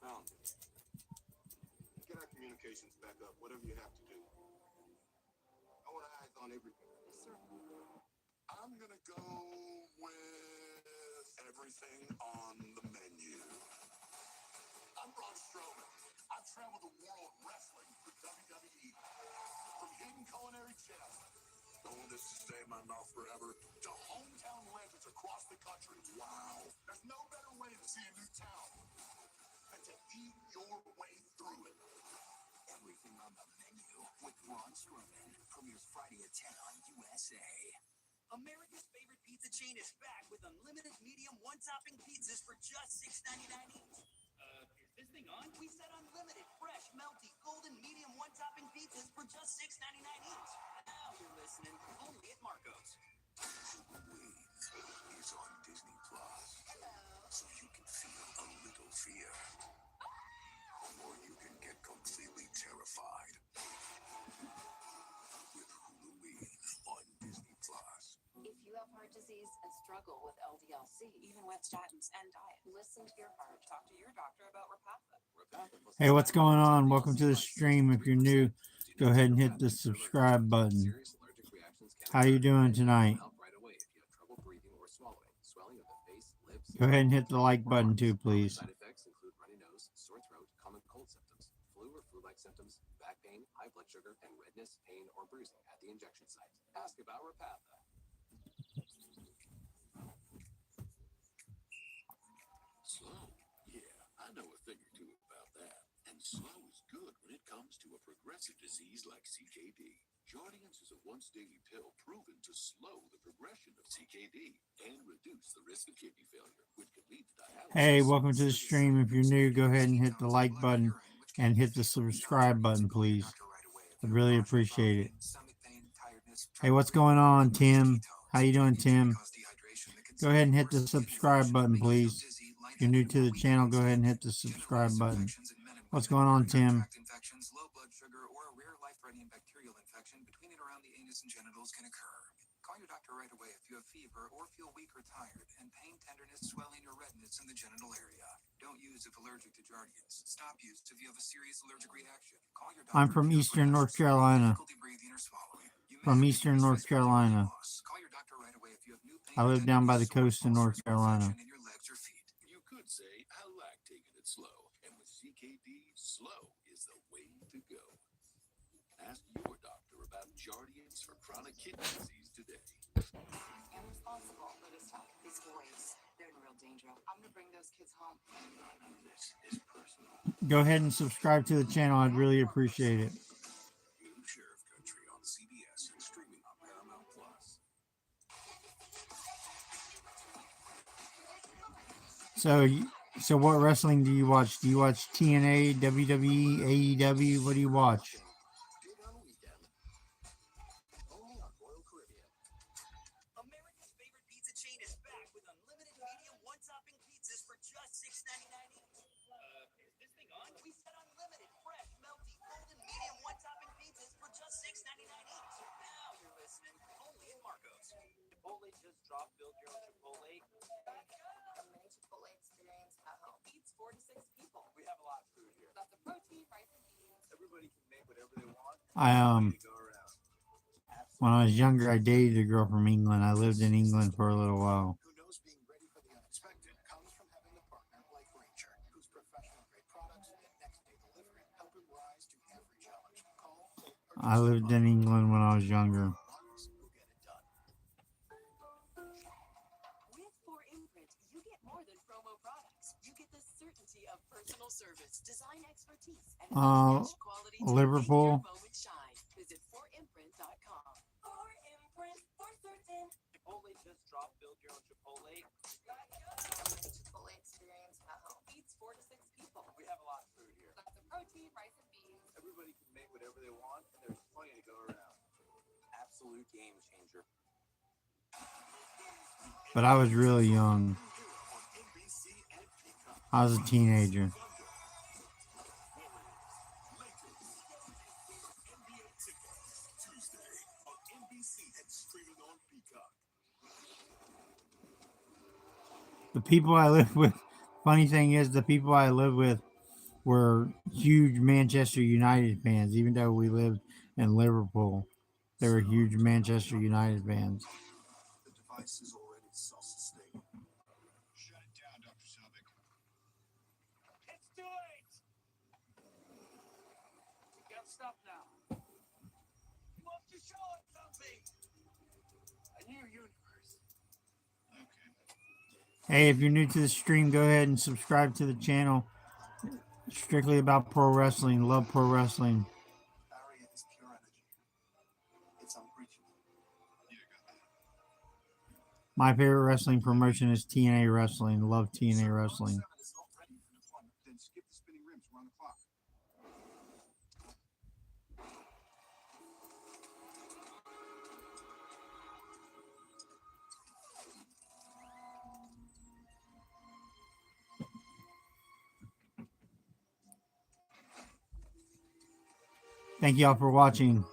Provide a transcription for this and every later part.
found it. Get our communications back up, whatever you have to do. I want eyes on everything. Yes, sir. I'm gonna go with everything on the menu. I'm Braun Strowman. I've traveled the world wrestling for WWE. From hidden culinary chefs, I want this to stay in my mouth forever, to hometown legends across the country. Wow. There's no better way to see a new town than to eat your way through it. Everything on the menu with Braun Strowman premieres Friday at 10 on USA. America's favorite pizza chain is back with unlimited medium one-topping pizzas for just $6.99 each. Is this thing on? We said unlimited, fresh, melty, golden medium one-topping pizzas for just $6.99 each. Now you're listening, only at Marco's. Halloween is on Disney Plus, so you can feel a little fear, or you can get completely terrified with Halloween on Disney Plus. If you have heart disease and struggle with LDL-C, even with statins and diet, listen to your heart. talk to your doctor about Repatha. Hey, what's going on? Welcome to the stream. If you're new, go ahead and hit the subscribe button. How you doing tonight? Go ahead and hit the like button too, please. Side effects include runny nose, sore throat, common cold symptoms, flu or flu-like symptoms, back pain, high blood sugar, and redness, pain, or bruising at the injection site. Ask about Repatha. Slow? Yeah, I know a thing or two about that. And slow is good when it comes to a progressive disease like CKD. Jardiance is a once-daily pill proven to slow the progression of CKD and reduce the risk of kidney failure, which could lead to dialysis. Hey, welcome to the stream. If you're new, go ahead and hit the like button and hit the subscribe button, please. I'd really appreciate it. Hey, what's going on, Tim? How you doing, Tim? Go ahead and hit the subscribe button, please. If you're new to the channel, go ahead and hit the subscribe button. What's going on, Tim? Infections, low blood sugar, or a rare life-threatening bacterial infection between and around the anus and genitals can occur. Call your doctor right away if you have fever or feel weak or tired, and pain, tenderness, swelling, or redness in the genital area. Don't use if allergic to Jardiance. Stop use if you have a serious allergic reaction. Call your doctor. I'm from Eastern North Carolina. From Eastern North Carolina. Call your doctor right away if you have new pain. I live down by the coast in North Carolina. In your legs or feet. You could say, I like taking it slow. And with CKD, slow is the way to go. Ask your doctor about Jardiance for chronic kidney disease today. I'm responsible for this talk. These boys, they're in real danger. I'm going to bring those kids home. None of this is personal. Go ahead and subscribe to the channel. I'd really appreciate it. New Sheriff Country on CBS and streaming on Paramount Plus. So what wrestling do you watch? Do you watch TNA, WWE, AeW? What do you watch? America's favorite pizza chain is back with unlimited medium one-topping pizzas for just $6.99 each. Is this thing on? We said unlimited, fresh, melty, golden medium one-topping pizzas for just $6.99 each. Now you're listening, only at Marco's. Chipotle just dropped Build Your Own Chipotle. A mini Chipotle experience at home. feeds 4 to 6 people. We have a lot of food here. Lots of protein, rice and beans. Everybody can make whatever they want. When I was younger, I dated a girl from England. I lived in England for a little while. Who knows being ready for the unexpected comes from having a partner like Ranger, whose professional grade products and next day delivery help him rise to every challenge. Call I lived in England when I was younger. With 4imprint, you get more than promo products. You get the certainty of personal service, design expertise, and quality to Liverpool. make your moment shine. Visit 4imprint.com. 4imprint for certain. Chipotle just dropped Build Your Own Chipotle. A mini Chipotle experience at home. Feeds 4 to 6 people. We have a lot of food here. Lots of protein, rice and beans. Everybody can make whatever they want, and there's plenty to go around. Absolute game changer. But I was really young. I was a teenager. The people I live with, funny thing is, the people I live with were huge Manchester United fans, even though we lived in Liverpool. They were huge Manchester United fans. The device is already self-sustaining. Shut it down, Dr. Selvig. It's too late. You can't stop now. You have to show us something. A new universe. Okay. Hey, if you're new to the stream, go ahead and subscribe to the channel. Strictly about pro wrestling. Love pro wrestling. Barrier is pure energy. It's unbreachable. Yeah, I got that. My favorite wrestling promotion is TNA Wrestling. Love TNA Wrestling. 7 is not ready for deployment. Then skip the spinning rims. We're on the clock. Thank y'all for watching. Please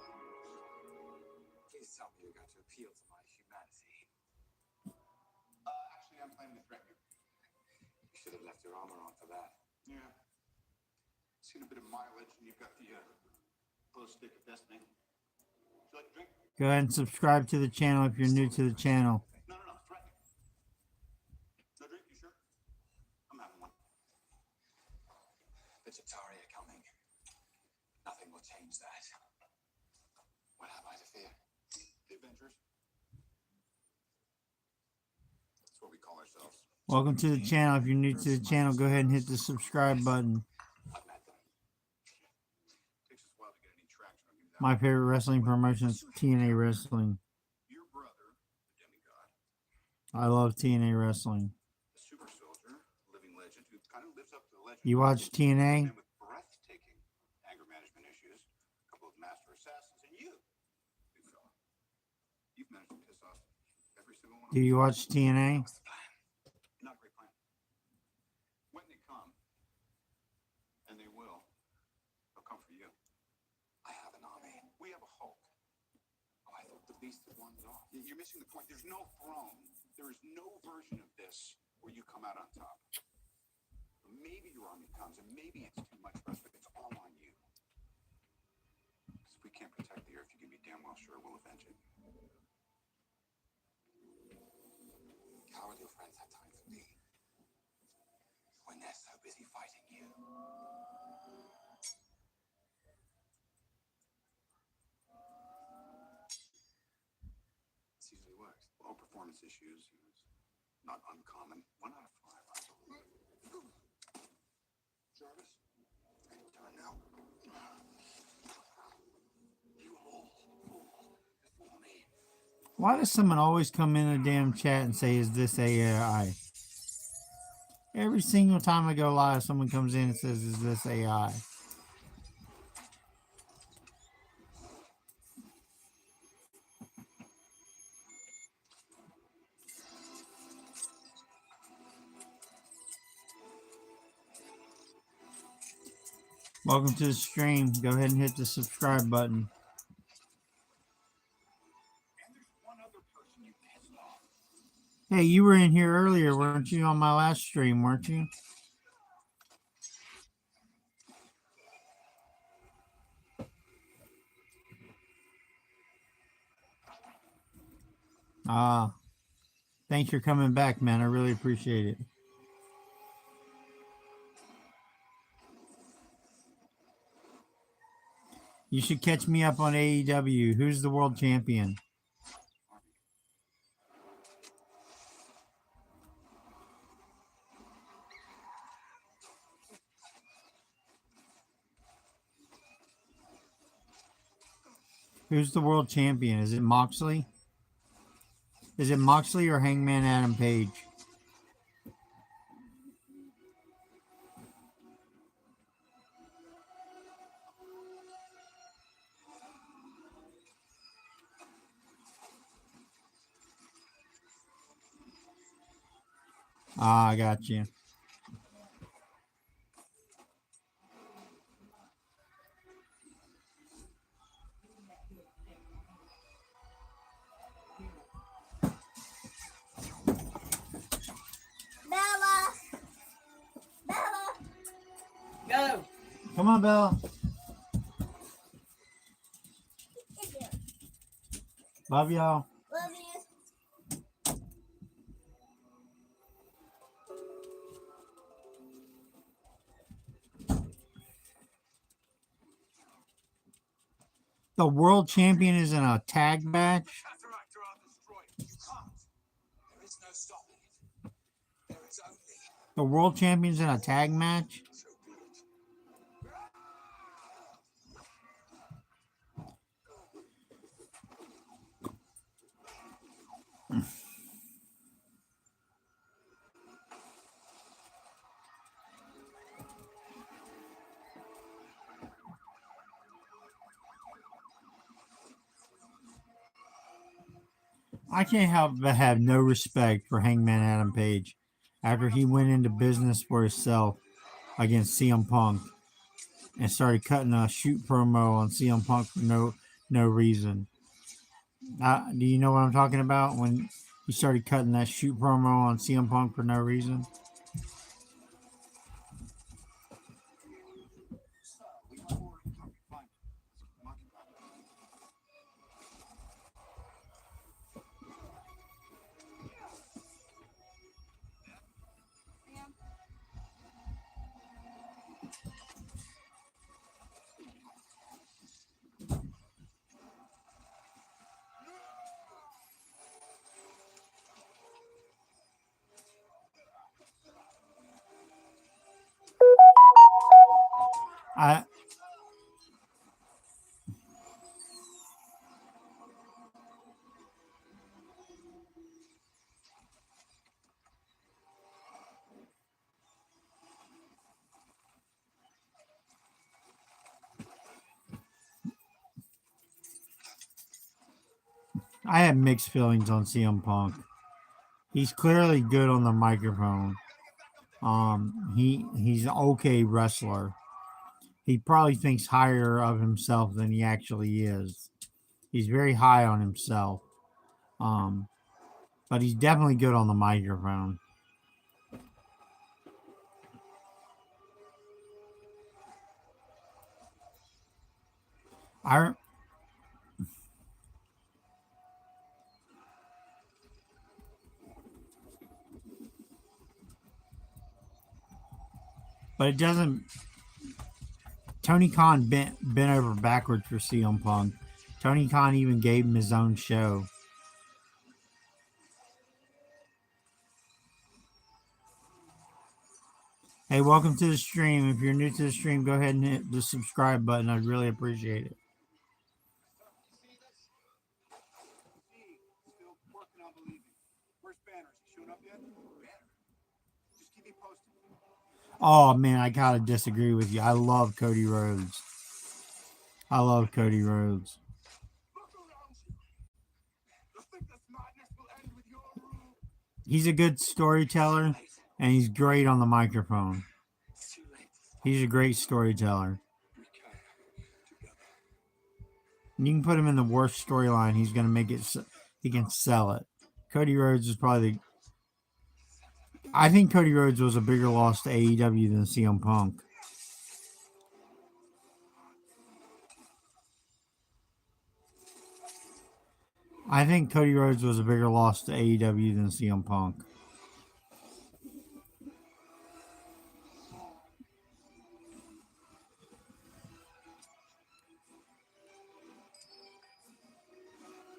tell me you're going to appeal to my humanity. Actually, I'm planning to threaten you. You should have left your armor on for that. Yeah. Seen a bit of mileage, and you've got the glow stick of destiny. Would you like a drink? Go ahead and subscribe to the channel if you're new to the channel. No, threaten. No drink, you sure? I'm having one. The Chitauri are coming. Nothing will change that. What have I to fear? The Avengers. That's what we call ourselves. Welcome to the channel. If you're new to the channel, go ahead and hit the subscribe button. I've met them. Takes us a while to get any traction on you. My favorite wrestling promotion is TNA Wrestling. Your brother, the demigod, I love TNA Wrestling. the super soldier, living legend who kind of lives up to the legend. You watch TNA? Man with breathtaking anger management issues, a couple of master assassins, and you, big fella. You've managed to piss off every single one of Do them. you watch TNA? What's the plan? Not a great plan. When they come, and they will, they'll come for you. I have an army. We have a Hulk. Oh, I thought the beast had won it all. You're missing the point. There's no throne. There is no version of this where you come out on top. Maybe your army comes, and maybe it's too much for us, but it's all on you. Because if we can't protect the Earth, you can be damn well sure we'll avenge it. How will your friends have time for me when they're so busy fighting you? This usually works. Low performance issues, it's not uncommon. 1 out of 5. Jarvis, it's time now. You whole fool. Fool me. Why does someone always come in the damn chat and say, is this AI? Every single time I go live, someone comes in and says, is this AI? Welcome to the stream. Go ahead and hit the subscribe button. And there's one other person you pissed off. Hey, you were in here earlier, weren't you, on my last stream, weren't you? Thanks for coming back, man. I really appreciate it. You should catch me up on AeW. Who's the world champion? Who's the world champion? Is it Moxley? Is it Moxley or Hangman Adam Page? Ah, I got you. Bella! Bella! Go. Come on, Bella. Love y'all. Love you. The world champion is in a tag match. Cataract are destroyed. You can't. There is no stopping it. There is only The world champion's in a tag match. so be it. I can't help but have no respect for Hangman Adam Page after he went into business for himself against CM Punk and started cutting a shoot promo on CM Punk for no reason. Do you know what I'm talking about when he started cutting that shoot promo on CM Punk for no reason? So, we might already talk. Fine. Come on. I I have mixed feelings on CM Punk. He's clearly good on the microphone. He's an okay wrestler. He probably thinks higher of himself than he actually is. He's very high on himself. Um, but he's definitely good on the microphone. I but it doesn't. Tony Khan bent over backwards for CM Punk. Tony Khan even gave him his own show. Hey, welcome to the stream. If you're new to the stream, go ahead and hit the subscribe button. I'd really appreciate it. Still working on believing. Where's Banner? Is he showing up yet? Banner? Just keep me posted. Oh man, I gotta disagree with you. I love Cody Rhodes. I love Cody Rhodes. Look around you. You think this madness will end with your rule? He's a good storyteller, and he's great on the microphone. It's too late. He's a great storyteller. We can together. You can put him in the worst storyline, he's gonna make it. He can sell it. Cody Rhodes is probably. I think Cody Rhodes was a bigger loss to AEW than CM Punk. I think Cody Rhodes was a bigger loss to AEW than CM Punk.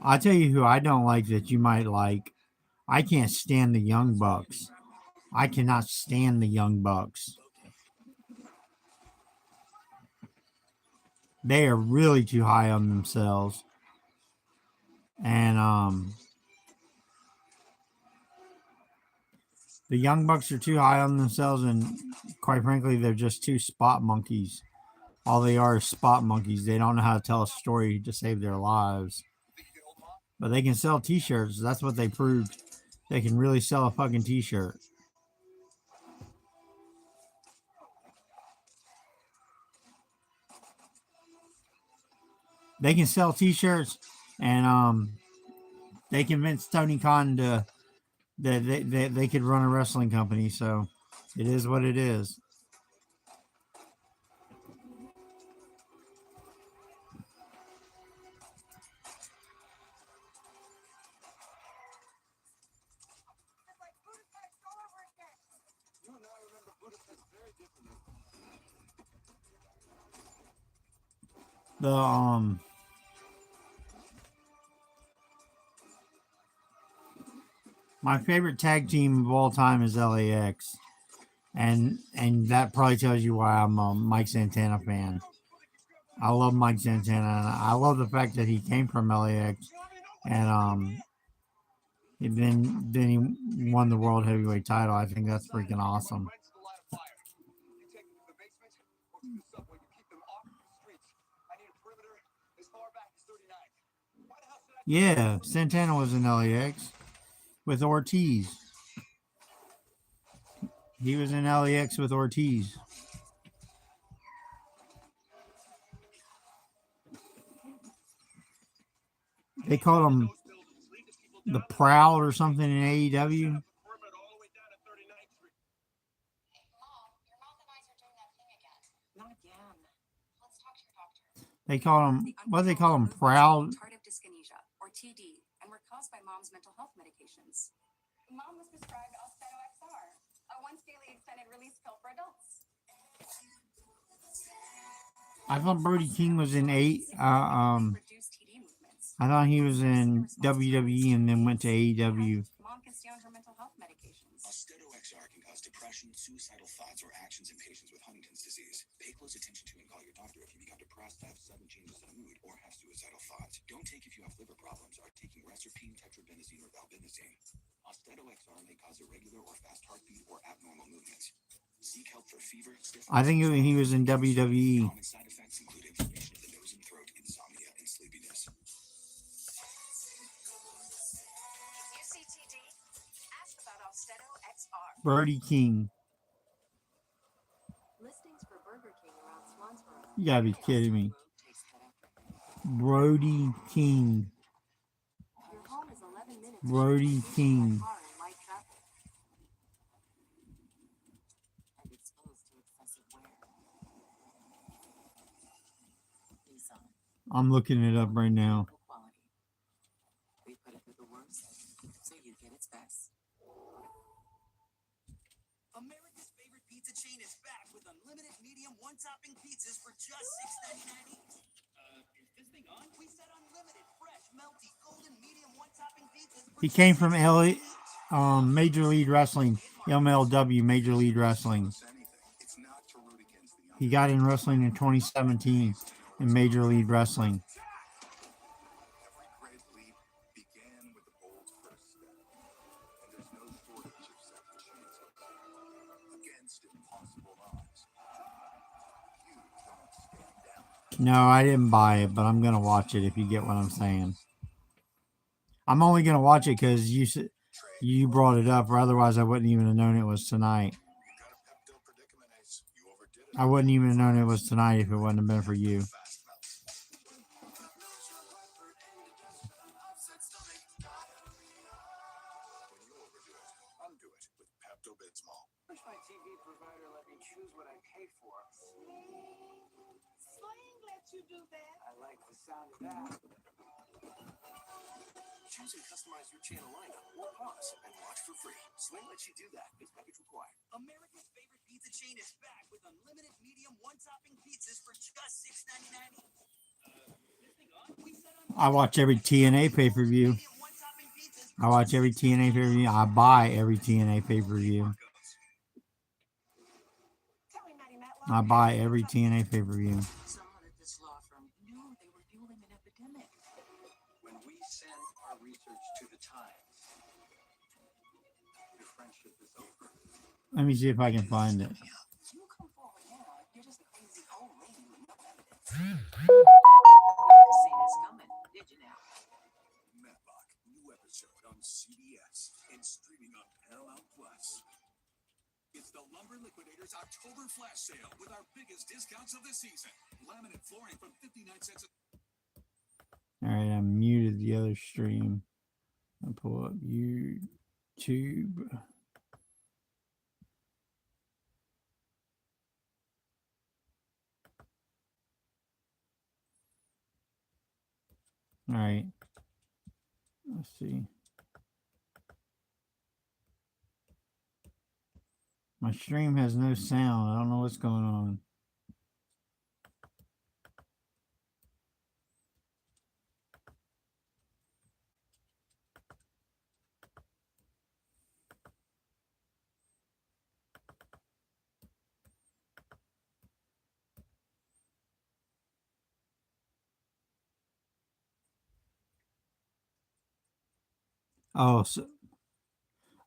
I'll tell you who I don't like that you might like. I can't stand the Young Bucks. I cannot stand the Young Bucks. They are really too high on themselves. And the Young Bucks are too high on themselves, and quite frankly, they're just two spot monkeys. All they are is spot monkeys. They don't know how to tell a story to save their lives. But they can sell t-shirts. That's what they proved. They can really sell a fucking t-shirt. They can sell t-shirts, and they convinced Tony Khan to that they could run a wrestling company. So it is what it is. The my favorite tag team of all time is LAX, and that probably tells you why I'm a Mike Santana fan. I love Mike Santana, and I love the fact that he came from LAX, and then he won the world heavyweight title. I think that's freaking awesome. Yeah, Santana was in LAX with Ortiz. He was in LAX with Ortiz. They called him the Proud or something in AEW. Not again. Let's talk to your doctor. They call him what? They call him Proud. Tardive dyskinesia, or TD, and were caused by mom's mental health medications. Mom was prescribed Austedo XR, a once-daily extended-release pill for adults. I thought Brody King was in Reduced TD movements. I thought he was in WWE and then went to AEW. Mom can stay on her mental health medications. Austedo XR can cause depression, suicidal thoughts, or actions in patients with Huntington's disease. Pay close attention to and call your doctor if you become depressed, have sudden changes in mood, or have suicidal thoughts. Don't take if you have liver problems, are taking reserpine, tetrabenazine, or valbenazine. Austedo XR may cause irregular or fast heartbeat or abnormal movements. Seek help for fever, stiffness. I think he was in WWE. Common side effects include inflammation of the nose and throat, insomnia, and sleepiness. If you see TD, ask about Austedo XR. Brody King. Listings for Burger King around Swansboro. You gotta be kidding me. Brody King. Your home is 11 minutes. Brody King. Car and light traffic. And exposed to excessive wear. Nissan. I'm looking it up right now. Quality. We put it through the worst, so you get its best. America's favorite pizza chain is back with unlimited medium one-topping pizzas for just $6.99 each. Is this thing on? We said unlimited, fresh, melty, golden medium one-topping pizzas for He came from Major League Wrestling, MLW Major League Wrestling. It's not to root against the He got in wrestling in 2017 in Major League Wrestling. Every great leap began with a bold first step, and there's no shortage of second chances. Against impossible odds, you don't stand down. No, I didn't buy it, but I'm gonna watch it if you get what I'm saying. I'm only gonna watch it because you brought it up, or otherwise I wouldn't even have known it was tonight. You got a Pepto predicament, Ace. You overdid it. I wouldn't even have known it was tonight if it wouldn't have been for you. Fast mouth. When you overdo it, undo it with Pepto-Bismol. Wish my TV provider let me choose what I pay for. Sling lets you do that. I like the sound of that. Choose and customize your channel lineup or pause and watch for free. Sling lets you do that. It's package required. America's favorite pizza chain is back with unlimited medium one-topping pizzas for just $6.99 each. Is this thing on? We said I watch every TNA pay-per-view. medium one-topping pizzas I watch every TNA pay-per-view. I buy every TNA pay-per-view. Tell me, Matty Matt. I buy every TNA pay-per-view. Someone at this law firm knew they were fueling an epidemic. When we send our research to the Times, your friendship is over. Let me see if I can find it. You come forward now. You're just a crazy old lady with no evidence. See this coming, did you now? Matlock, new episode on CBS and streaming on Paramount Plus. It's the Lumber Liquidators October flash sale with our biggest discounts of the season. Laminate flooring from 59 cents. Alright, I muted the other stream. I'll pull up YouTube. Alright. Let's see. My stream has no sound. I don't know what's going on. Oh, so,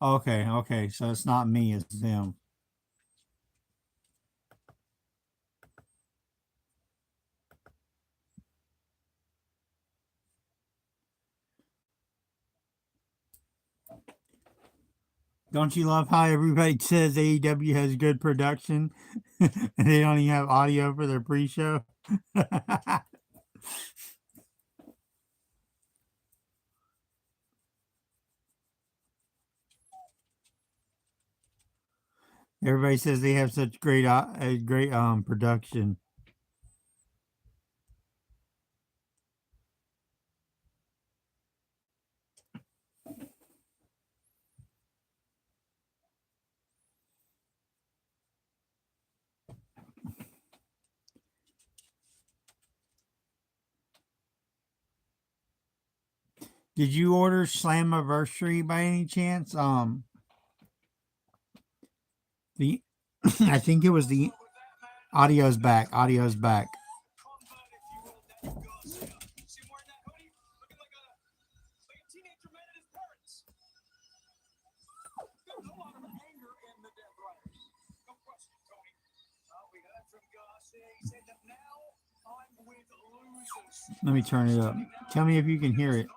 okay, okay. So it's not me, it's them. Don't you love how everybody says AEW has good production and they don't even have audio for their pre-show? Everybody says they have such great production. Did you order Slammiversary by any chance? The I think it was the audio's back. Audio's back. Let me turn it up. Tell me if you can hear it.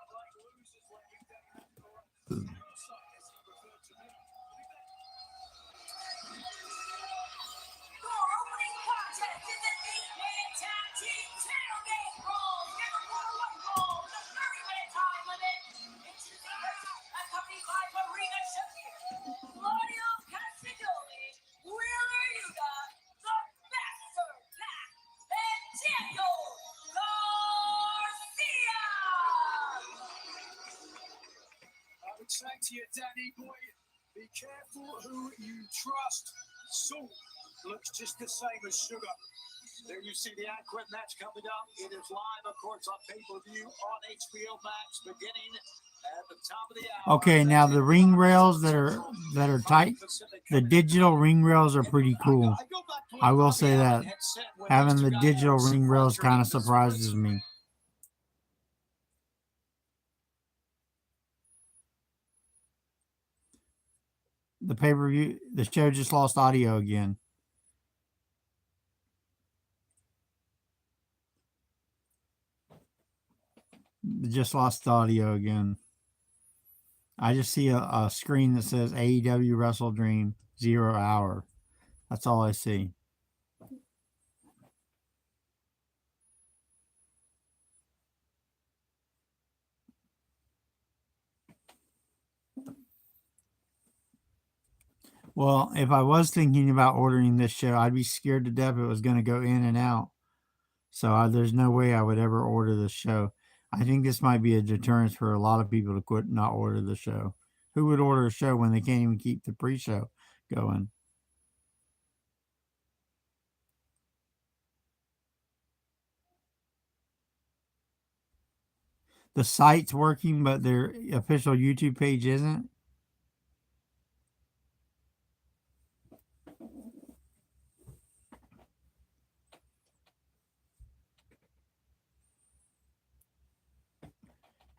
Say to you, Danny boy, be careful who you trust. Salt looks just the same as sugar. There you see the Aqua match coming up. It is live, of course, on pay-per-view on HBO Max, beginning at the top of the hour. Okay, now the ring rails that are tight, the digital ring rails are pretty cool. I will say that having the digital ring rails kind of surprises me. The pay-per-view, the show just lost audio again. It just lost audio again. I just see a screen that says AeW Wrestledream 0 hour. That's all I see. Well, if I was thinking about ordering this show, I'd be scared to death it was going to go in and out. So there's no way I would ever order this show. I think this might be a deterrence for a lot of people to quit not order the show. Who would order a show when they can't even keep the pre-show going? The site's working, but their official YouTube page isn't.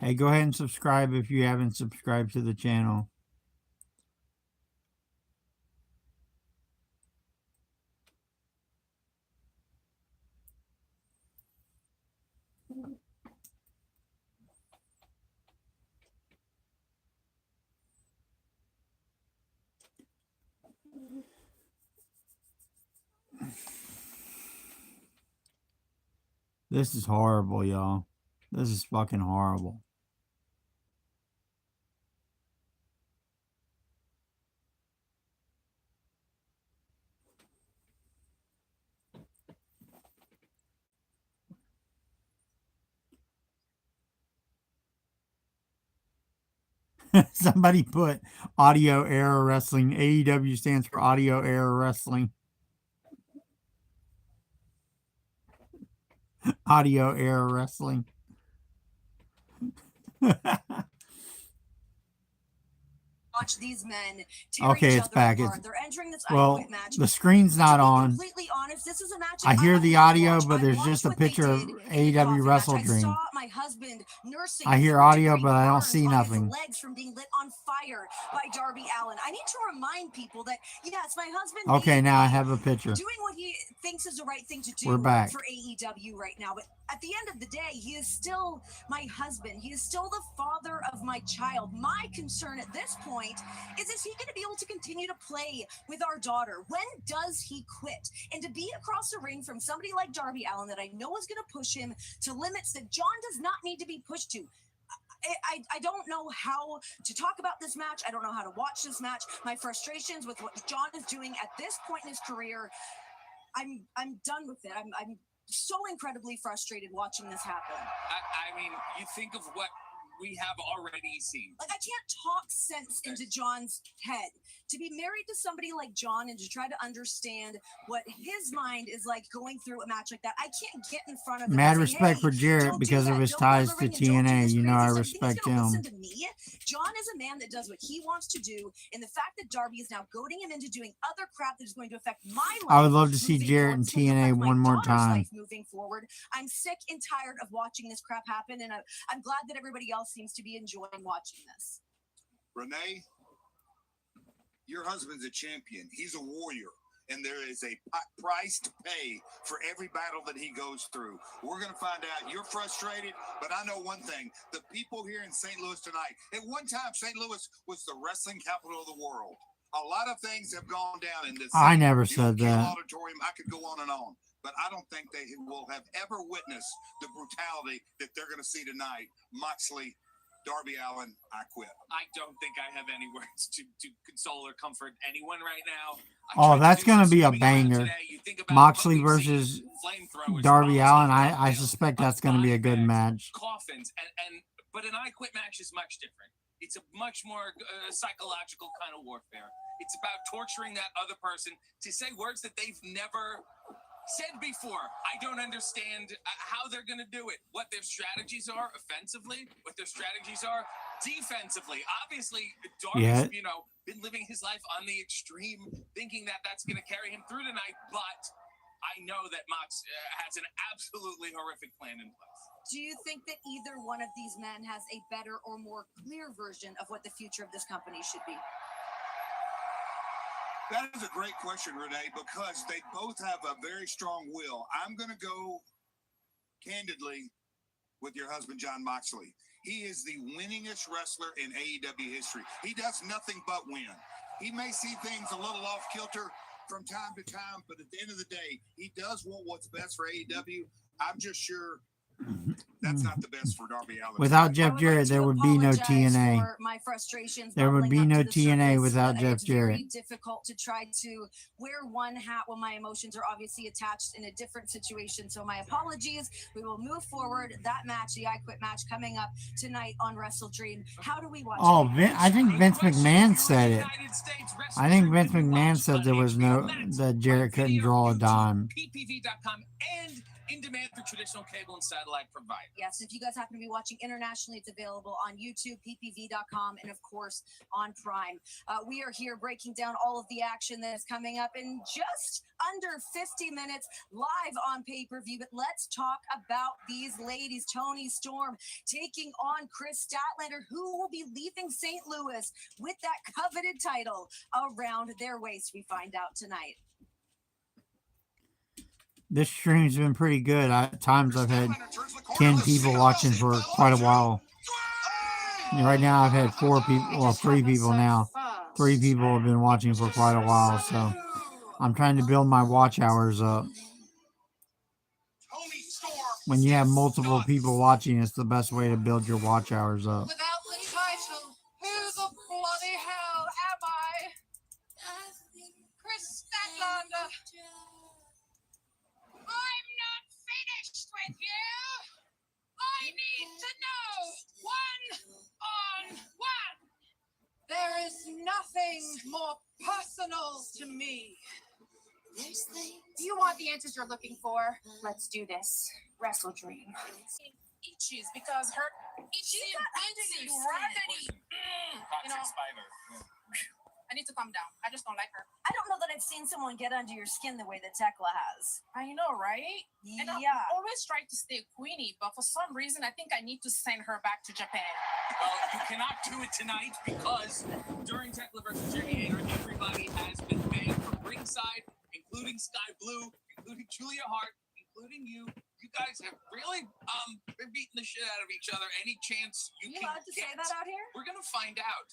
Hey, go ahead and subscribe if you haven't subscribed to the channel. This is horrible, y'all. This is fucking horrible. Somebody put audio error wrestling. AEW stands for audio error wrestling. Audio error wrestling. Watch these men okay, it's back. They're entering this match. The screen's not on. Honest, this is a match I hear the audio, but there's just a picture of AeW Wrestledream. my husband nursing. I hear 3 audio, degree but I don't burns see on his nothing. legs from being lit on fire by Darby Allin. I need to remind people that yes, my husband. Okay, now I have a picture. Doing what he thinks is the right thing to do. We're back. For AeW right now, but at the end of the day, he is still my husband. He is still the father of my child. My concern at this point is he going to be able to continue to play with our daughter? When does he quit? And to be across the ring from somebody like Darby Allin that I know is going to push him to limits that John does not need to be pushed to. I don't know how to talk about this match. I don't know how to watch this match. My frustrations with what John is doing at this point in his career, I'm done with it. I'm so incredibly frustrated watching this happen. I mean, you think of what we have already seen. Like, I can't talk sense into John's head. To be married to somebody like John and to try to understand what his mind is like going through a match like that, I can't get in front of him. Mad and say, respect hey, for Jarrett don't do because of that. his Don't go to ties the to ring and don't do TNA. this You know, I crazy stuff. You think respect he's gonna him. listen to me? John is a man that does what he wants to do, and the fact that Darby is now goading him into doing other crap that is going to affect my life. I would love to see moving Jarrett forward, and it's going to TNA affect my one more daughter's time. life moving forward. I'm sick and tired of watching this crap happen, and I'm glad that everybody else seems to be enjoying watching this. Renee, your husband's a champion. He's a warrior. And there is a price to pay for every battle that he goes through. We're going to find out. You're frustrated, but I know one thing. The people here in St. Louis tonight, at one time, St. Louis was the wrestling capital of the world. A lot of things have gone down in this. I never said that. Auditorium. I could go on and on, but I don't think they will have ever witnessed the brutality that they're going to see tonight. Moxley, Darby Allin, I quit. I don't think I have any words to console or comfort anyone right now. Oh, that's going to be a banger. Moxley versus Darby Allin. I suspect that's going to be a good match. Coffins, but an I Quit match is much different. It's a much more psychological kind of warfare. It's about torturing that other person to say words that they've never said before. I don't understand how they're going to do it, what their strategies are offensively, what their strategies are defensively. Obviously, Darby's, been living his life on the extreme, thinking that that's going to carry him through tonight, but I know that Mox has an absolutely horrific plan in place. Do you think that either one of these men has a better or more clear version of what the future of this company should be? That is a great question, Renee, because they both have a very strong will. I'm going to go candidly with your husband, John Moxley. He is the winningest wrestler in AeW history. He does nothing but win. He may see things a little off kilter from time to time, but at the end of the day, he does want what's best for AeW. I'm just sure that's not the best for Darby Allin. Without Jeff Jarrett, there would be no TNA. My frustrations. There would be no TNA surface, without Jeff Jarrett. It's very difficult to try to wear one hat when my emotions are obviously attached in a different situation. So my apologies. We will move forward. That match, the I Quit match, coming up tonight on Wrestledream. How do we watch it? I think Vince McMahon said it. I think Vince McMahon said there was that Jarrett couldn't draw a dime. PPV.com and in demand for traditional cable and satellite providers. Yes, if you guys happen to be watching internationally, it's available on YouTube, ppv.com, and of course on Prime. We are here breaking down all of the action that is coming up in just under 50 minutes live on pay-per-view. But let's talk about these ladies. Toni Storm taking on Chris Statlander, who will be leaving St. Louis with that coveted title around their waist, we find out tonight. This stream's been pretty good. At times I've had 10 people watching for quite a while. Right now I've had 4 people, well, 3 people now. 3 people have been watching for quite a while, so I'm trying to build my watch hours up. When you have multiple people watching, it's the best way to build your watch hours up. Without the title, who the bloody hell am I? Chris Statlander. I'm not finished with you. I need to know one-on-one. There is nothing more personal to me. Do you want the answers you're looking for? Let's do this. Wrestledream. Itches because her itchy, raggedy. Toxic spider. I need to calm down. I just don't like her. I don't know that I've seen someone get under your skin the way that Tekla has. I know, right? And I Yeah. always try to stay queenie, but for some reason, I think I need to send her back to Japan. Well, you cannot do it tonight because during Tekla versus Jamie Hayter, everybody has been banned from ringside, including Sky Blue, including Julia Hart, including you. You guys have really been beating the shit out of each other. Any chance you You can allowed to get? say that out here? We're gonna find out.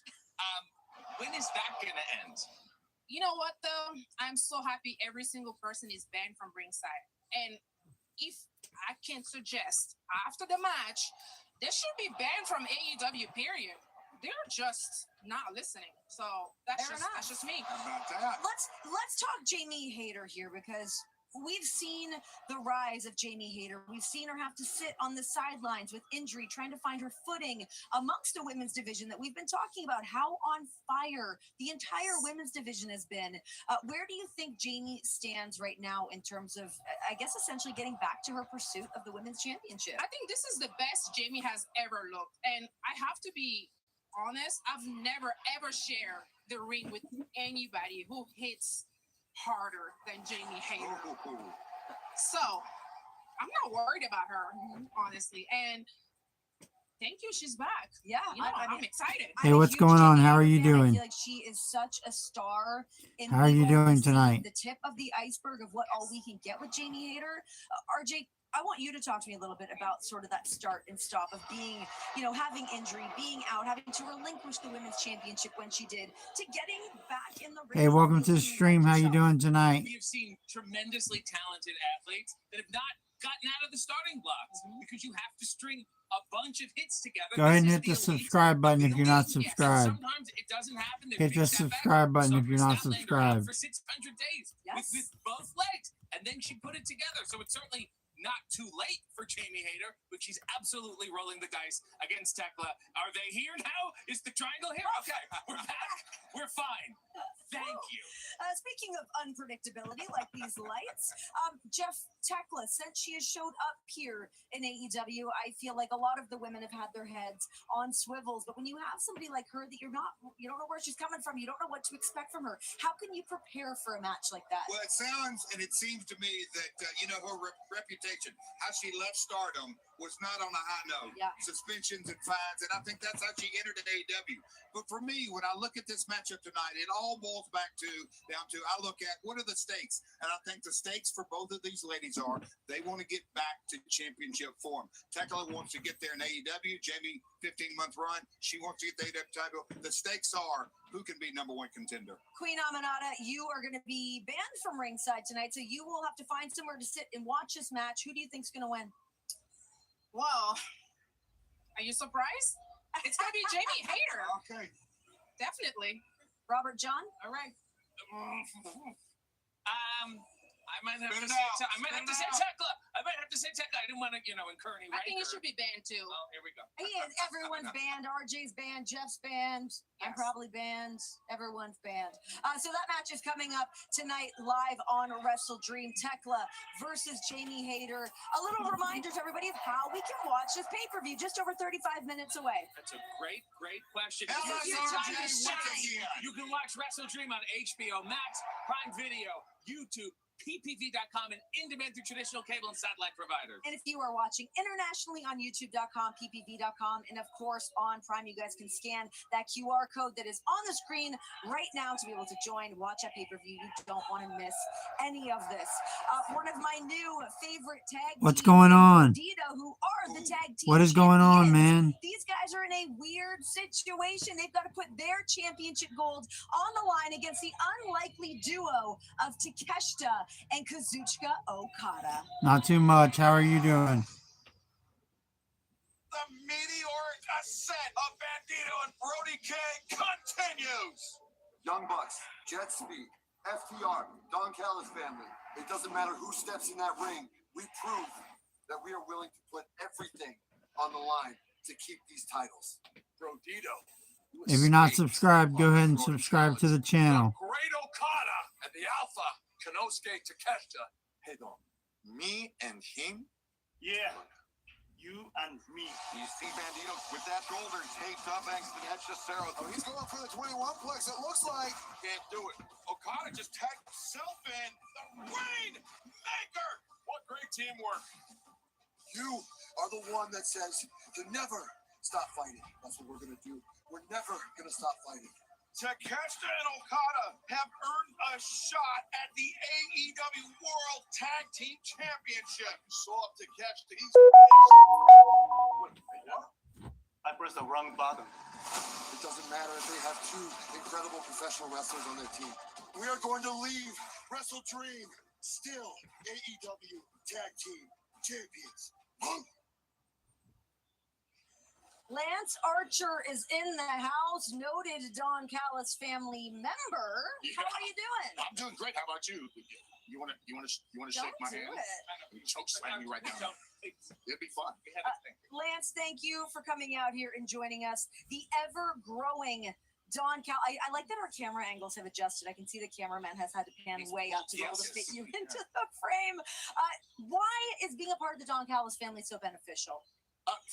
When is that gonna end? You know what, though? I'm so happy every single person is banned from ringside. And if I can suggest, after the match, they should be banned from AEW, period. They're just not listening. So that's just me. How about that? Let's talk Jamie Hayter here, because we've seen the rise of Jamie Hayter. We've seen her have to sit on the sidelines with injury, trying to find her footing amongst the women's division that we've been talking about, how on fire the entire women's division has been. Where do you think Jamie stands right now in terms of, I guess, essentially getting back to her pursuit of the women's championship? I think this is the best Jamie has ever looked. And I have to be honest, I've never, ever shared the ring with anybody who hits harder than Jamie Hayter. So I'm not worried about her, honestly. And thank you, she's back. Yeah, you know, I'm excited. Hey, I'm a what's huge going on? Jamie How are Hayter you fan. I doing? feel like she is such a star. In How are you doing tonight? The tip of the iceberg of what all we can get with Jamie Hayter. RJ, I want you to talk to me a little bit about sort of that start and stop of being, having injury, being out, having to relinquish the women's championship when she did, to getting back in the ring. Hey, welcome to the stream. How you doing tonight? We have seen tremendously talented athletes that have not gotten out of the starting blocks because you have to string a bunch of hits together. Go ahead and This hit is the elite subscribe button of if the you're not elite. subscribed. Sometimes it doesn't happen. Hit the subscribe button if you're not subscribed. For 600 days Yes. with both legs, and then she put it together. So it's certainly not too late for Jamie Hayter, but she's absolutely rolling the dice against Tekla. Are they here now? Is the triangle here? Okay, we're back. We're fine. Thank you. Speaking of unpredictability, like these lights, Jeff, Tekla, since she has showed up here in AEW, I feel like a lot of the women have had their heads on swivels. But when you have somebody like her that you don't know where she's coming from, you don't know what to expect from her, how can you prepare for a match like that? Well, it sounds and it seems to me that, her reputation, how she left Stardom, was not on a high note. Yeah. Suspensions and fines, and I think that's how she entered AEW. But for me, when I look at this matchup tonight, it all boils down to I look at what are the stakes, and I think the stakes for both of these ladies are they want to get back to championship form. Tekla wants to get there in AEW. Jamie, 15-month run, she wants to get the AEW title. The stakes are who can be number one contender. Queen Aminata, you are going to be banned from ringside tonight, so you will have to find somewhere to sit and watch this match. Who do you think's going to win? Well, are you surprised? It's going to be Jamie Hayter. Okay. Definitely. Robert John? All right. I might have to Spit it say out. I might have to say Tekla. I might have to say Tekla. I didn't want to, incur any I think you rancor. should be banned too. Well, here we go. He is. Everyone's banned. RJ's banned. Jeff's banned. I'm Yes. probably banned. Everyone's banned. So that match is coming up tonight live on Wrestledream. Tekla versus Jamie Hayter. A little reminder to everybody of how we can watch this pay-per-view just over 35 minutes away. That's a great question. Hell, This is yes, your time RJ, to once shine. again. You can watch WrestleDream on HBO Max, Prime Video, YouTube, ppv.com, and in-demand through traditional cable and satellite providers. And if you are watching internationally on youtube.com, ppv.com, and of course on Prime, you guys can scan that QR code that is on the screen right now to be able to join, watch a pay-per-view. You don't want to miss any of this. One of my new favorite tag What's teams, going on? Dito, who are the tag team What is going on, champions. man? These guys are in a weird situation. They've got to put their championship gold on the line against the unlikely duo of Takeshita and Kazuchika Okada. Not too much. How are you doing? The meteoric ascent of Bandito and Brody King continues. Young Bucks, Jet Speed, FTR, Don Callis family. It doesn't matter who steps in that ring. We prove that we are willing to put everything on the line to keep these titles. Brodito. If you're not subscribed, go ahead and subscribe to the channel. Great Okada and the Alpha, Konosuke Takeshita. Hey, Dom, me and him? Yeah. you and me. You see Bandito with that shoulder taped up next to that Cesaro. Oh, he's going for the 21-plex, it looks like. Can't do it. Okada just tagged himself in. The Rainmaker! What great teamwork. You are the one that says to never stop fighting. That's what we're going to do. We're never going to stop fighting. Takeshita and Okada have earned a shot at the AeW World Tag Team Championship. Saw Takeshita. He's Wait, what? I pressed the wrong button. It doesn't matter if they have two incredible professional wrestlers on their team. We are going to leave Wrestledream still AeW Tag Team Champions. Lance Archer is in the house, noted Don Callis family member. How are you doing? I'm doing great. How about you? You wanna shake my hand? You choke slam me right now. It'd be fun. Lance, thank you for coming out here and joining us. The ever-growing Don Cal. I like that our camera angles have adjusted. I can see the cameraman has had to pan way up to be able to fit you into the frame. Why is being a part of the Don Callis family so beneficial?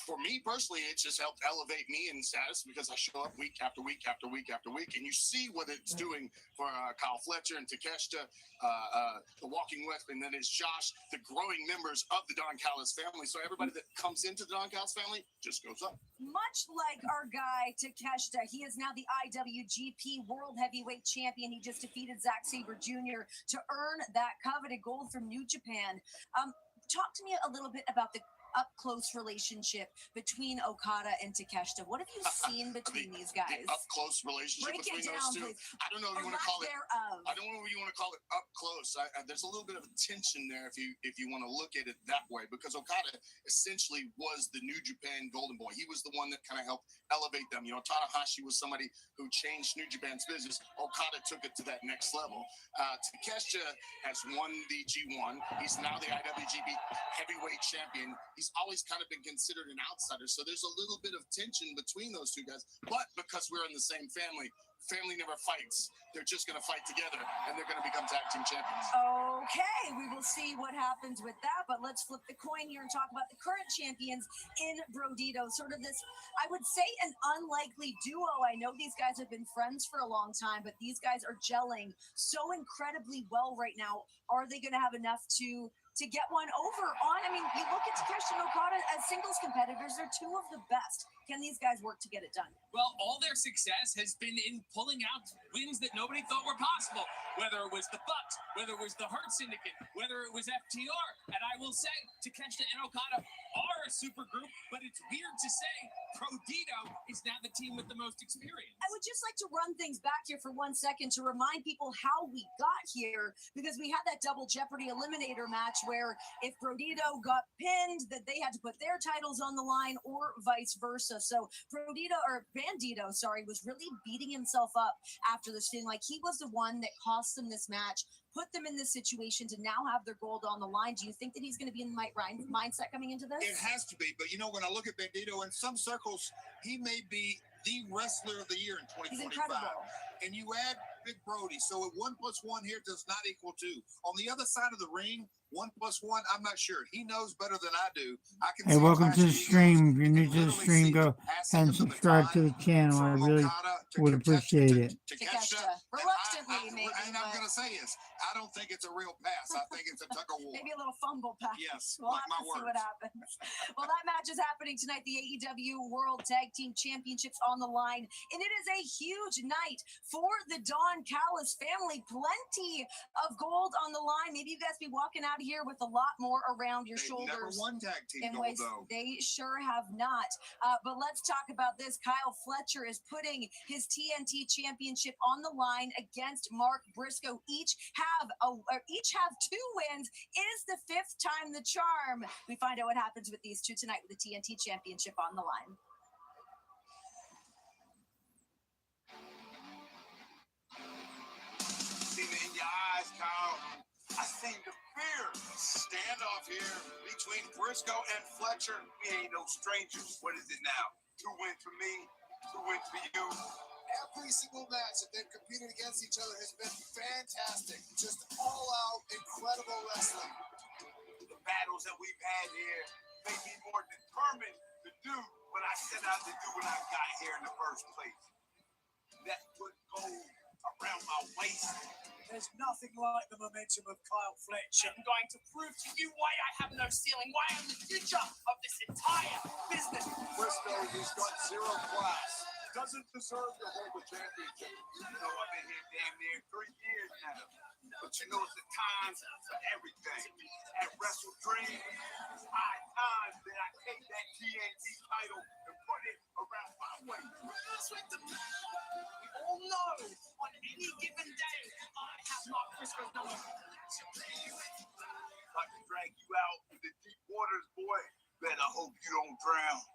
For me personally, it just helped elevate me in status because I show up week after week after week after week, and you see what it's doing for Kyle Fletcher and Takeshita, the Walking West, and then it's Josh, the growing members of the Don Callis family. So everybody that comes into the Don Callis family just goes up. Much like our guy Takeshita, he is now the IWGP World Heavyweight Champion. He just defeated Zack Sabre Jr. to earn that coveted gold from New Japan. Talk to me a little bit about the up-close relationship between Okada and Takeshita. What have you seen between these guys? The up-close relationship Break between it those down, two. please. I don't know if you want to call it. I don't know if you want to call it up close. There's a little bit of tension there if you want to look at it that way, because Okada essentially was the New Japan Golden Boy. He was the one that kind of helped elevate them. You know, Tanahashi was somebody who changed New Japan's business. Okada took it to that next level. Takeshita has won the G1. He's now the IWGP Heavyweight Champion. He's always kind of been considered an outsider, so there's a little bit of tension between those two guys. But because we're in the same family never fights. They're just going to fight together, and they're going to become tag team champions. Okay, we will see what happens with that, but let's flip the coin here and talk about the current champions in Brodito. Sort of this, I would say, an unlikely duo. I know these guys have been friends for a long time, but these guys are gelling so incredibly well right now. Are they going to have enough to get one over on? I mean, you look at Takeshita and Okada as singles competitors. They're two of the best. Can these guys work to get it done? Well, all their success has been in pulling out wins that nobody thought were possible, whether it was the Bucks, whether it was the Hurt Syndicate, whether it was FTR. And I will say, Takeshita and Okada are a super group, but it's weird to say Brodito is now the team with the most experience. I would just like to run things back here for 1 second to remind people how we got here, because we had that double Jeopardy eliminator match where if Brodito got pinned, that they had to put their titles on the line, or vice versa. So Bandito, was really beating himself up after this, feeling like he was the one that cost them this match, put them in this situation to now have their gold on the line. Do you think that he's going to be in the right mindset coming into this? It has to be, but you know, when I look at Bandito, in some circles, he may be the wrestler of the year in 2025. He's incredible. And you add Big Brody, so 1 + 1 here does not equal 2. On the other side of the ring, 1 + 1, I'm not sure. He knows better than I do. Hey, welcome to the stream. If you're new to the stream, go ahead and subscribe to the channel. I really would appreciate it. Takeshita, reluctantly, maybe. And I'm going to say this. I don't think it's a real pass. I think it's a tug of war. Maybe a little fumble pass. Yes, we'll like have my to see words. what happens. Well, that match is happening tonight. The AeW World Tag Team Championships on the line, and it is a huge night for the Don Callis family. Plenty of gold on the line. Maybe you guys be walking out of here with a lot more around your shoulders. Never won tag team In gold, ways though. they sure have not. But let's talk about this. Kyle Fletcher is putting his TNT Championship on the line against Mark Briscoe. Each have 2 wins. Is the 5th time the charm? We find out what happens with these two tonight with the TNT Championship on the line. See it in your eyes, Kyle. I seen the fear. Standoff here between Briscoe and Fletcher. We ain't no strangers. What is it now? 2 wins for me, 2 wins for you. Every single match that they've competed against each other has been fantastic. Just all out, incredible wrestling. The battles that we've had here make me more determined to do what I set out to do when I got here in the first place. That's put gold around my waist. There's nothing like the momentum of Kyle Fletcher. I'm going to prove to you why I have no ceiling, why I'm the future of this entire business. Briscoe, he's got zero class. Doesn't deserve to hold the championship. You know, I've been here damn near 3 years now. But you know, it's the time for everything. At WrestleDream, it's high time that I take that TNT title and put it around my waist. We all know on any given day, I have Mark Briscoe's number. If I can drag you out in the deep waters, boy, better hope you don't drown.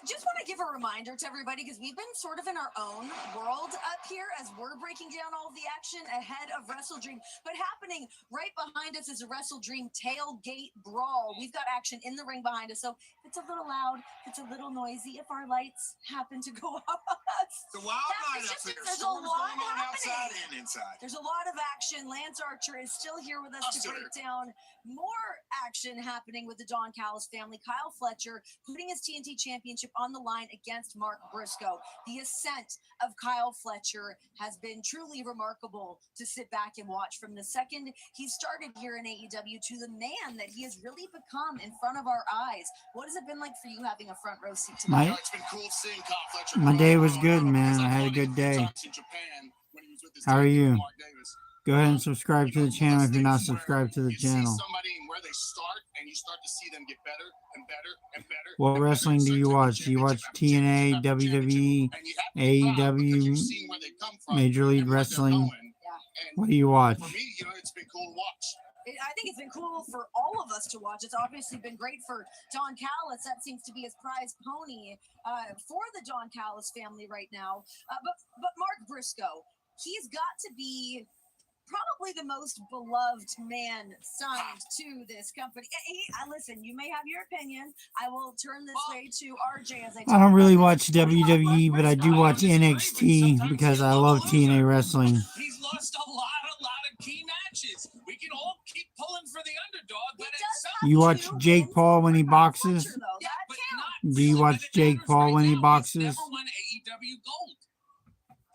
Just want to give a reminder to everybody because we've been sort of in our own world up here as we're breaking down all of the action ahead of WrestleDream. But happening right behind us is a WrestleDream tailgate brawl. We've got action in the ring behind us. So if it's a little loud, if it's a little noisy, if our lights happen to go out, The wild night up here. There's a lot going on outside happening. and inside. There's a lot of action. Lance Archer is still here with us to break down more action happening with the Don Callis family. Kyle Fletcher putting his TNT championship on the line against Mark Briscoe. The ascent of Kyle Fletcher has been truly remarkable to sit back and watch from the second he started here in AeW to the man that he has really become in front of our eyes. What has it been like for you having a front row seat tonight? It's been cool seeing Kyle Fletcher. My day was good, man. I had a good day. How are you? Go ahead and subscribe to the channel if you're not subscribed to the channel. Somebody and where they start, and you start to see them get better and better and better. What wrestling do you watch? Do you watch TNA, WWE, AeW, Major League Wrestling? What do you watch? For me, you know, it's been cool to watch. I think it's been cool for all of us to watch. It's obviously been great for Don Callis. That seems to be his prize pony for the Don Callis family right now. But Mark Briscoe, he's got to be probably the most beloved man signed to this company. Listen, you may have your opinion. I will turn this way to RJ as I don't really watch WWE, but I do watch NXT because I love TNA wrestling. He's lost a lot of key matches. We can all keep pulling for the underdog, but You watch Jake Paul when he boxes? Do you watch Jake Paul when he boxes? Never won AeW gold.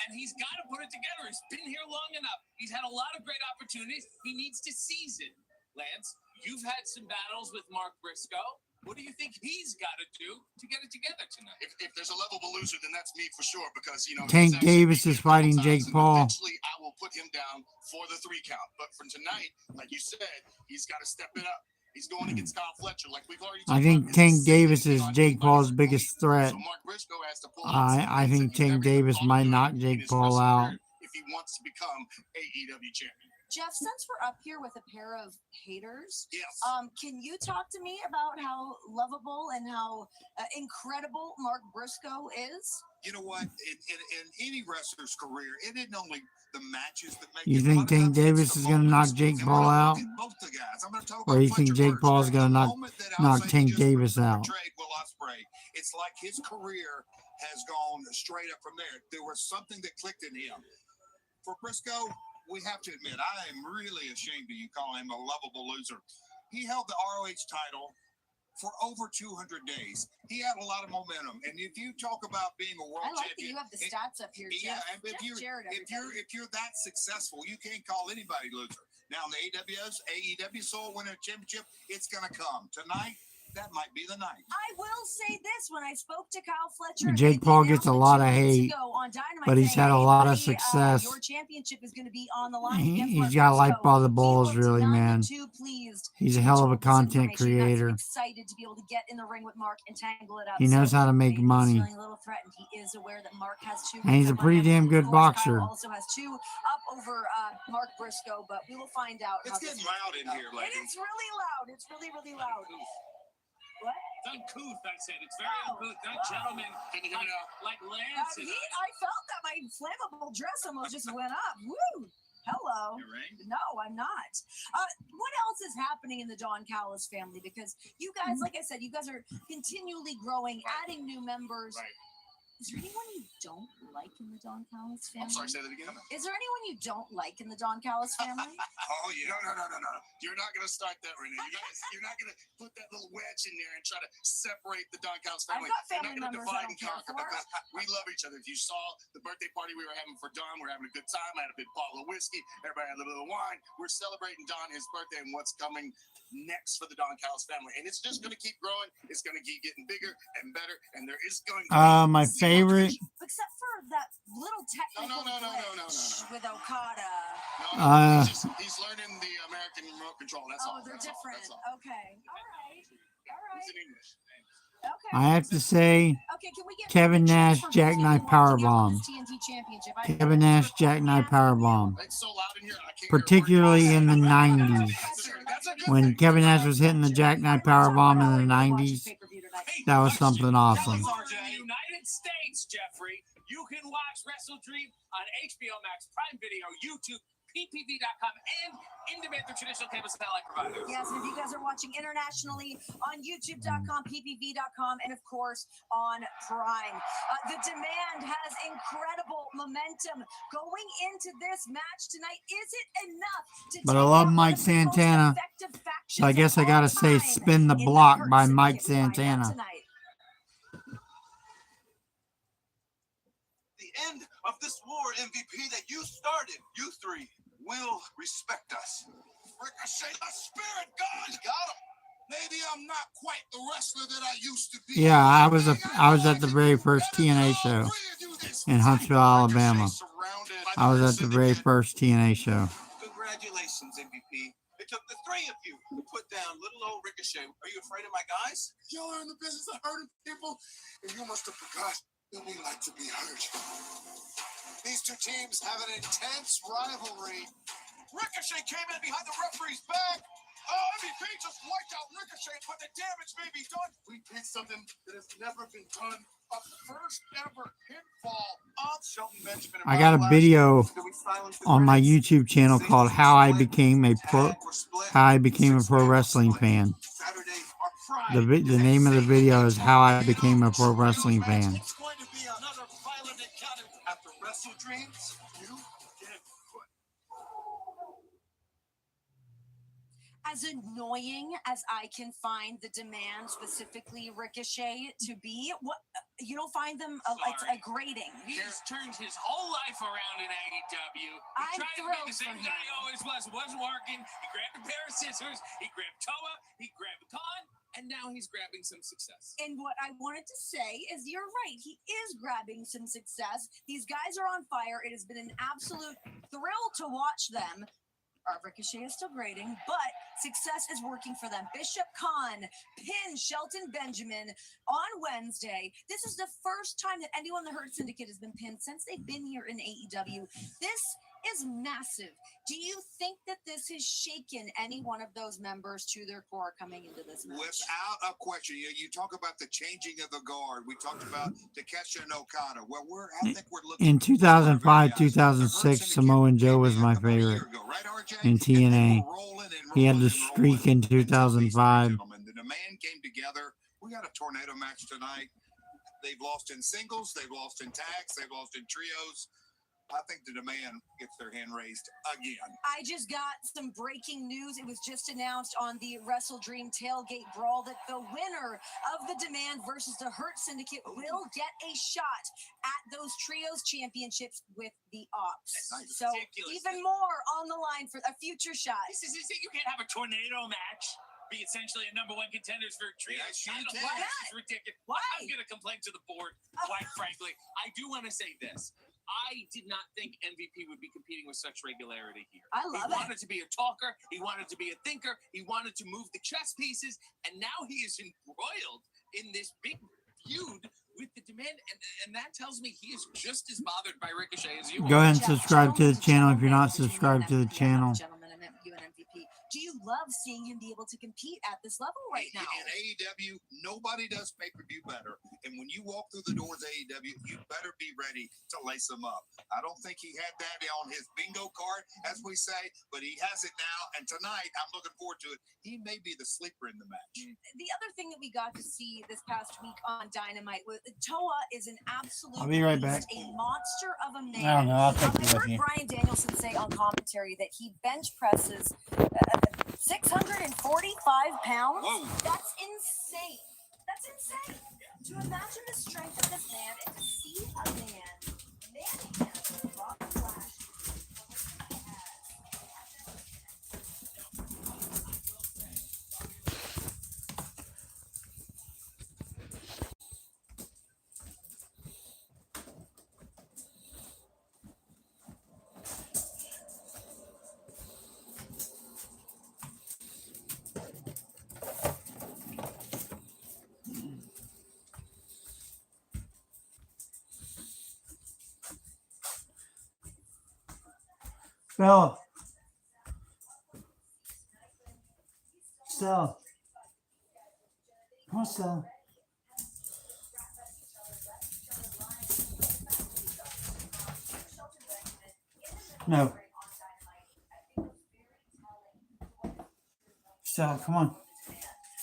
And he's got to put it together. He's been here long enough. He's had a lot of great opportunities. He needs to seize it. Lance, you've had some battles with Mark Briscoe. What do you think he's got to do to get it together tonight? If there's a lovable loser, then that's me for sure. Because you know, Tank Davis is fighting Jake Paul. Eventually, I will put him down for the 3 count. But for tonight, like you said, he's got to step it up. He's going against Kyle Fletcher, like we've already. I think Tank Davis is Jake Paul's biggest threat. So Mark Briscoe has to pull I think Tank Davis might knock Jake Paul out. If he wants to become AeW champion. Jeff, since we're up here with a pair of haters, yes. Can you talk to me about how lovable and how incredible Mark Briscoe is? You know what? In any wrestler's career, it isn't only the matches that make. You think Tank Davis is going to knock Jake Paul out? Or you think Jake Paul is going to knock Tank Davis out? It's like his career has gone straight up from there. There was something that clicked in him. For Briscoe, we have to admit, I am really ashamed of you calling him a lovable loser. He held the ROH title for over 200 days. He had a lot of momentum. And if you talk about being a world champion, that you have the stats up here, Jeff. Yeah, and if you're that successful, you can't call anybody loser. Now in the AeW soul winning a championship, it's gonna come. Tonight, that might be the night. I will say this: when I spoke to Kyle Fletcher, Jake Paul gets a lot of hate, but he's had a lot of success. Your championship is going to be on the line. He's got life by the balls, really, man. He's a hell of a content creator. Excited to be able to get in the ring with Mark and tangle it up. He knows how to make money. Feeling a little threatened. He is aware that Mark has 2. And he's a pretty damn good boxer. Kyle also has 2 up over Mark Briscoe, but we will find out. It's getting loud in here, ladies. It's really loud. It's really, really loud. What? It's uncouth, I said. It's very uncouth. Not gentlemen. Can you hear me now? Like Lance. I felt that my flammable dress almost just went up. Woo! Hello. No, I'm not. What else is happening in the Don Callis family? Because you guys, like I said, you guys are continually growing, adding new members. Right. Is there anyone you don't like in the Don Callis family? I'm sorry, say that again. Is there anyone you don't like in the Don Callis family? Oh, yeah. No. You're not going to start that, Renee. You're not going to put that little wedge in there and try to separate the Don Callis I've family. got You're family not going to members I divide don't and care conquer for. because we love each other. If you saw the birthday party we were having for Don, we're having a good time. I had a big bottle of whiskey. Everybody had a little bit of wine. We're celebrating Don, his birthday, and what's coming next for the Don Callis family. And it's just going to keep growing. It's going to keep getting bigger and better. And there is going to be My favorite. Except for that little technical glitch with Okada. He's learning the American remote control. That's all. They're different. Okay. All right. It's in English. Okay. I have to say, Okay, can we get Kevin Nash predictions for who's jackknife gonna walk out powerbomb. with this TNT championship? Kevin Nash jackknife powerbomb. It's so loud in here, I can't Particularly in the 90s. When Kevin Nash was hitting the jackknife powerbomb in the 90s, that was something awesome. In the United States, Jeffrey, you can watch WrestleDream on HBO Max, Prime Video, YouTube, PPV.com, and in-demand through traditional cable satellite providers. Yes, and if you guys are watching internationally on YouTube.com, PPV.com, and of course on Prime. The Demand has incredible momentum going into this match tonight. Is it enough to But I take love out Mike one of the most Santana. effective factions So I guess I of gotta all say time Spin the in Block Hurt by Syndicate? Mike We find out Santana. tonight. The end of this war, MVP, that you started. You three will respect us. Ricochet, the spirit god, got him. Maybe I'm not quite the wrestler that I used to be. Yeah, I was at the very first TNA show in Huntsville, Alabama. I was at the very first TNA show. Congratulations, MVP. It took the three of you to put down little old Ricochet. Are you afraid of my guys? Y'all are in the business of hurting people, and you must have forgot that we like to be hurt. These two teams have an intense rivalry. Ricochet came in behind the referee's back. Oh, MVP just wiped out Ricochet, but the damage may be done. We did something that has never been done. A first ever pinfall of Shelton Benjamin. I got a video on my YouTube channel called How I Became a Pro Wrestling Fan. The name of the video is How I Became a Pro Wrestling Fan. It's going to be another violent encounter after WrestleDreams. You get put. As annoying as I can find the Demand, specifically Ricochet, to be, what you don't find them it's a grating. He's turned his whole life around in AeW. I'm He tried to be thrilled the same for guy him. he always was. It wasn't working. He grabbed a pair of scissors. He grabbed Toa. He grabbed Khan. And now he's grabbing some success. And what I wanted to say is you're right. He is grabbing some success. These guys are on fire. It has been an absolute thrill to watch them. Ricochet is still grading, but success is working for them. Bishop Khan pinned Shelton Benjamin on Wednesday. This is the first time that anyone in the Hurt Syndicate has been pinned since they've been here in AeW. This is massive. Do you think that this has shaken any one of those members to their core coming into this match? Without a question. You talk about the changing of the guard. We talked about Takeshita and Okada. Well, I think we're looking In 2005, 2006, Samoa Joe was my favorite in TNA. He had the streak in 2005. The Demand came together. We got a tornado match tonight. They've lost in singles. They've lost in tags. They've lost in trios. I think the Demand gets their hand raised again. I just got some breaking news. It was just announced on the WrestleDream Tailgate Brawl that the winner of the Demand versus the Hurt Syndicate will get a shot at those trios championships with the Ops. That's so ridiculous. Even more on the line for a future shot. This is you can't have a tornado match be essentially a #1 contenders for trios. Yes, you This can. is ridiculous. Why? I'm going to complain to the board, quite frankly. I do want to say this. I did not think MVP would be competing with such regularity here. I love He wanted to be a talker. He wanted to be a thinker. He wanted to move the chess pieces. And now he is embroiled in this big feud with the Demand. And that tells me he is just as bothered by Ricochet as you are. Go ahead and subscribe to the channel if you're not subscribed to the channel. Gentlemen, I meant you and MVP. Do you love seeing him be able to compete at this level right now. In AEW, nobody does pay-per-view better. And when you walk through the doors of AEW, you better be ready to lace them up. I don't think he had that on his bingo card, as we say, but he has it now. And tonight, I'm looking forward to it. He may be the sleeper in the match. The other thing that we got to see this past week on Dynamite was Toa is an absolute I'll be right back. beast, a monster of a man. I don't know. I'll take I you with heard you. Brian Danielson say on commentary that he bench presses 645 pounds. Whoa. That's insane. That's insane. To imagine the strength of this man and to see a man manhandle Bobby Lashley. Stella. Stella. Come on, Stella. No. Stella, come on.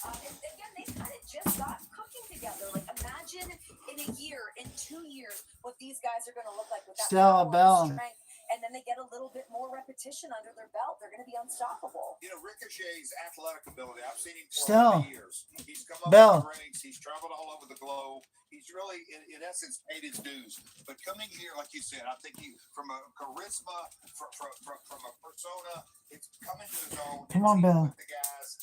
Again, they kind of just got cooking together. Like, imagine in a year, in 2 years, what these guys are going to look like with that Stella power and Bell. strength. And then they get a little bit more repetition under their belt. They're going to be unstoppable. You know, Ricochet's athletic ability, I've seen him for Stella. many years. He's come up Bell. with rings. He's traveled all over the globe. He's really, in essence, paid his dues. But coming here, like you said, I think he, from a charisma, from a persona, it's coming to his own. Come on, Bell. The guys,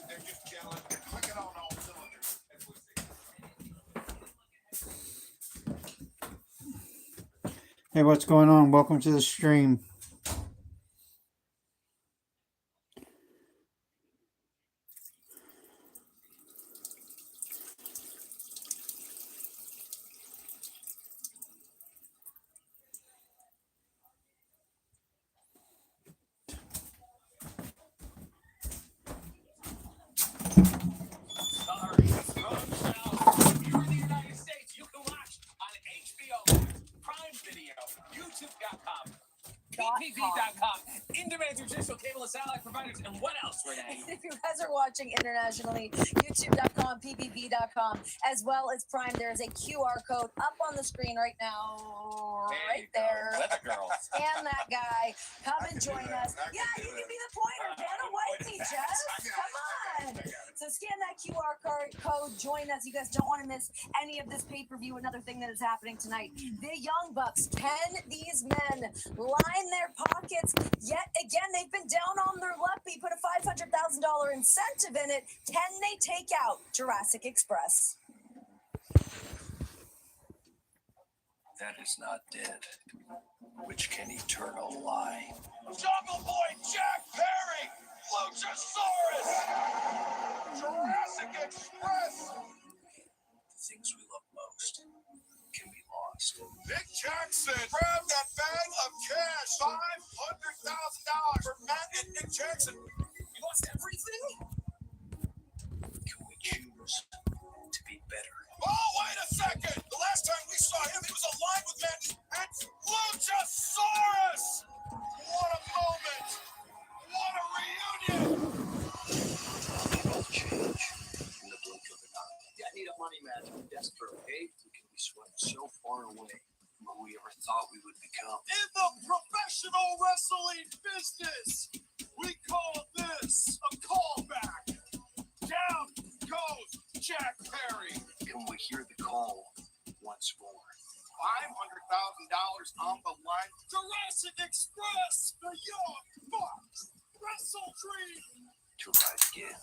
they're just gelling. They're clicking on all cylinders. As we see. Hey, what's going on? Welcome to the stream. Sorry, from South. If you're in the United States, you can watch on HBO Max, Prime Video, YouTube.com, PPV.com, in-demand traditional cable and satellite providers, and what else, Renee? If you guys are watching internationally, youtube.com, ppv.com, as well as Prime, there is a QR code up on the screen right now, right there. Weather girl. Scan that guy. Come and join us. Yeah, you can be the pointer. Dana Whitey, Jeff. Come on. So scan that QR code. Join us. You guys don't want to miss any of this pay-per-view. Another thing that is happening tonight. The Young Bucks. Can these men line their pockets? Yet again, they've been down on their luck. We put a $500,000 incentive in it. Can they take out Jurassic Express? That is not dead, which can eternal lie. Jungle Boy Jack Perry, Luchasaurus, Jurassic Express. The things we love most can be lost. Nick Jackson grabbed that bag of cash, $500,000 for Matt and Nick Jackson. You lost everything? Can we choose to be better? Oh, wait a second! The last time we saw him, he was aligned with Matt and Luchasaurus! What a moment! What a reunion! People change in the blink of an eye. Yeah, I need a money match. I'm desperate, okay? We can be swept so far away from who we ever thought we would become. In the professional wrestling business, we call this a callback. Down goes Jack Perry. Can we hear the call once more? $500,000 on the line. Jurassic Express, the Young Bucks, Wrestledream. To rise again.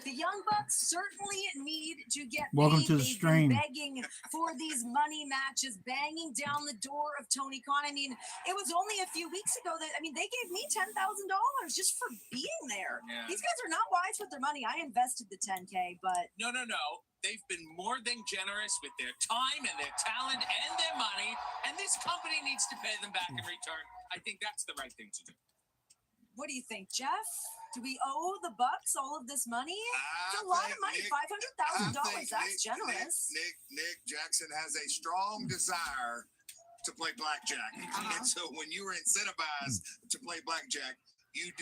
The Young Bucks certainly need to get Welcome paid. to the They've stream. been begging for these money matches, banging down the door of Tony Khan. I mean, it was only a few weeks ago that, I mean, they gave me $10,000 just for being there. Yeah. These guys are not wise with their money. I invested the 10K, but No. They've been more than generous with their time and their talent and their money, and this company needs to pay them back in return. I think that's the right thing to do. what do you think, Jeff? Do we owe the Bucks all of this money? It's a lot of money, $500,000. That's generous. Nick Jackson has a strong desire to play blackjack, and so when you are incentivized to play blackjack, you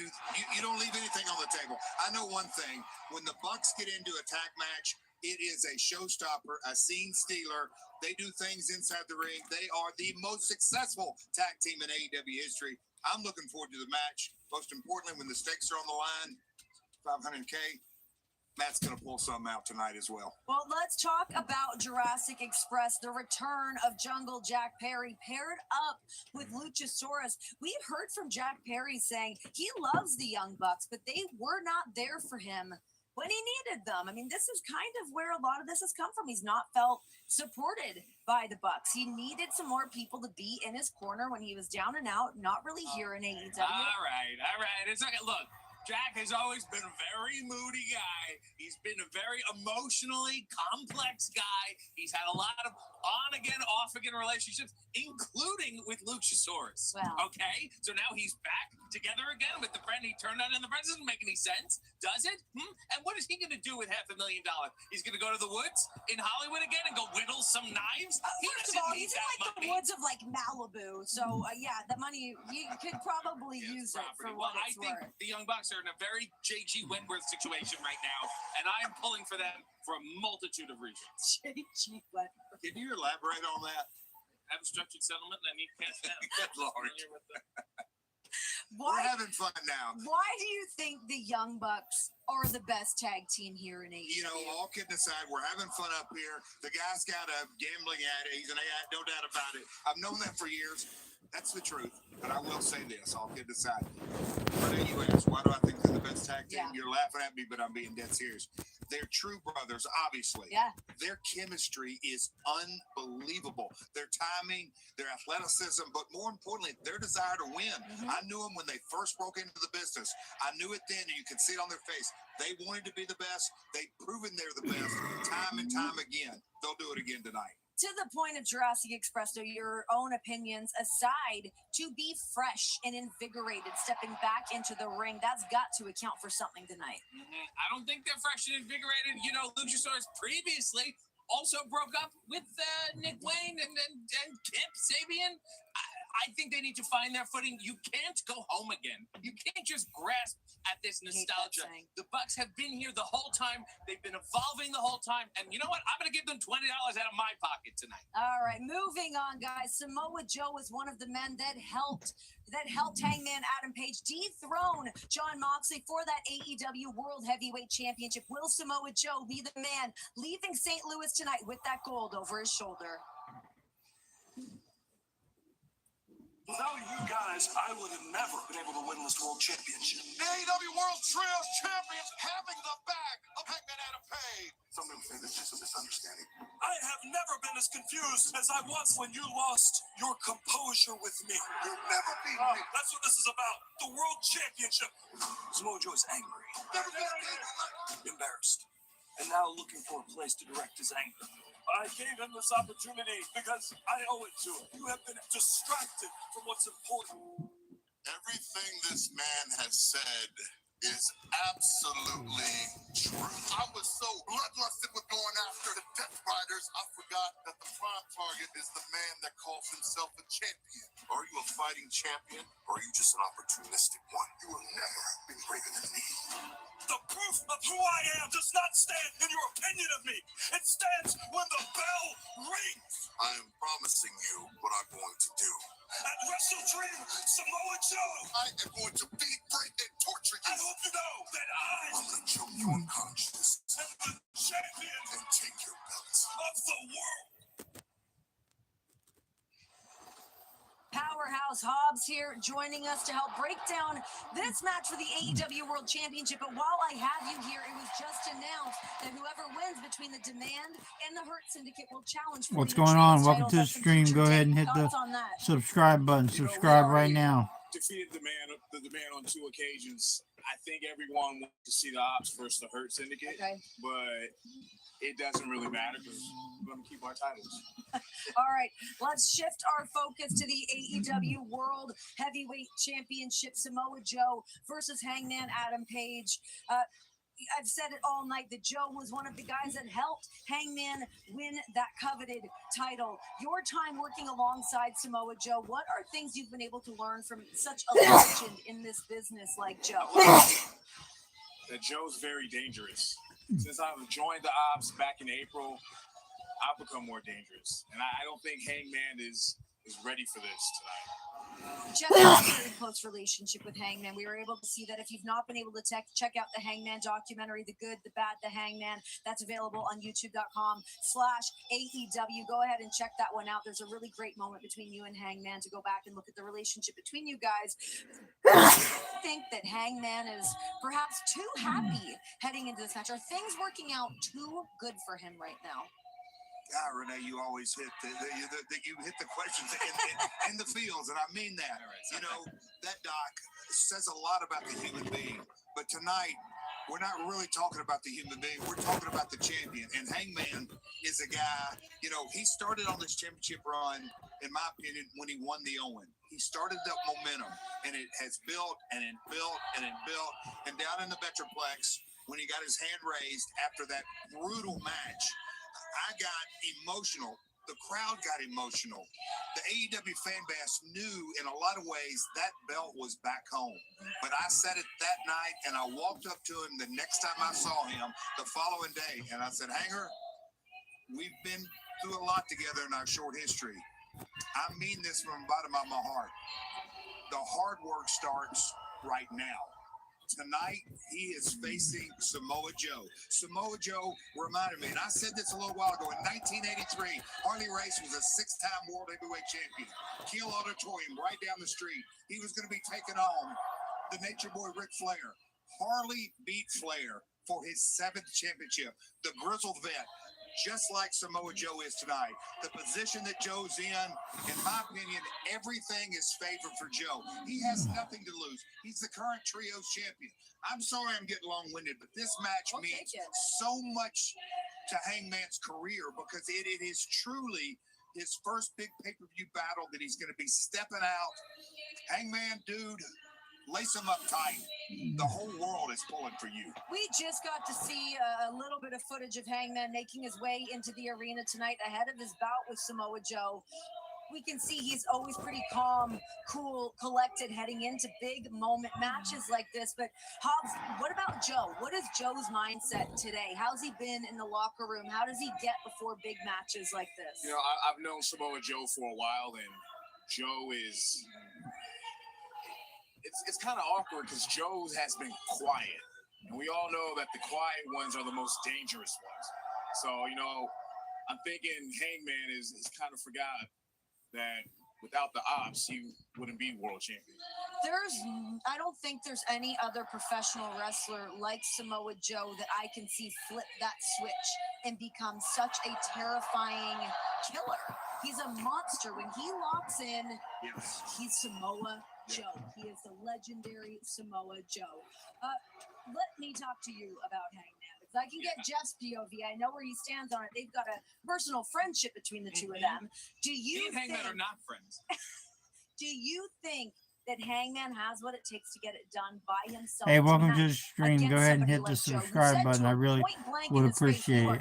don't leave anything on the table. I know one thing: when the Bucks get into a tag match, it is a showstopper, a scene stealer. They do things inside the ring. They are the most successful tag team in AeW history. I'm looking forward to the match. Most importantly, when the stakes are on the line, $500K. Matt's going to pull something out tonight as well. Well, let's talk about Jurassic Express, the return of Jungle Jack Perry paired up with Luchasaurus. We've heard from Jack Perry saying he loves the Young Bucks, but they were not there for him when he needed them. I mean, this is kind of where a lot of this has come from. He's not felt supported by the Bucks. He needed some more people to be in his corner when he was down and out, not really here in AEW. All right. It's okay. Look, Jack has always been a very moody guy. He's been a very emotionally complex guy. He's had a lot of on-again, off-again relationships, including with Luchasaurus. Well. Okay? So now he's back together again with the friend he turned on in the friend. Doesn't make any sense, does it? And what is he going to do with $500,000? He's going to go to the woods in Hollywood again and go whittle some knives? First of all, he's in like the woods of like Malibu. So, yeah, the money, you could probably use it for what it's I think worth. the Young Bucks are in a very J.G. Wentworth situation right now, and I'm pulling for them for a multitude of reasons. J.G. Wentworth. Can you elaborate on that? I have a structured settlement and I need cash now. Good Lord. Why, We're having fun now. why do you think the Young Bucks are the best tag team here in AEW? You know, all kidding aside, we're having fun up here. The guy's got a gambling addict. He's an addict, no doubt about it. I've known that for years. That's the truth. But I will say this, all kidding aside. Renee, you asked, why do I think they're the best tag team? Yeah. You're laughing at me, but I'm being dead serious. They're true brothers, obviously. Yeah. Their chemistry is unbelievable. Their timing, their athleticism, but more importantly, their desire to win. I knew them when they first broke into the business. I knew it then, and you could see it on their face. They wanted to be the best. They've proven they're the best time and time again. They'll do it again tonight. To the point of Jurassic Express, so your own opinions aside, to be fresh and invigorated, stepping back into the ring, that's got to account for something tonight. I don't think they're fresh and invigorated. You know, Luchasaurus previously also broke up with Nick Wayne and Kip Sabian. I think they need to find their footing. You can't go home again. You can't just grasp at this nostalgia. The Bucks have been here the whole time. They've been evolving the whole time. And you know what? I'm going to give them $20 out of my pocket tonight. All right, moving on, guys. Samoa Joe was one of the men that helped Hangman Adam Page dethrone Jon Moxley for that AEW World Heavyweight Championship. Will Samoa Joe be the man leaving St. Louis tonight with that gold over his shoulder? Without you guys, I would have never been able to win this world championship. The AEW World Trios Champions having the back of Hangman Adam Page. Some people think it's just a misunderstanding. I have never been as confused as I was when you lost your composure with me. You never beat me. That's what this is about. The world championship. Samoa Joe is angry, Never beat me. embarrassed, and now looking for a place to direct his anger. I gave him this opportunity because I owe it to him. You have been distracted from what's important. Everything this man has said is absolutely true. I was so bloodlusted with going after the Death Riders, I forgot that the prime target is the man that calls himself a champion. Are you a fighting champion, or are you just an opportunistic one? You will never be greater than me. The proof of who I am does not stand in your opinion of me. It stands when the bell rings. I am promising you what I'm going to do. At WrestleDream, Samoa Joe. I am going to beat, break, and torture you. I hope you know that I'm going to choke you unconscious am the champion and take your belts. of the world. Powerhouse Hobbs here joining us to help break down this match for the AEW World Championship. But while I have you here, it was just announced that whoever wins between the Demand and the Hurt Syndicate will challenge for What's the going trios on? Welcome titles to the at some stream. future Go ahead date. and hit the Thoughts on that? subscribe button. Subscribe right now. Defeated the demand on 2 occasions. I think everyone wants to see the Ops versus the Hurt Syndicate, but it doesn't really matter because we're going to keep our titles. All right, let's shift our focus to the AeW World Heavyweight Championship. Samoa Joe versus Hangman Adam Page. I've said it all night that Joe was one of the guys that helped Hangman win that coveted title. Your time working alongside Samoa Joe, what are things you've been able to learn from such a legend in this business like Joe? That Joe's very dangerous. Since I've joined the Ops back in April, I've become more dangerous. And I don't think Hangman is ready for this tonight. Jeff has a very close relationship with Hangman. We were able to see that. If you've not been able to check out the Hangman documentary, The Good, the Bad, the Hangman, that's available on youtube.com/AeW. Go ahead and check that one out. There's a really great moment between you and Hangman to go back and look at the relationship between you guys. I think that Hangman is perhaps too happy heading into this match. Are things working out too good for him right now? God, Renee, you always hit you hit the questions in the fields, and I mean that. You know, that doc says a lot about the human being. But tonight, we're not really talking about the human being. We're talking about the champion. And Hangman is a guy, you know, he started on this championship run, in my opinion, when he won the Owen. He started that momentum, and it has built and it built and it built. And down in the Metroplex, when he got his hand raised after that brutal match, I got emotional. The crowd got emotional. The AeW fan base knew in a lot of ways that belt was back home. But I said it that night, and I walked up to him the next time I saw him the following day, and I said, Hanger, we've been through a lot together in our short history. I mean this from the bottom of my heart. The hard work starts right now. Tonight, he is facing Samoa Joe. Samoa Joe reminded me, and I said this a little while ago, in 1983, Harley Race was a 6-time World Heavyweight Champion. Kiel Auditorium right down the street. He was going to be taking on the Nature Boy Ric Flair. Harley beat Flair for his 7th championship. The grizzled vet, just like Samoa Joe is tonight. The position that Joe's in my opinion, everything is favored for Joe. He has nothing to lose. He's the current trios champion. I'm sorry I'm getting long-winded, but this match means so much to Hangman's career because it is truly his first big pay-per-view battle that he's going to be stepping out. Hangman, dude, lace him up tight. The whole world is pulling for you. We just got to see a little bit of footage of Hangman making his way into the arena tonight ahead of his bout with Samoa Joe. We can see he's always pretty calm, cool, collected heading into big moment matches like this. But Hobbs, what about Joe? What is Joe's mindset today? How's he been in the locker room? How does he get before big matches like this? You know, I've known Samoa Joe for a while, and Joe is... It's kind of awkward because Joe has been quiet. And we all know that the quiet ones are the most dangerous ones. So, you know, I'm thinking Hangman is kind of forgot that without the Ops, he wouldn't be world champion. I don't think there's any other professional wrestler like Samoa Joe that I can see flip that switch and become such a terrifying killer. He's a monster. When he locks in, he's Samoa Joe. He is the legendary Samoa Joe. Let me talk to you about Hangman, because I can get Jeff's POV. I know where he stands on it. They've got a personal friendship between the two of them. Do you think Hangman are not friends? Do you think that Hangman has what it takes to get it done by himself? Hey, welcome to the stream. Go ahead and hit the subscribe button. I really would appreciate it.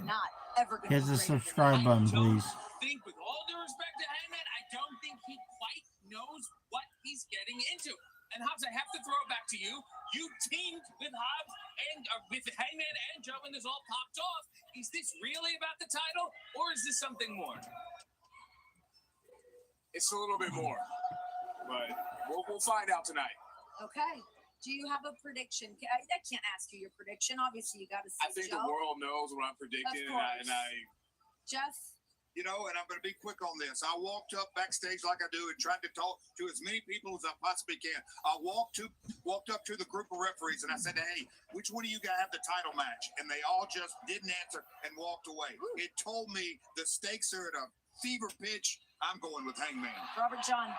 Hit the subscribe button, please. I think, with all due respect to Hangman, I don't think he quite knows what he's getting into. And Hobbs, I have to throw it back to you. You teamed with Hobbs and with Hangman and Joe, and this all popped off. Is this really about the title, or is this something more? It's a little bit more, but we'll find out tonight. Okay. Do you have a prediction? I can't ask you your prediction. Obviously, you got to see I think Joe. the world knows what I'm predicting, Of course. and I Jeff? you know, and I'm going to be quick on this. I walked up backstage like I do and tried to talk to as many people as I possibly can. I walked up to the group of referees and I said, hey, which one of you guys have the title match? And they all just didn't answer and walked away. It told me the stakes are at a fever pitch. I'm going with Hangman. Robert John.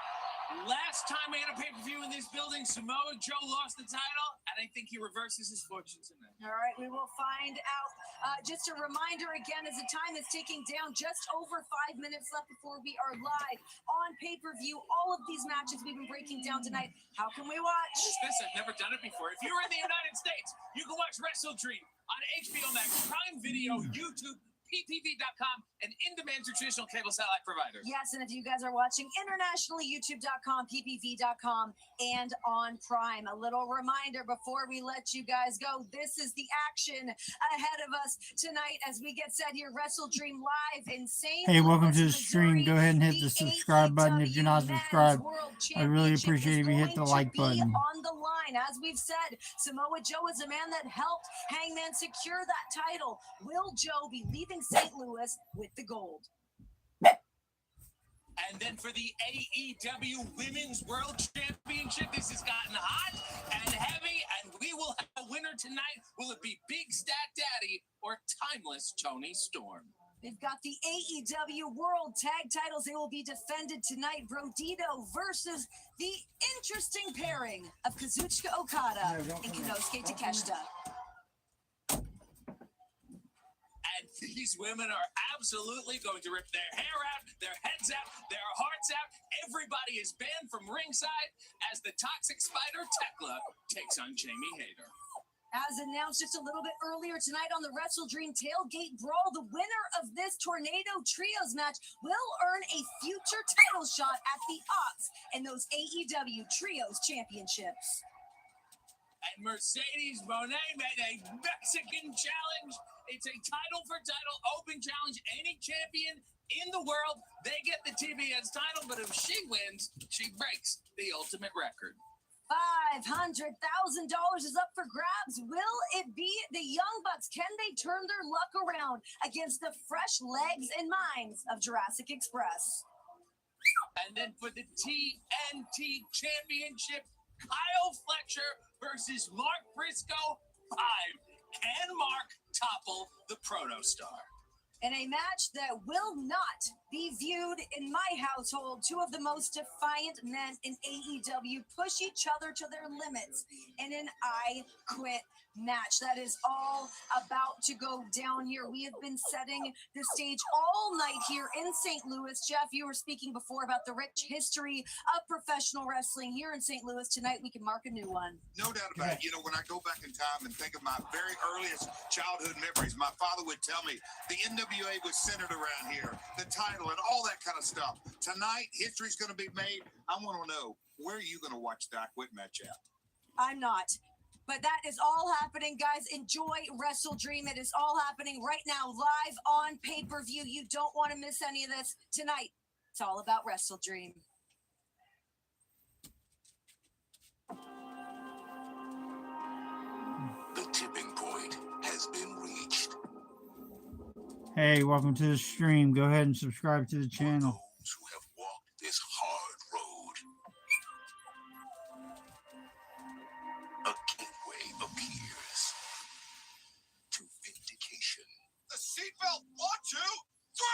Last time we had a pay-per-view in this building, Samoa Joe lost the title, and I think he reverses his fortunes tonight. All right, we will find out. Just a reminder again, as the time is ticking down, just over 5 minutes left before we are live on pay-per-view. All of these matches we've been breaking down tonight. How can we watch? This, I've never done it before. If you're in the United States, you can watch WrestleDream on HBO Max, Prime Video, YouTube, ppv.com, and in-demand to traditional cable satellite providers. Yes, and if you guys are watching internationally, youtube.com, ppv.com, and on Prime. A little reminder before we let you guys go, this is the action ahead of us tonight as we get set here, WrestleDream live in St. Hey, welcome Louis, to the stream. Go ahead and hit the subscribe button if you're not subscribed. I really appreciate it if you hit the like button. On the line, as we've said, Samoa Joe is a man that helped Hangman secure that title. Will Joe be leaving St. Louis with the gold? And then for the AeW Women's World Championship, this has gotten hot and heavy, and we will have a winner tonight. Will it be Big Stat Daddy or Timeless Tony Storm? We've got the AeW World Tag Titles. They will be defended tonight. Brodito versus the interesting pairing of Kazuchika Okada and Konosuke Takeshita. And these women are absolutely going to rip their hair out, their heads out, their hearts out. Everybody is banned from ringside as the toxic spider Tekla takes on Jamie Hayter. As announced just a little bit earlier tonight on the WrestleDream Tailgate Brawl, the winner of this Tornado Trios match will earn a future title shot at the Ops and those AeW Trios Championships. And Mercedes Moné made a Mexican challenge. It's a title for title open challenge. Any champion in the world, they get the TBS title, but if she wins, she breaks the ultimate record. $500,000 is up for grabs. Will it be the Young Bucks? Can they turn their luck around against the fresh legs and minds of Jurassic Express? And then for the TNT Championship, Kyle Fletcher versus Mark Briscoe 5. Can Mark topple the Protostar? In a match that will not be viewed in my household, two of the most defiant men in AeW push each other to their limits in an I Quit match. That is all about to go down here. We have been setting the stage all night here in St. Louis. Jeff, you were speaking before about the rich history of professional wrestling here in St. Louis. Tonight, we can mark a new one. No doubt about it. You know, when I go back in time and think of my very earliest childhood memories, my father would tell me the NWA was centered around here, the title and all that kind of stuff. Tonight, history's going to be made. I want to know, where are you going to watch the I Quit match at? I'm not. But that is all happening, guys. Enjoy WrestleDream. It is all happening right now, live on pay-per-view. You don't want to miss any of this tonight. It's all about WrestleDream. The tipping point has been reached. Hey, welcome to the stream. Go ahead and subscribe to the channel. Those who have walked this hard road, a gateway appears to vindication. The seatbelt, 1, 2, 3!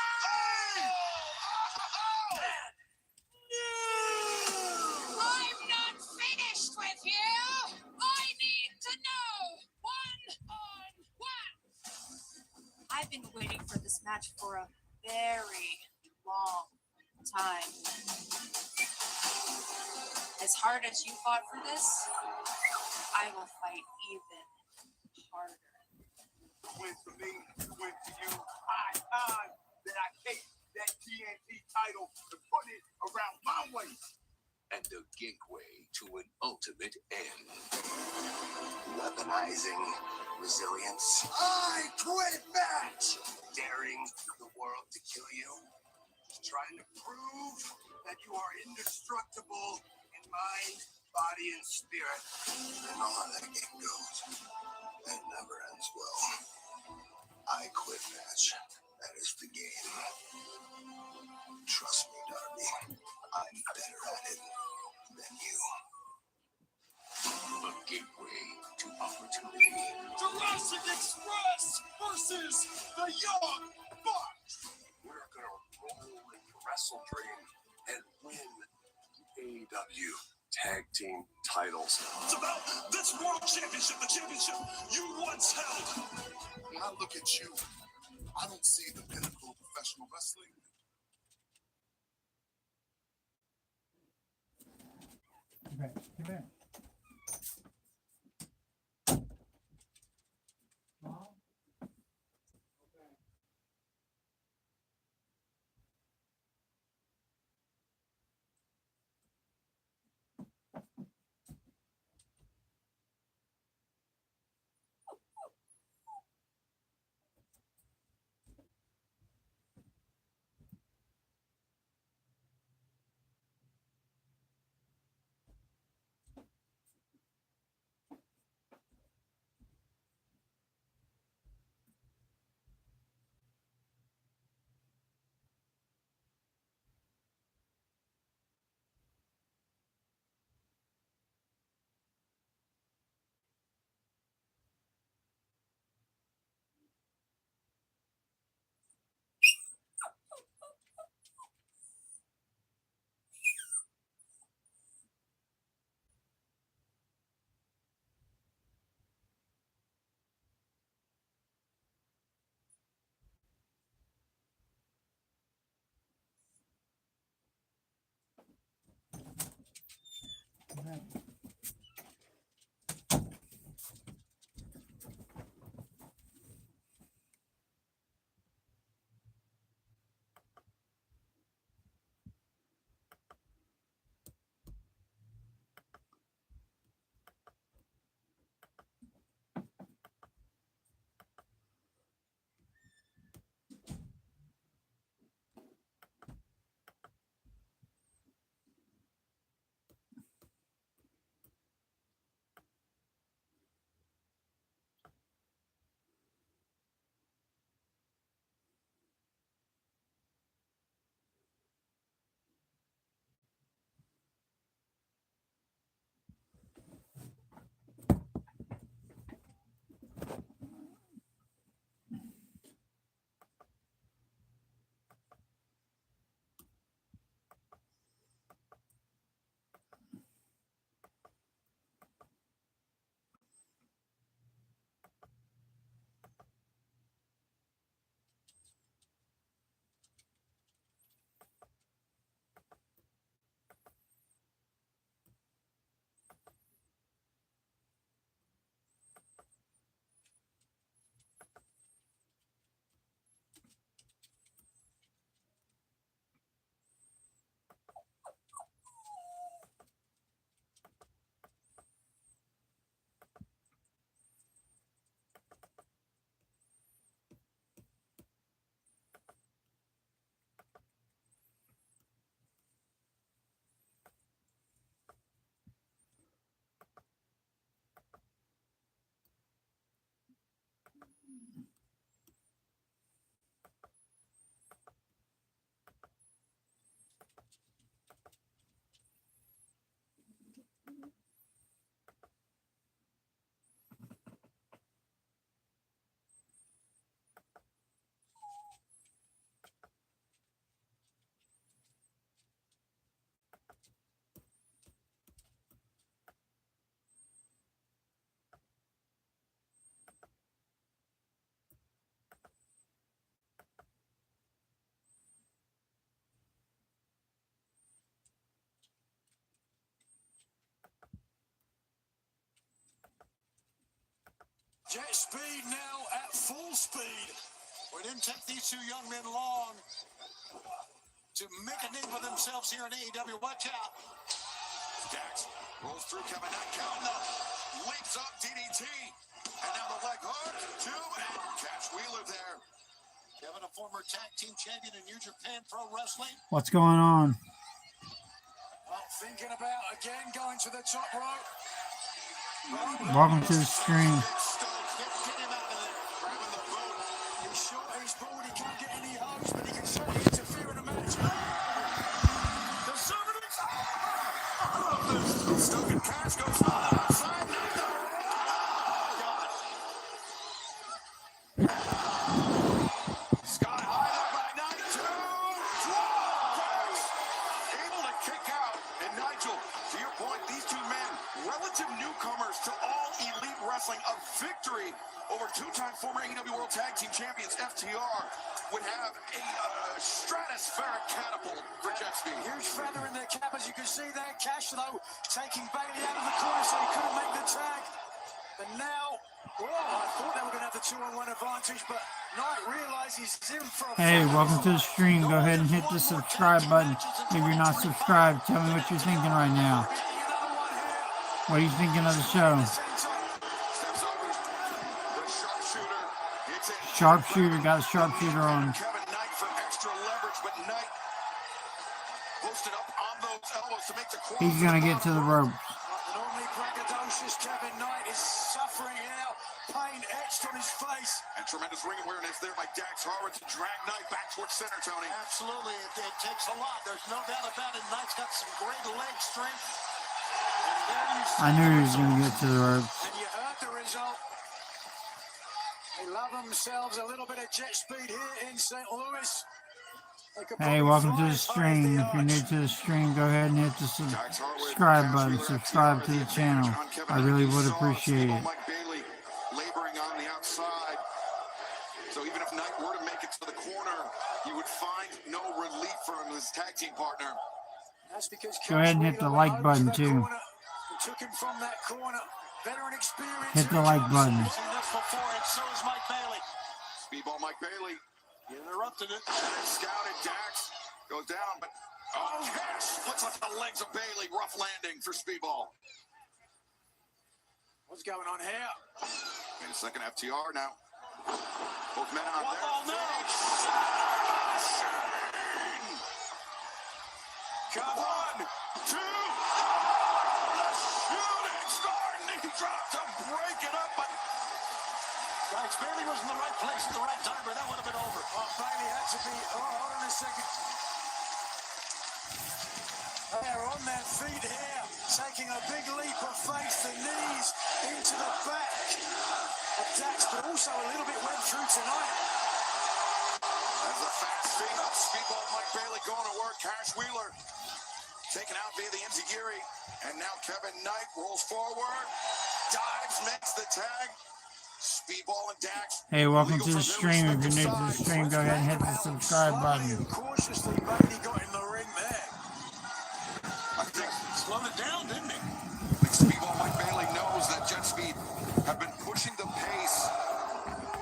I'm not finished with you. I need to know one-on-one. I've been waiting for this match for a very long time. As hard as you fought for this, I will fight even harder. Win for me, win for you. Time that I take that TNT title and put it around my waist. And the gateway to an ultimate end. Weaponizing resilience. I quit match! Daring the world to kill you. Trying to prove that you are indestructible in mind, body, and spirit. And on that game goes. It never ends well. I Quit match That is the game. Trust me, Darby. I'm better at it than you. A gateway to opportunity. Jurassic Express versus the Young Bucks. We're gonna roll in Wrestledream and win AeW Tag Team titles. It's about this world championship, the championship you once held. When I look at you, I don't see the pinnacle of professional wrestling. Come back. Jet speed now at full speed. Well, it didn't take these two young men long to make a name for themselves here in AeW. Watch out. Dax rolls through, coming out, counting the leaps up DDT. And now the leg hook, two, and catch Wheeler there. Kevin, a former tag team champion in New Japan Pro Wrestling. What's going on? Thinking about again going to the top rope. Welcome to the stream. Get him out of there. Grabbing the boot. He's sure he his ball. He can't get any hose, but he can certainly interfere in a match. The Servants. I love this. Stoken Cash goes on the outside. Sky high there by Knight. 2, 12. Able to kick out. And Nigel, to your point, these two men, relative newcomers to all elite wrestling, a victory over two-time former AeW World Tag Team Champions FTR would have a stratospheric catapult for Jet Speed. Huge feather in their cap, as you can see there. Cash, though, taking Bailey out of the corner so he couldn't make the tag. And now, I thought they were going to have the 2-on-1 advantage, but Knight realized he's in for a Hey, welcome to the stream. Go ahead and hit the subscribe button. If you're not subscribed, tell me what you're thinking right now. What are you thinking of the show? Sharpshooter, got a sharpshooter on. Kevin Knight for extra leverage, but Knight posted up on those elbows to make the He's gonna get to the ropes. Normally braggadocious Kevin Knight is suffering now. Pain etched on his face. And tremendous ring awareness there by Dax Harwood to drag Knight back towards center, Tony. Absolutely, it takes a lot. There's no doubt about it. Knight's got some great leg strength. I knew he was gonna get to the ropes. And you heard the result. They love themselves a little bit of Jet Speed here in St. Louis. Hey, welcome to the stream. If you're new to the stream, go ahead and hit the subscribe button. Subscribe to the channel. I really would appreciate it. Mike Bailey laboring on the outside. So even if Knight were to make it to the corner, you would find no relief from his tag team partner. That's because Go ahead and hit the like button too. Took him from that corner. Veteran experience. Hit the like button. So is Mike Bailey. Speedball Mike Bailey. He interrupted it. Scouted Dax. Goes down, but Cash flicks off the legs of Bailey. Rough landing for Speedball. What's going on here? In a second, FTR now. Both men out there. Oh, no. Come on. 2. The shooting star knee drop to break it up, but Dax Bailey was in the right place at the right time, but that would have been over. Oh, Bailey had to be. Hold on a second. They're on their feet here, taking a big leap of faith. The knees into the back of Dax, but also a little bit went through tonight. As a fast feed up, Speedball Mike Bailey going to work. Cash Wheeler taken out via the Enziguri. And now Kevin Knight rolls forward, dives, makes the tag. Speedball and Dax. Hey, welcome to the stream. If you're new to the stream, go ahead and hit the subscribe button. Cautiously, Bailey got in the ring there. I think slowed it down, didn't he? I think Speedball Mike Bailey knows that Jet Speed have been pushing the pace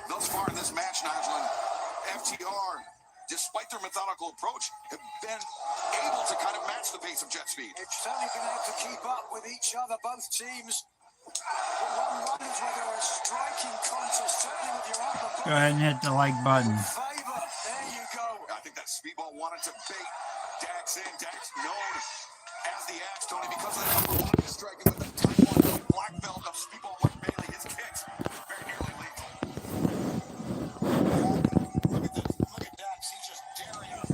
thus far in this match, Nigel. FTR, despite their methodical approach, have been able to kind of match the pace of Jet Speed. It's certainly been able to keep up with each other, both teams. One wonders whether a striking contest, certainly with your upper Go ahead and hit the like button. favor. There you go. I think that Speedball wanted to bait Dax in. Dax known as the Axe, Tony, because of the number one striking with the type 1 black belt of Speedball Mike Bailey. His kicks very nearly lethal. Look at this. Look at Dax. He's just daring him.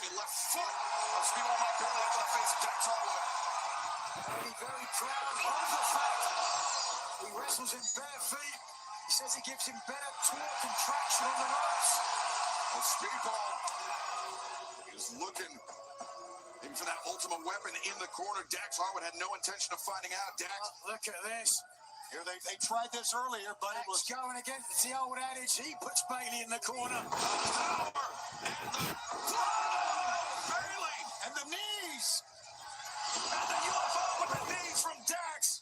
Left foot of Speedball Mike Bailey into the face of Dax Harwood. Very proud of the fact he wrestles in bare feet. He says he gives him better torque and traction on the ropes. Well, Speedball is looking even for that ultimate weapon in the corner. Dax Harwood had no intention of finding out. Dax. Look at this. Here they tried this earlier, but it was going against the old adage. He puts Bailey in the corner. Power and the Bailey and the knees. And the UFO with the knees from Dax.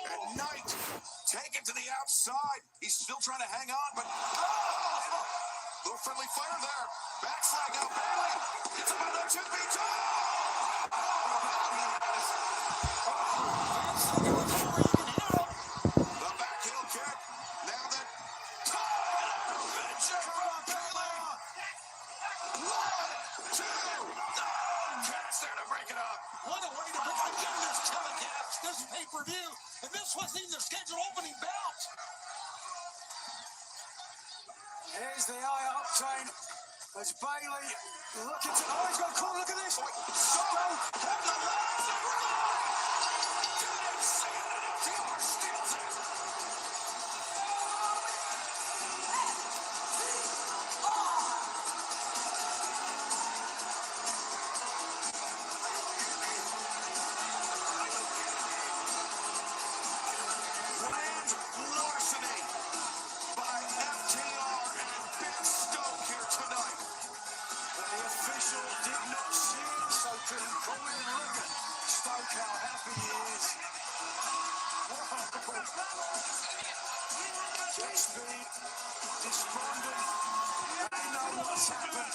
And Knight taken to the outside. He's still trying to hang on, but little friendly fire there. Backslide now, Bailey. It's about a 2v2. What a way to begin this telecast, this pay-per-view, and this wasn't even the scheduled opening bout. Here's the eye up train as Bailey looking to. Oh, he's got a call. Look at this. Solo on the last. Didn't see it, and FTR steals it. Grand larceny by FTR and Big Stoke here tonight. But the official did not see it, so couldn't call it. Look at Stoke, how happy he is. Jet Speed, despondent. They know what's happened.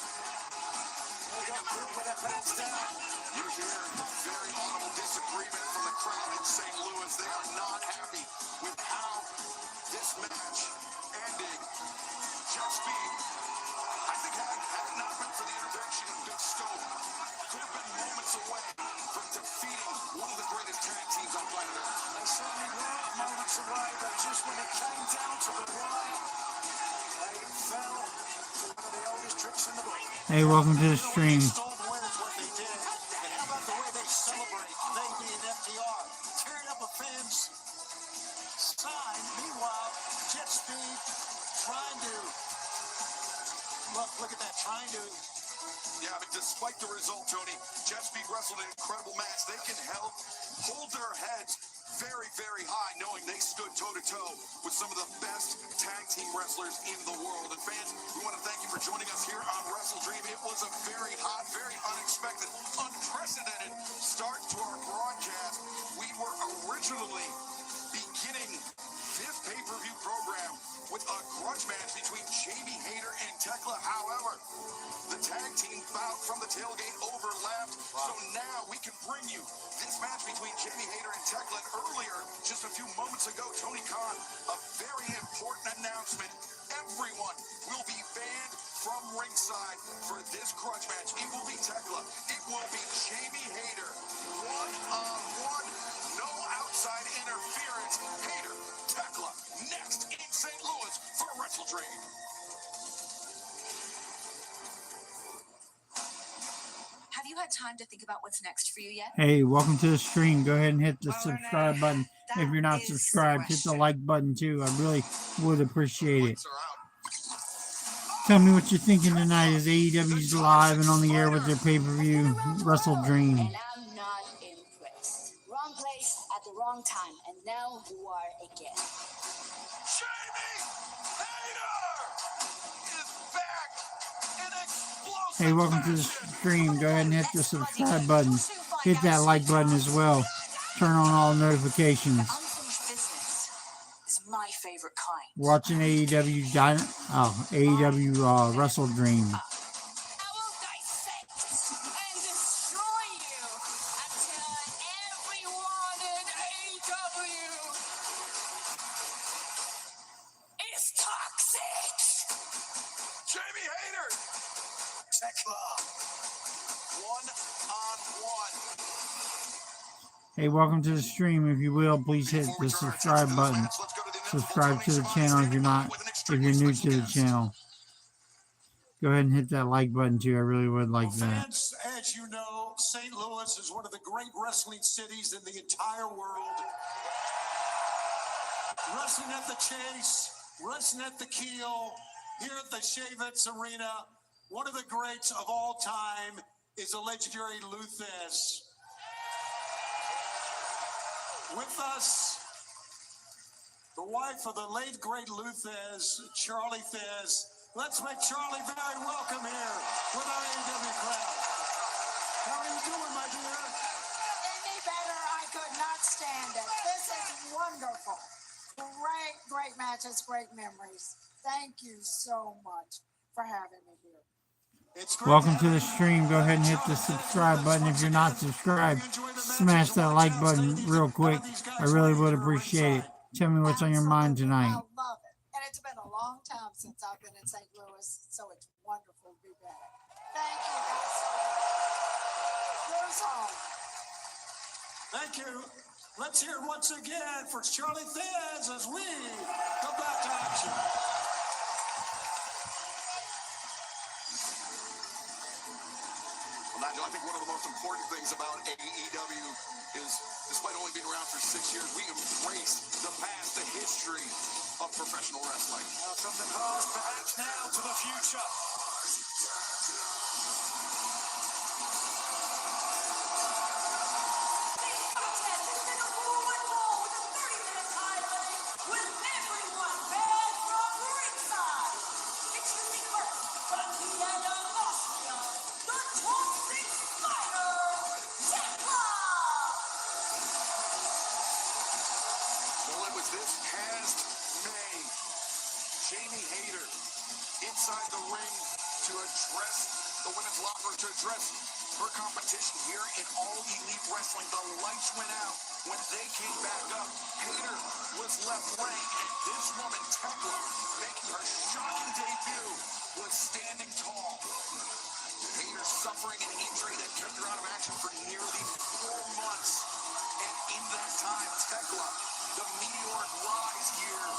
They got caught with their pants down. You hear very audible disagreement from the crowd in St. Louis. They are not happy with how this match ended. Jet Speed, I think had it not been for the intervention of Big Stoke, could have been moments away from defeating one of the greatest tag teams on planet Earth. They certainly were moments away, but just when it came down to the wire, they fell to one of the oldest tricks in the book. Hey, welcome to the stream. Stole the winners what they did. And how about the way they celebrate? They being FTR, tearing up a fan's sign. Meanwhile, Jet Speed trying to look at that, trying to. Yeah, but despite the result, Tony, Jet Speed wrestled an incredible match. They can hold their heads very, very high, knowing they stood toe-to-toe with some of the best tag team wrestlers in the world. And fans, we want to thank you for joining us here on WrestleDream. It was a very hot, very unexpected, unprecedented start to our broadcast. We were originally beginning this pay-per-view program with a grudge match between Jamie Hayter and Tekla. However, the tag team bout from the tailgate overlapped. So now we can bring you this match between Jamie Hayter and Tekla. And earlier, just a few moments ago, Tony Khan, a very important announcement. Everyone will be banned from ringside for this grudge match. It will be Tekla. It will be Jamie Hayter. One-on-one. No outside interference. Hayter, Tekla, next in St. Louis for WrestleDream. Have you had time to think about what's next for you yet? Hey, welcome to the stream. Go ahead and hit the subscribe button. If you're not That is subscribed, hit the question. like button too. I really would appreciate it. Tell me what you're thinking tonight as AEW's live and on the air with their pay-per-view WrestleDream. And I'm not impressed. Wrong place at the wrong time, and now you are again. Jamie Hayter is back in explosive. Hey, welcome to the stream. Go ahead and hit the subscribe button. Hit that like button as well. Turn on all notifications. Unfinished business is my favorite kind. Watching AEW WrestleDream. I will dissect and destroy you until everyone in AEW is toxic. Jamie Hayter. Tekla. One-on-one. Hey, welcome to the stream. If you will, please hit the subscribe button. Subscribe to the channel if you're new to the channel. Go ahead and hit that like button too. I really would like that. Fans, as you know, St. Louis is one of the great wrestling cities in the entire world. Wrestling at the Chase, wrestling at the Keel, here at the Shavitz Arena. One of the greats of all time is the legendary Luthez. With us, the wife of the late great Luthez, Charlie Thez. Let's make Charlie very welcome here with our AEW crowd. How are you doing, my dear? Any better, I could not stand it. This is wonderful. Great matches, great memories. Thank you so much for having me here. It's great Welcome to have the stream. Go ahead and hit the subscribe button. If you're not subscribed, smash that like button real quick. I really would appreciate it. Tell me what's on your mind tonight. I love it. And it's been a long time since I've been in St. Louis, so it's wonderful to be back. Thank you guys so much. Yours on. Thank you. Let's hear it once again for Charlie Thiz as we go back to action. Well, Nigel, I think one of the most important things about AeW is, despite only being around for 6 years, we embrace the past, the history of professional wrestling. Now from the past, perhaps now to the future. Well, it was this past May, Jamie Hayter inside the ring to address the women's locker, to address her competition here in All Elite Wrestling. The lights went out when they came back up. Hayter was left laying, and this woman, Tekla, making her shocking debut, was standing tall. Hayter suffering an injury that kept her out of action for nearly 4 months. And in that time, Tekla, the meteoric rise here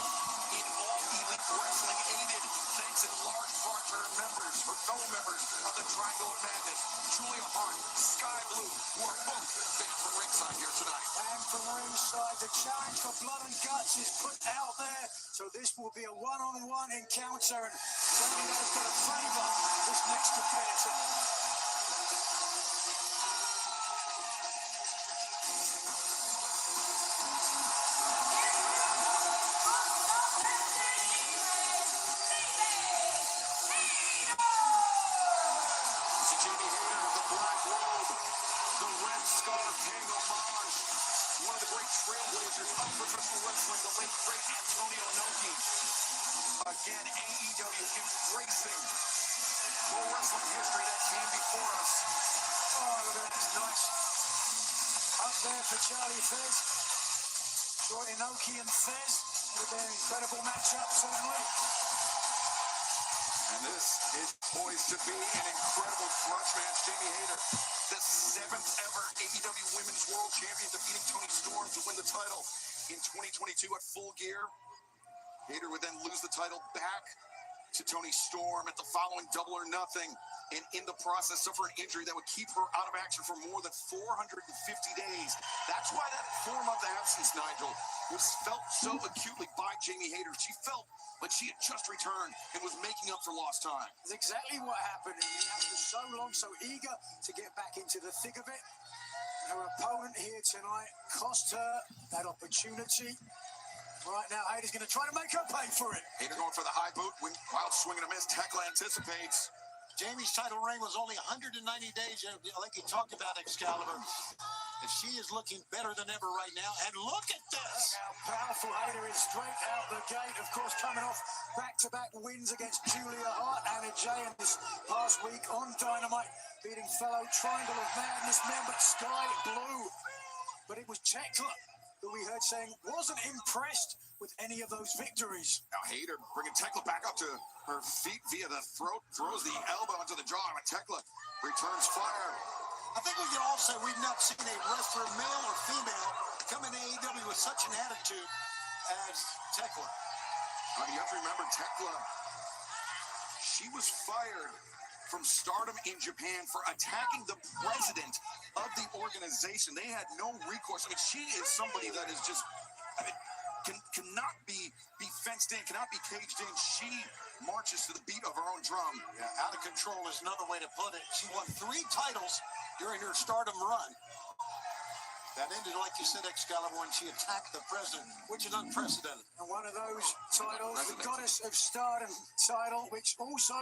in All Elite Wrestling, aided thanks in large part to her members, her fellow members of the Triangle of Madness, Julia Hart, Sky Blue, who are both banned from ringside here tonight. And from ringside, the challenge for blood and guts is put out there. So this will be a one-on-one encounter. And Jamie has got a favour this next competitor. Again, AeW embracing pro wrestling history that came before us. Oh, look at that. That's nice. Up there for Charlie Thiz. Short Inoki and Thiz. With their incredible matchup, certainly. And this is poised to be an incredible grudge match. Jamie Hayter, the 7th ever AeW Women's World Champion, defeating Toni Storm to win the title in 2022 at Full Gear. Hayter would then lose the title back to Toni Storm at the following Double or Nothing, and in the process suffer an injury that would keep her out of action for more than 450 days. That's why that 4-month absence, Nigel, was felt so acutely by Jamie Hayter. She felt like she had just returned and was making up for lost time. That's exactly what happened. And after so long, so eager to get back into the thick of it, her opponent here tonight cost her that opportunity. Right now, Hayter's going to try to make her pay for it. Hayter going for the high boot, while swinging a miss. Tekla anticipates. Jamie's title reign was only 190 days, like you talked about, Excalibur. And she is looking better than ever right now. And look at this. How powerful Hayter is straight out the gate. Of course, coming off back-to-back wins against Julia Hart and AeW this past week on Dynamite, beating fellow Triangle of Madness member Sky Blue. But it was Tekla who we heard saying wasn't impressed with any of those victories. Now Hayter bringing Tekla back up to her feet via the throat, throws the elbow into the jaw, and Tekla returns fire. I think we can all say we've not seen a wrestler, male or female, come in AeW with such an attitude as Tekla. You have to remember, Tekla, she was fired from Stardom in Japan for attacking the president of the organization. They had no recourse. I mean, she is somebody that is just, cannot be fenced in, cannot be caged in. She marches to the beat of her own drum. Yeah, out of control is another way to put it. She won 3 titles during her Stardom run. That ended, like you said, Excalibur, when she attacked the president, which is unprecedented. And one of those titles, the Goddess of Stardom title, which also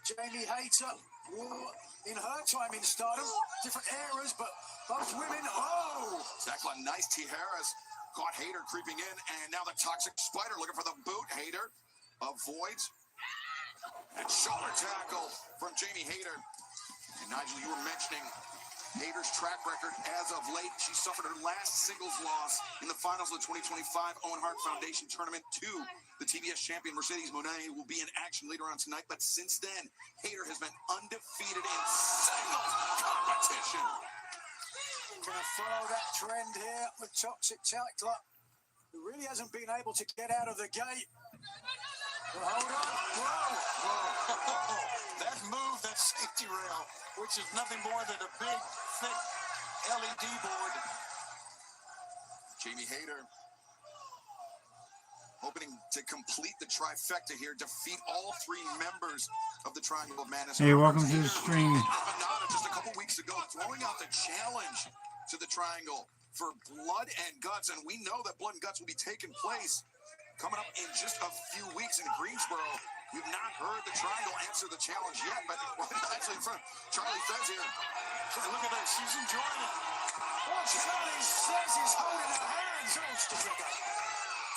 Jamie Hayter wore in her time in Stardom. Different eras, but both women. Oh! Tekla, nice tijeras. Caught Hayter creeping in, and now the Toxic Spider looking for the boot. Hayter avoids. And shoulder tackle from Jamie Hayter. And Nigel, you were mentioning Hayter's track record as of late, she suffered her last singles loss in the finals of the 2025 Owen Hart Foundation tournament to the TBS champion Mercedes Moné, who will be in action later on tonight. But since then, Hayter has been undefeated in singles competition. Gonna follow that trend here with Toxic Tackler, who really hasn't been able to get out of the gate. Well, hold on. Whoa. That move, that safety rail, which is nothing more than a big, thick LED board. Jamie Hayter hoping to complete the trifecta here, defeat all three members of the Triangle of Madness. Hey, welcome to the stream. Just a couple weeks ago, throwing out the challenge to the Triangle for blood and guts, and we know that blood and guts will be taking place coming up in just a few weeks in Greensboro. We've not heard the Triangle answer the challenge yet, but actually in front of Charlie Fez here. Look at that, she's enjoying it. Oh, Charlie says he's holding her hands all together.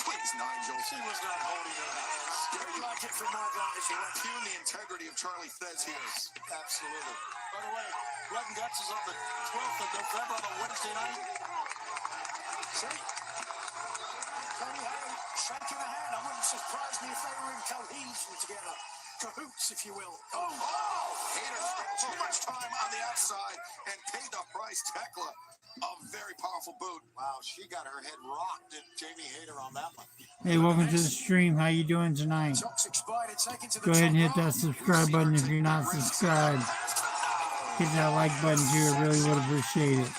Please, Nigel. She was not holding her hands. Don't like it from my vantage point. Impugn the integrity of Charlie Fez here. Absolutely. By the way, Blood and Guts is on the 12th of November on a Wednesday night. See? Jamie Hayter shaking a hand. I wouldn't surprise me if they were in cohesion together. Cahoots, if you will. Oh! Hayter spent too much time on the outside and paid the price. Tekla, a very powerful boot. Wow, she got her head rocked at Jamie Hayter on that one. Hey, welcome to the stream. How you doing tonight? Go ahead and hit that subscribe button if you're not subscribed. Hit that like button too. I really would appreciate it.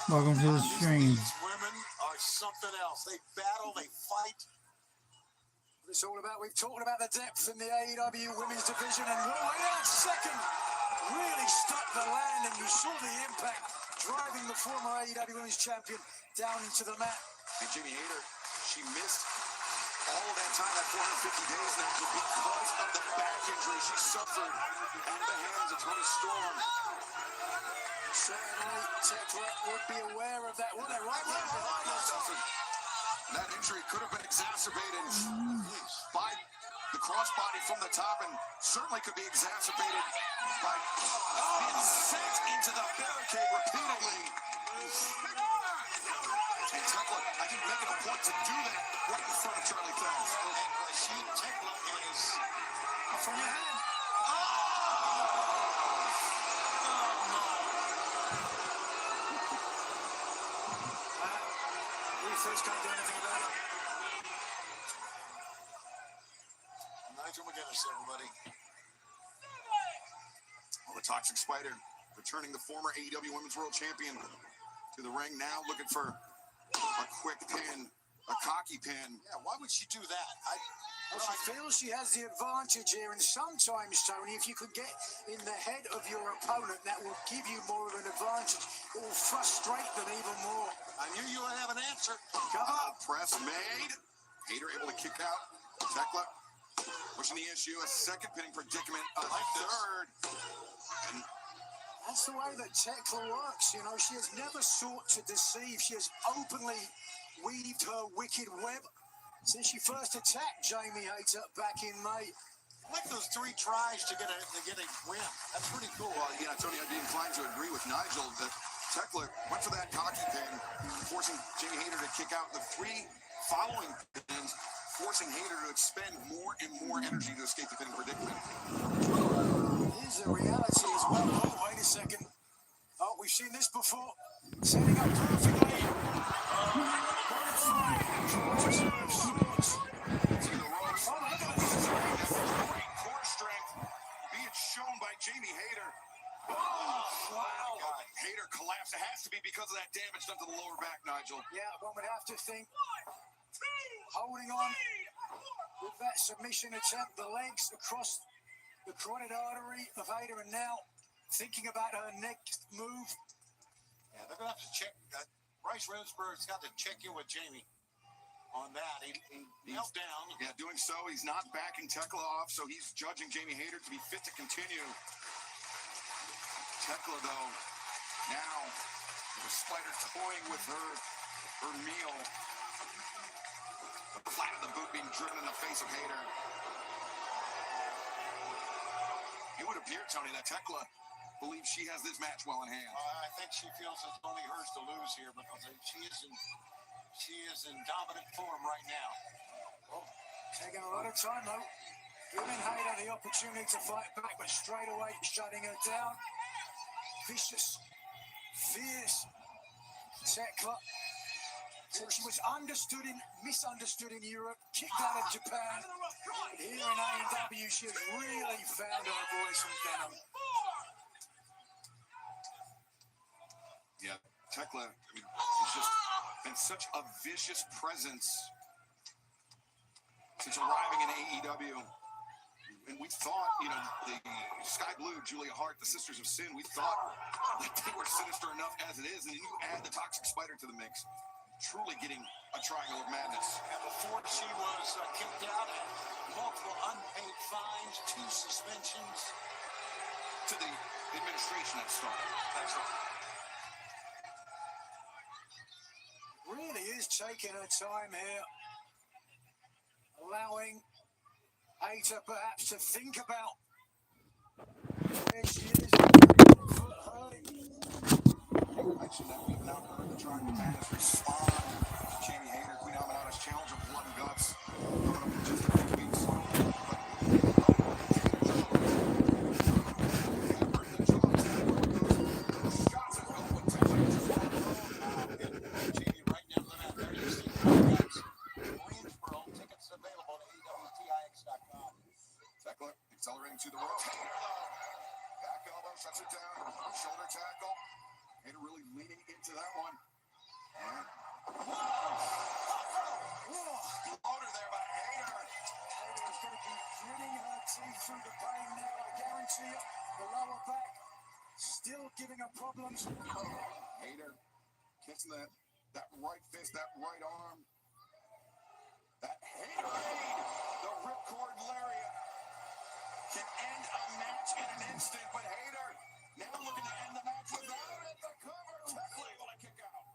Welcome to the stream. These women are something else. They battle, they fight. It's all about, we've talked about the depth in the AeW women's division, and wait a second, really stuck the landing. You saw the impact driving the former AeW women's champion down into the mat. And Jamie Hayter, she missed all of that time, that 450 days now, because of the back injury she suffered at the hands of Tony Storm. Certainly, Tekla would be aware of that, wouldn't they? Right. That injury could have been exacerbated by the crossbody from the top, and certainly could be exacerbated by being sent into the barricade repeatedly. And Tekla, I think, making a point to do that right in front of Charlie Fez. Tekla is from your hand. Fez can't do anything about it. Nigel McGuinness, everybody. Well, the Toxic Spider returning the former AeW Women's World Champion to the ring now, looking for a quick pin, a cocky pin. Yeah, why would she do that? Well, she feels she has the advantage here, and sometimes, Tony, if you could get in the head of your opponent, that will give you more of an advantage. It will frustrate them even more. I knew you would have an answer. Press made. Hayter able to kick out. Tekla pushing the issue. A second pinning predicament. A third. And that's the way that Tekla works. You know, she has never sought to deceive. She has openly weaved her wicked web since she first attacked Jamie Hayter back in May. I like those 3 tries to get a win. That's pretty cool. Well, yeah, Tony, I'd be inclined to agree with Nigel that Tekla went for that cocky pin, forcing Jamie Hayter to kick out. The 3 following pins, forcing Hayter to expend more and more energy to escape the pinning predicament. Here's the reality as well. Oh, wait a second. Oh, we've seen this before. Setting up perfectly. Great core strength being shown by Jamie Hayter. Wow. Hayter collapsed. It has to be because of that damage done to the lower back, Nigel. Yeah, one would have to think. Holding on with that submission attempt, the legs across the carotid artery of Hayter, and now thinking about her next move. Yeah, they're going to have to check. Bryce Remsburg's got to check in with Jamie on that. He knelt down. Yeah, doing so. He's not backing Tekla off, so he's judging Jamie Hayter to be fit to continue. Tekla, though, now the Spider toying with her meal. The flat of the boot being driven in the face of Hayter. It would appear, Tony, that Tekla believes she has this match well in hand. I think she feels it's only hers to lose here because she is in dominant form right now. Taking a lot of time though. Giving Hayter the opportunity to fight back, but straight away shutting her down. Vicious, fierce Tekla. She was misunderstood in Europe, kicked out of Japan. Here in AeW, she has really found her voice and venom. Yeah, Tekla, I mean, has just been such a vicious presence since arriving in AeW. And we thought, you know, the Sky Blue, Julia Hart, the Sisters of Sin, we thought that they were sinister enough as it is. And then you add the Toxic Spider to the mix, truly getting a triangle of madness. And before she was kicked out, multiple unpaid fines, 2 suspensions. To the administration that started. That's right. Really is taking her time here, allowing Hayter perhaps to think about where she is. You mentioned that we've now heard the Triangle of Madness respond to Jamie Hayter, Queen Aminata's challenge of Blood and Guts coming up in just a few weeks. Accelerating to the ropes. Back elbow shuts it down. Shoulder tackle. Hayter really leaning into that one. And floater there by Hayter. Hayter is going to be gritting her teeth through the pain now. I guarantee you, the lower back still giving her problems. Hayter kissing that right fist, that right arm. That Hayter the ripcord lariat can end a match in an instant, but Hayter now looking to end the match without it. The cover, Tekla able to kick out.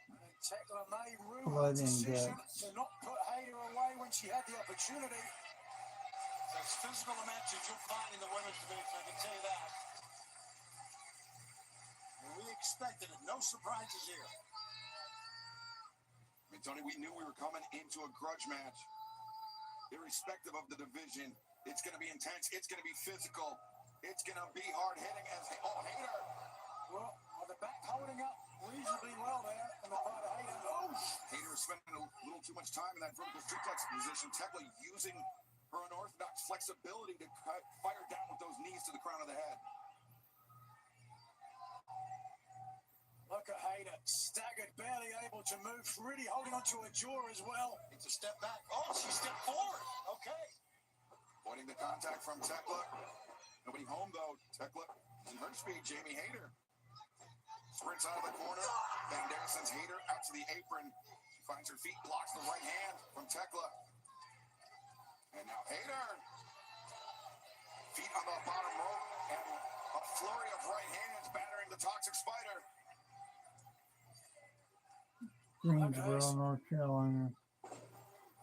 And Tekla may rue her decision to not put Hayter away when she had the opportunity. As physical a match as you'll find in the women's division, I can tell you that. And we expected it. No surprises here. I mean, Tony, we knew we were coming into a grudge match. Irrespective of the division, it's going to be intense. It's going to be physical. It's going to be hard-hitting as Hayter. Well, the back holding up reasonably well there on the part of Hayter. Oh! Hayter is spending a little too much time in that vertical suplex position. Tekla using her unorthodox flexibility to fire down with those knees to the crown of the head. Look at Hayter, staggered, barely able to move, really holding onto her jaw as well. It's a step back. Oh, she stepped forward. Okay. Avoiding the contact from Tekla. Nobody home, though. Tekla using her speed. Jamie Hayter sprints out of the corner. Bandera sends Hayter out to the apron. She finds her feet, blocks the right hand from Tekla. And now Hayter. Feet on the bottom rope. And a flurry of right hands battering the Toxic Spider. Greensboro, North Carolina.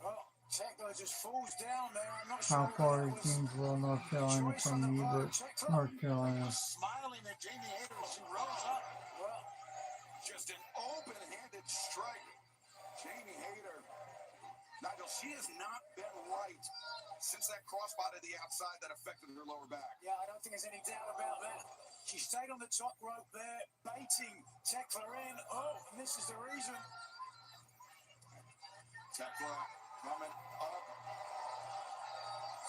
Well, Tekla just falls down there. I'm not How sure far is Greensboro, North Carolina from Ebert, North Carolina? Smiling at Jamie Hayter as she rose up. Well, just an open-handed strike. Jamie Hayter. Nigel, she has not been right since that crossbody to the outside that affected her lower back. Yeah, I don't think there's any doubt about that. She stayed on the top rope there, baiting Tekla in. Oh, and this is the reason. Tekla coming up.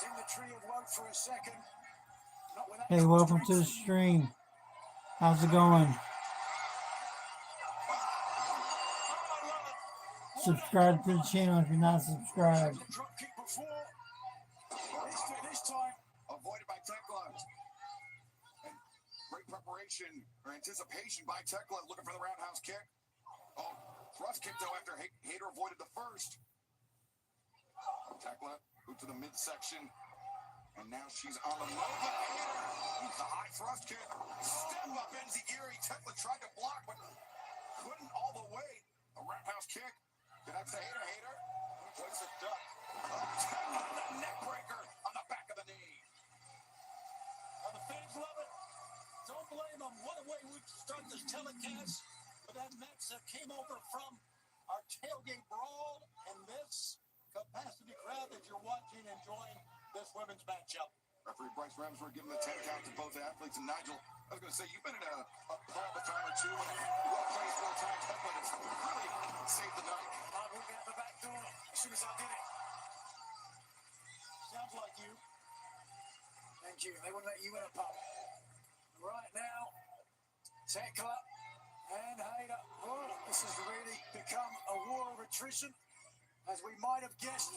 In the tree of woe for a second. Not without Hey, welcome to the stream. How's it going? Subscribe to the channel if you're not subscribed. Drop kick before. This time. Avoided by Tekla. And great preparation or anticipation by Tekla looking for the roundhouse kick. Oh, thrust kick though after Hayter avoided the first. Tekla moved to the midsection. And now she's on the move. The high thrust kick. Step up Enziguri. Tekla tried to block, but couldn't all the way. A roundhouse kick. That's the Hayter. Place a duck. Tekla, the neck breaker on the back of the knee. Well, the women's matchup. Referee Bryce Remsburg giving the 10 count to both athletes. And Nigel, I was going to say, you've been in a pub a time or two and well-placed full-time tech, but it's really saved the night. I walked out the back door as soon as I did it. Sounds like you. Thank you. They wouldn't let you in a pub. Right now, Tekla and Hayter. Oh, this has really become a war of attrition, as we might have guessed.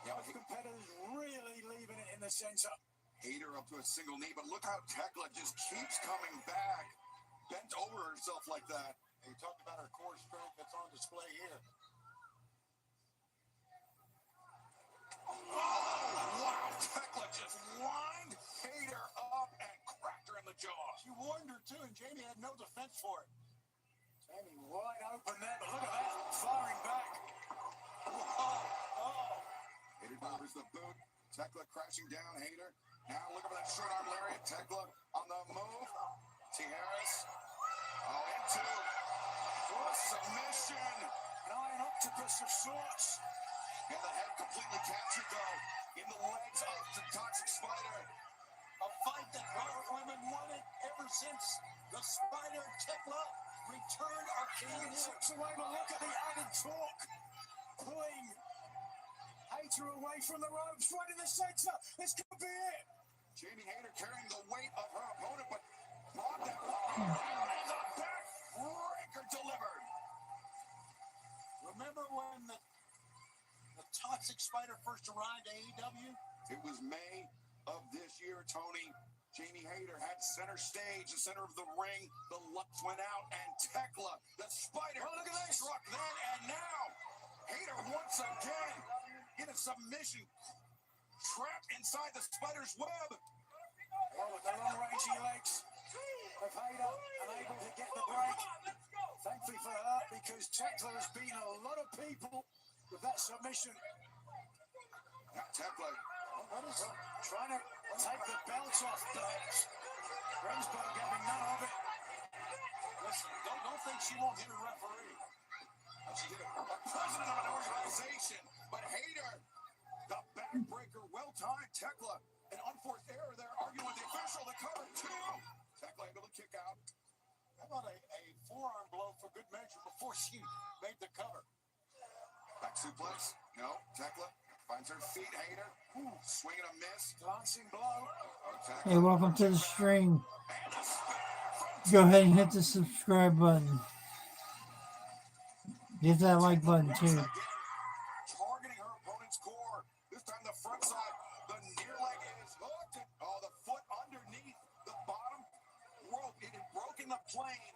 Both competitors really leaving it in the center. Hayter up to a single knee, but look how Tekla just keeps coming back. Bent over herself like that. And you talked about her core strength that's on display here. Oh, wow. Tekla just lined Hayter up and cracked her in the jaw. She warned her too, and Jamie had no defense for it. Jamie wide open there, but look at that, firing back. Hayter delivers the boot. Tekla crashing down Hayter. Now look at that short arm lariat. Tekla on the move. Tijeras. Oh, into submission. An iron octopus of sorts. And the head completely captured though in the legs of the Toxic Spider. A fight that both women wanted ever since the Spider Tekla returned our king. And takes away, but look at the added torque. Pulling Hayter away from the ropes, right in the center. This could be it. Jamie Hayter carrying the weight of her opponent, but brought that one. And the backbreaker delivered. Remember when the Toxic Spider first arrived at AeW? It was May of this year, Tony. Jamie Hayter had center stage, the center of the ring. The lights went out, and Tekla, the Spider, look at this, struck then, and now Hayter once again in a submission, trapped inside the Spider's web. Well, with the long-rangey legs of Hayter, unable to get the break. Thankfully for her, because Tekla has beaten a lot of people with that submission. Now Tekla, trying to take the belt off, perhaps. Remsburg having none of it. Listen, don't think she won't hit a referee. She did a president of an organization, but Hayter, the backbreaker, well-timed. Tekla, an unforced error there, arguing with the official, the cover two. Tekla able to kick out. How about a forearm blow for good measure before she made the cover? Back suplex. No, Tekla finds her feet. Hayter, swing and a miss. Glancing blow. Hey, welcome to the stream. Go ahead and hit the subscribe button. Hit that like button too. Targeting her opponent's core. This time the front side. The near leg is hooked. Oh, the foot underneath the bottom rope. It had broken the plane.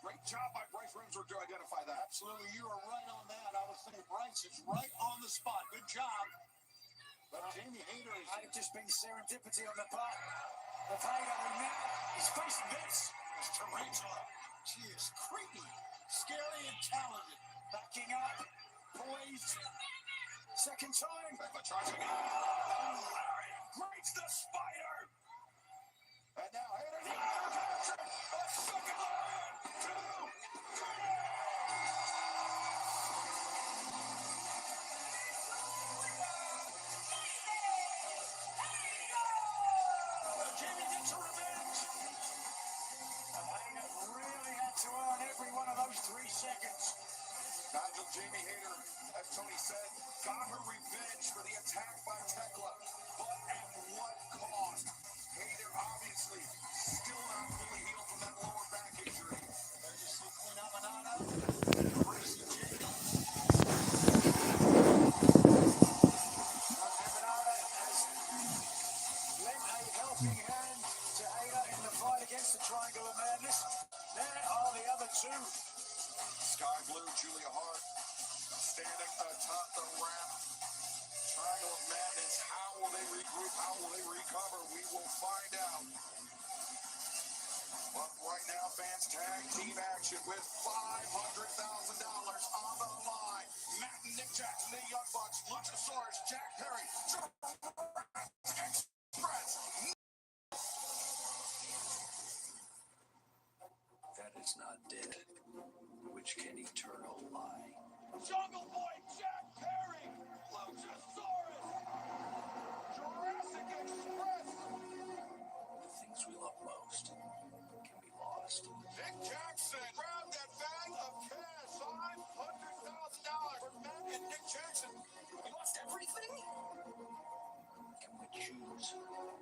Great job by Bryce Remsburg to identify that. Absolutely, you are right on that. I was saying Bryce is right on the spot. Good job. But Jamie Hayter might have just been serendipity on the part of Hayter, who now is facing this. It's Tarantula. She is creepy, scary, and talented. Backing up, poised. Second time. Charging out. Greats the Spider. And now Hayter. A second line. 2, 3. Jamie gets a revenge. And Hayter really had to earn every one of those 3 seconds. Nigel, Jamie Hayter, as Tony said, got her revenge for the attack by Tekla. But at what cost? Hayter obviously still not fully healed from that lower back injury. There's a Queen Amanada. Racing Jamie. Amanada has lent a helping hand to Hayter in the fight against the Triangle of Madness. There are the other 2. Sky Blue, Julia Hart, standing atop the ramp. Triangle of Madness. How will they regroup? How will they recover? We will find out. But right now, fans, tag team action with $500,000 on the line. Matt and Nick Jackson, the Young Bucks, Luchasaurus, Jack Perry, Express. That is not dead, which can eternal lie. Jungle Boy Jack Perry, Luchasaurus,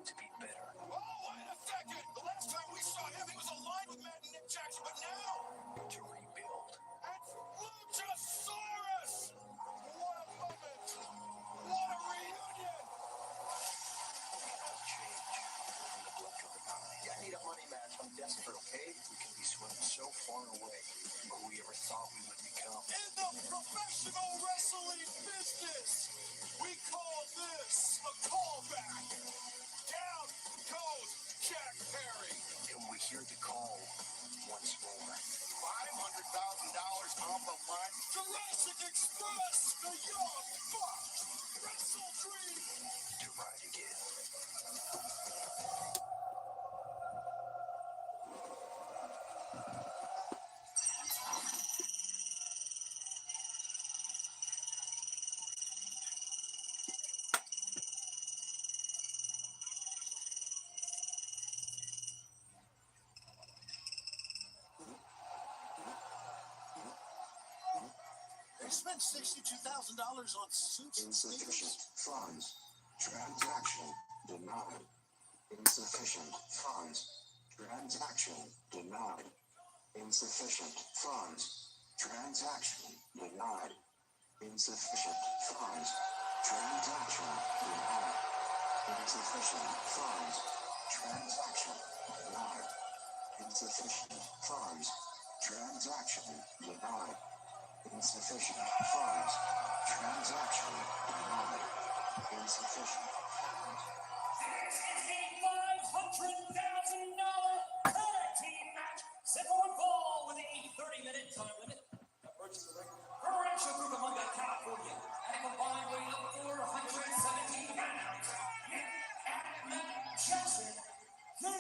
to be better. Oh, wait a second! The last time we saw him, he was aligned with Matt and Nick Jackson, but now... To rebuild. It's Luchasaurus! What a moment! What a reunion! All change in the blink of an eye. Yeah, I need a money match. I'm desperate, okay? We can be swimming so far away from who we ever thought we would become. In the professional wrestling business, we call this a callback. Down goes Jack Perry. Can we hear the call once more? $500,000 on the line. Jurassic Express, the Young Bucks, Wrestledream. To ride again. They spent $62,000 on suits and Insufficient sneakers. funds. Transaction denied. Insufficient funds. Transaction denied. Insufficient funds. Transaction denied. Insufficient funds. Transaction denied. Insufficient funds. Transaction denied. Insufficient funds. Transaction denied. Insufficient funds. Transaction denied. Insufficient funds. This is the $500,000 tag team match set for one fall with a 30-minute time limit. Approaching the ring, Rancho Cucamonga, California, at a combined weight of 417 pounds. Nick and Matt Jackson, the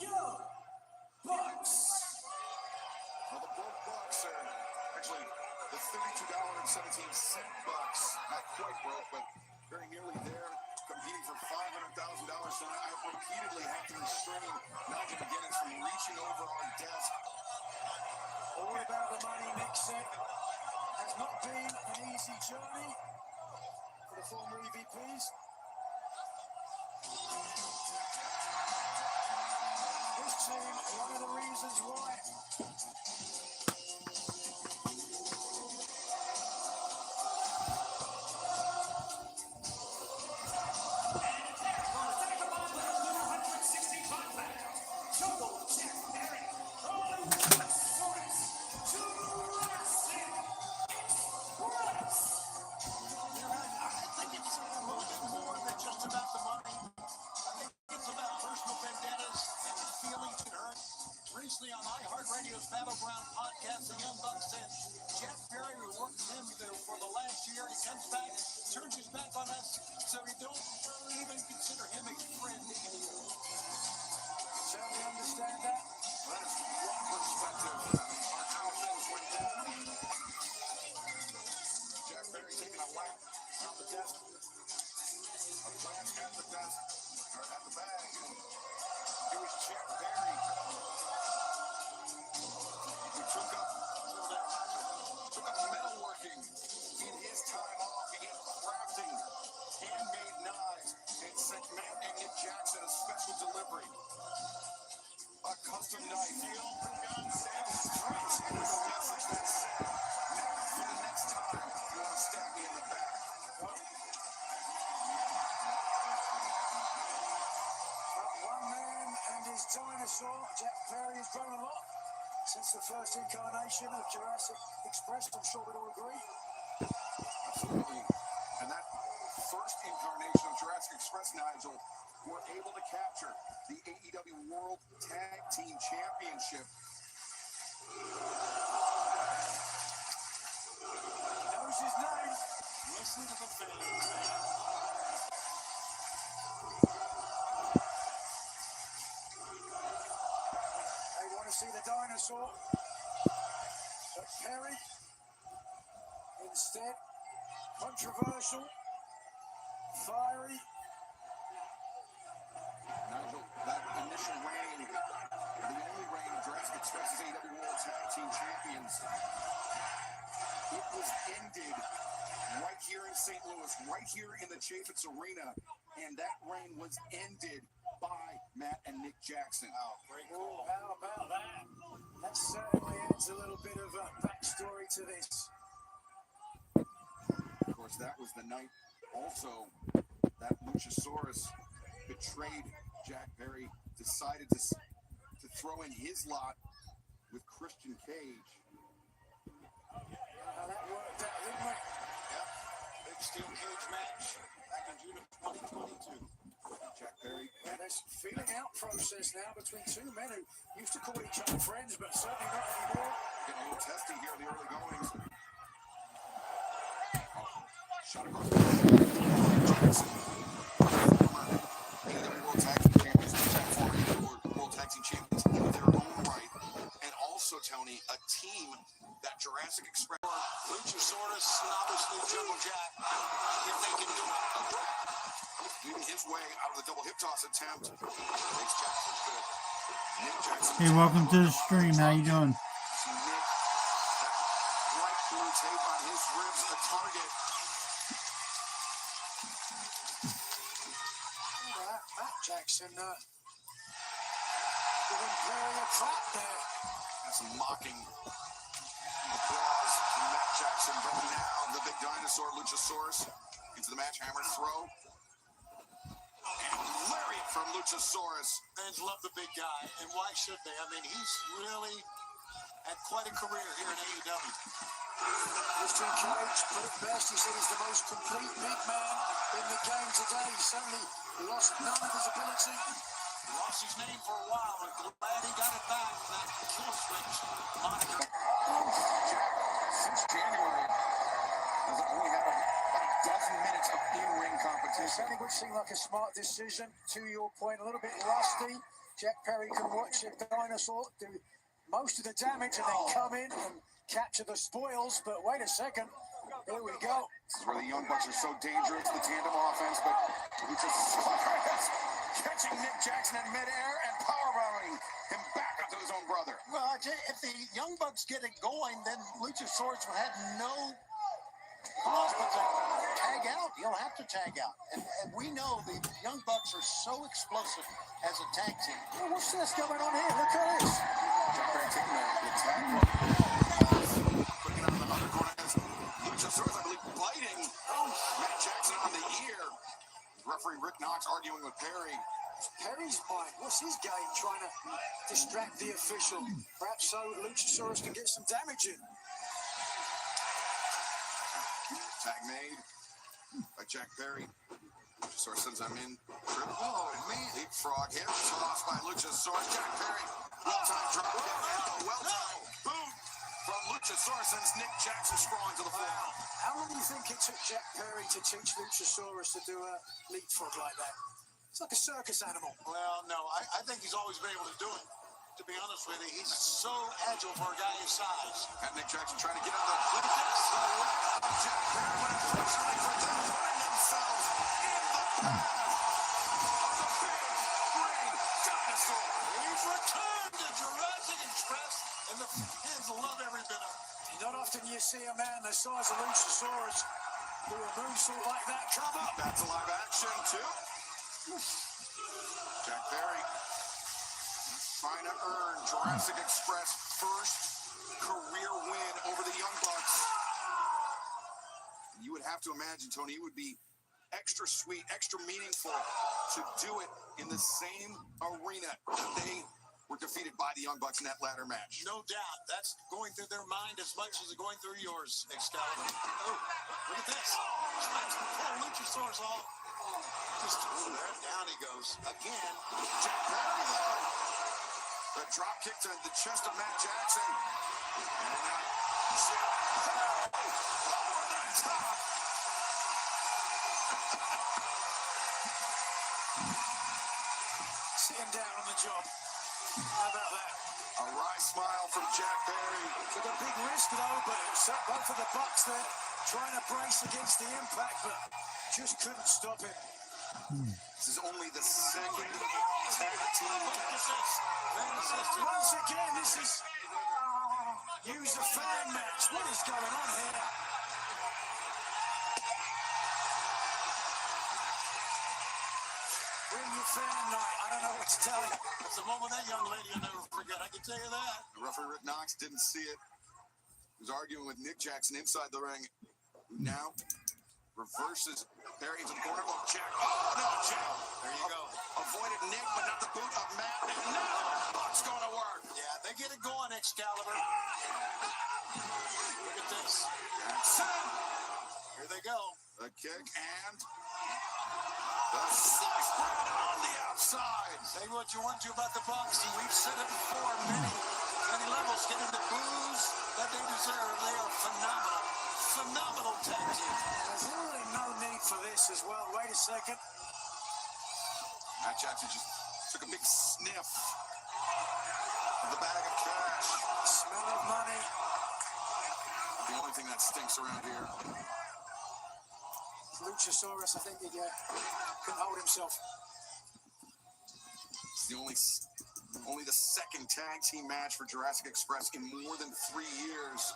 Young Bucks. Well, the broke bucks are actually the $32.17 bucks. Not quite broke, but very nearly there. Competing for $500,000 tonight. I have repeatedly had to restrain Nigel McGuinness from reaching over our desk. All about the money, Nick said. Has not been an easy journey for the former EVPs. This team, one of the reasons why. I think it's a little bit more than just about the money. I think it's about personal vendettas and feelings hurt. Recently on iHeartRadio's Battleground podcast, the Young Bucks said Jeff Perry, who worked with him for the last year, he comes back, turns his back on us, so we don't even consider him a friend anymore. Certainly understand that. That is one perspective on how things went down. Jack Perry taking a lap on the desk. A glance at the desk, or at the bag. It was Jack Perry who took up metalworking in his time off. He began crafting handmade knives and sent Matt and Nick Jackson a special delivery. A custom knife. Feel the gun sounds straight with a message that said, now for the next time you want to stab me in the back. One man and his dinosaur, Jack Perry, has grown a lot since the first incarnation of Jurassic Express. I'm sure we'd all agree. Absolutely. And that first incarnation of Jurassic Express, Nigel, were able to capture the AeW World Tag Team Championship. Knows his name. Listen to the fans. They want to see the dinosaur. But Perry, instead, controversial, fiery. Nigel, that initial reign, the only reign of Jurassic Express's AeW World Tag Team Champions, it was ended right here in St. Louis, right here in the Chaffetz Arena, and that reign was ended by Matt and Nick Jackson. Oh, great call. How about that? That certainly adds a little bit of a backstory to this. Of course, that was the night also that Luchasaurus betrayed Jack Perry, decided to throw in his lot with Christian Cage. How that worked out, didn't it? Yep. Big steel cage match back in June of 2022. Jack Perry. Yeah, there's feeling out process now between two men who used to call each other friends, but certainly not anymore. Getting a little testy here in the early goings. Shot across the Jackson. Former AeW World Tag Team Champions, former AeW World Tag Team Champions in their own right. And also, Tony, a team that Jurassic Express. Luchasaurus and obviously Jungle Jack, if they can do it. Leading his way out of the double hip toss attempt. Makes Jackson good. Nick Jackson. Hey, welcome to the stream. How you doing? See Nick, that bright blue tape on his ribs, a target. All right, Matt Jackson giving Perry a trap there. That's mocking applause from Matt Jackson. But now the big dinosaur, Luchasaurus, into the match. Hammer throw. And lariat from Luchasaurus. Fans love the big guy, and why should they? I mean, he's really had quite a career here in AEW. Christian Cage put it best. He said he's the most complete big man in the game today. He certainly lost none of his ability. He lost his name for a while, and glad he got it back. That kill switch moniker. Since January, has only had about a dozen minutes of in-ring competition. It certainly would seem like a smart decision. To your point, a little bit rusty. Jack Perry can watch a dinosaur do most of the damage and then come in and capture the spoils. But wait a second. Here we go. This is where the Young Bucks are so dangerous, the tandem offense, but Luchasaurus catching Nick Jackson in midair and powerbombing him back onto his own brother. Well, if the Young Bucks get it going, then Luchasaurus will have no cause but to tag out. He'll have to tag out. And we know the Young Bucks are so explosive as a tag team. Well, what's this going on here? Look at this. Jack Perry taking the tag. Putting it on the other corner. Luchasaurus, I believe, biting Matt Jackson on the ear. Referee Rick Knox arguing with Perry. Perry's mind. What's his game? Trying to distract the official. Perhaps so Luchasaurus can get some damage in. Tag made by Jack Perry. Luchasaurus sends him in. Oh, man. Leapfrog hit. Tossed by Luchasaurus. Jack Perry. Well-time drop kick. Well-time. Boom. From Luchasaurus sends Nick Jackson sprawling to the floor. How long do you think it took Jack Perry to teach Luchasaurus to do a leapfrog like that? It's like a circus animal. Well, no, I think he's always been able to do it. To be honest with you, he's so agile for a guy his size. Got Nick Jackson trying to get out of the... Look at this. Jack Perry went unfortunately for them, putting themselves in the path of the big green dinosaur. He's returned to Jurassic Express, and the fans love every bit of it. Not often you see a man the size of Luchasaurus do a moonsault like that. Come up. That's a live action, too. Jack Perry trying to earn Jurassic Express first career win over the Young Bucks. You would have to imagine, Tony, it would be extra sweet, extra meaningful to do it in the same arena that they were defeated by the Young Bucks in that ladder match. No doubt. That's going through their mind as much as it's going through yours, Excalibur. Oh, look at this. Tries to pull Luchasaurus off. Just there, down he goes. Again. Jack Perry, though. The drop kick to the chest of Matt Jackson. And Jack Perry over the top. Sitting down on the job. How about that? A wry smile from Jack Perry. Took a big risk, though, but it set both of the Bucks there trying to brace against the impact, but just couldn't stop it. This is only the second tag team. Once again, this is use a fan match. What is going on here? Brilliant fan night. I don't know what to tell you. It's a moment that young lady will never forget. I can tell you that. Referee Rick Knox didn't see it. He was arguing with Nick Jackson inside the ring. Now reverses Perry into the corner. Oh, Jack. Oh, no, Jack. There you go. Avoided Nick, but not the boot of Matt. And now Buck's going to work. Yeah, they get it going, Excalibur. Look at this. Jackson. Here they go. The kick and the slice bread on the outside. Say what you want to about the Bucks. We've said it before. Many levels getting the booze that they deserve. They are phenomenal. Phenomenal tag team. There's really no need for this as well. Wait a second. Matt Jackson just took a big sniff of the bag of cash. Smell of money. The only thing that stinks around here. Luchasaurus, I think he couldn't hold himself. It's only the second tag team match for Jurassic Express in more than 3 years.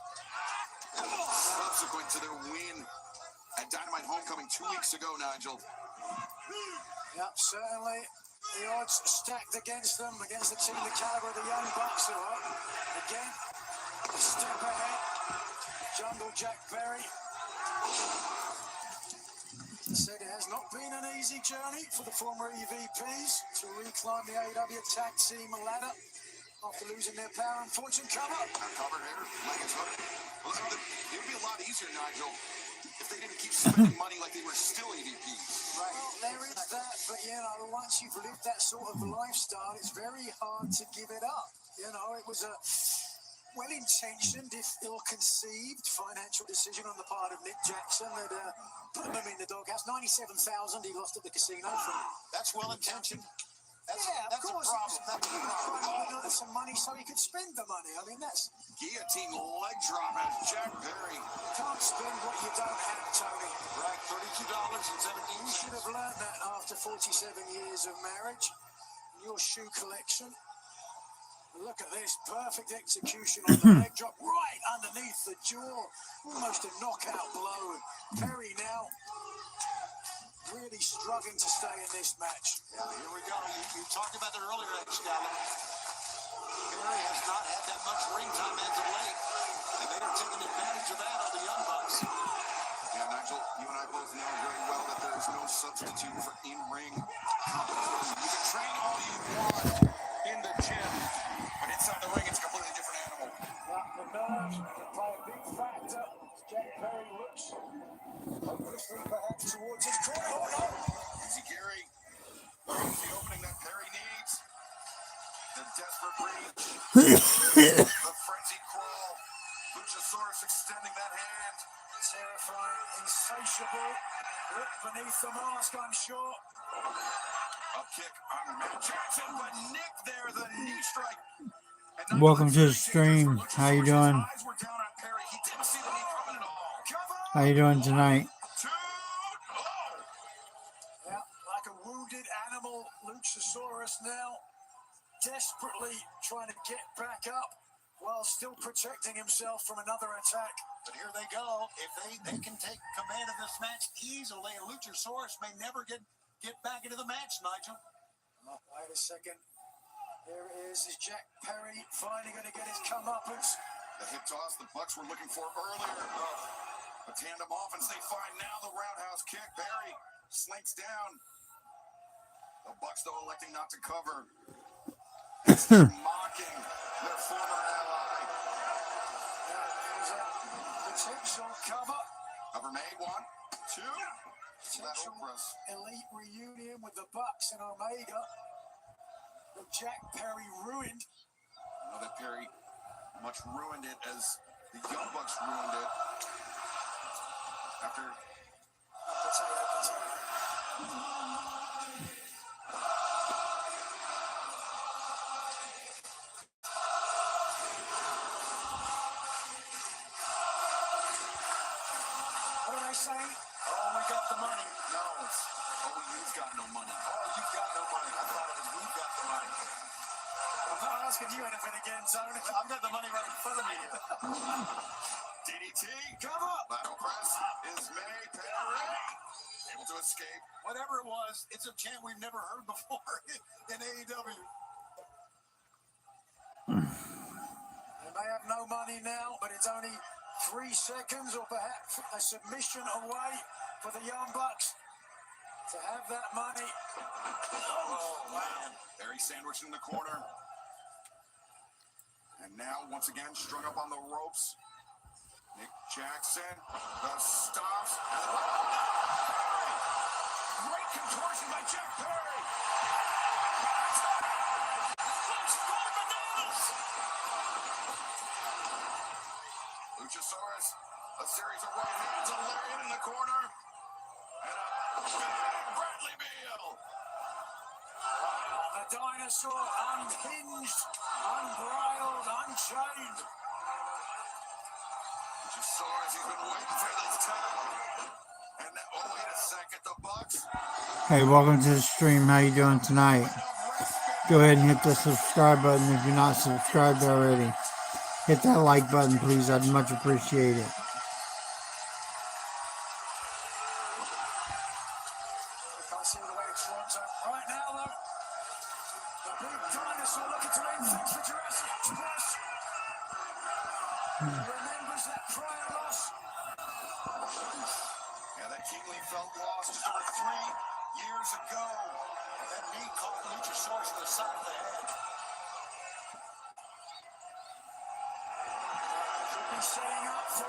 Subsequent to their win at Dynamite Homecoming 2 weeks ago, Nigel. Yep, certainly the odds stacked against them, against the team the caliber of the Young Bucks. Again, step ahead. Jungle Jack Perry. Said it has not been an easy journey for the former EVPs to reclimb the AeW tag team ladder after losing their power and fortune cover. Covered here, legs hooked. Well, it would be a lot easier, Nigel, if they didn't keep spending money like they were still EVPs. Right. Well, there is that, but you know, once you've lived that sort of lifestyle, it's very hard to give it up. You know, it was a well-intentioned, if ill-conceived, financial decision on the part of Nick Jackson that put him in the doghouse. 97,000 he lost at the casino. That's well-intentioned. That's a problem. That's a problem. Some money so he could spend the money. I mean, that's guillotine leg drop at Jack Perry. Can't spend what you don't have, Tony. Right, $32.17. You should have learned that after 47 years of marriage. Your shoe collection. Look at this, perfect execution on the leg drop, right underneath the jaw. Almost a knockout blow. Perry now really struggling to stay in this match. Yeah, here we go. You talked about it earlier, Excalibur. Perry has not had that much ring time as of late, and they are taking advantage of that on the Young Bucks. Yeah, Nigel, you and I both know very well that there is no substitute for in-ring competition. You can train all you want in the gym, but inside the ring, it's a completely different animal. The nerves play a big factor. Jack Perry looks hopelessly perhaps towards his corner. Oh, no. Easy, Gary. Here's the opening that Perry needs. The desperate reach. The frenzied crawl. Luchasaurus extending that hand. Terrifying, insatiable. Look beneath the mask, I'm sure. Up kick on Matt Jackson, but Nick there, the knee strike. Welcome to the stream. How you doing? How you doing tonight? Yeah, like a wounded animal, Luchasaurus now desperately trying to get back up while still protecting himself from another attack. But here they go. If they can take command of this match easily, Luchasaurus may never get back into the match, Nigel. Oh, wait a second. There is Jack Perry finally going to get his comeuppance. The hip toss the Bucks were looking for earlier. A tandem offense they find now. The roundhouse kick. Perry slinks down. The Bucks, though, electing not to cover. Mocking their former ally. There's a potential cover. Cover made. 1, 2. Potential elite reunion with the Bucks and Omega. But Jack Perry ruined. I know that Perry much ruined it as the Young Bucks ruined it. After what are they saying? Oh, we got the money. No, it's you've got no money. Oh, you've got no money. I thought it was we've got the money. I'm not asking you anything again, Tony. I've got the money right in front of me here. DDT. Come up. Lateral press is made. Perry. able to escape. Whatever it was, it's a chant we've never heard before in AEW. They may have no money now, but it's only 3 seconds or perhaps a submission away for the Young Bucks to have that money. Oh, man. Barry sandwiched in the corner. And now, once again, strung up on the ropes. Nick Jackson, the stops. Great contortion by Jeff Perry. Luchasaurus, a series of right hands, a lariat in the corner, and a big Bradley Beal. The dinosaur unhinged, unbridled, unchained. Luchasaurus, he's been waiting for this time. And now, oh, wait a second, the Bucks. Hey, welcome to the stream. How you doing tonight? Go ahead and hit the subscribe button if you're not subscribed already. Hit that like button, please. I'd much appreciate it. Can't see the way to Toronto right now, though. The big dinosaur looking to end things for Jurassic Express. He remembers that prior loss. Yeah, that keenly felt loss just over 3 years ago. And that knee caught Luchasaurus in the side of the head. Could be setting up for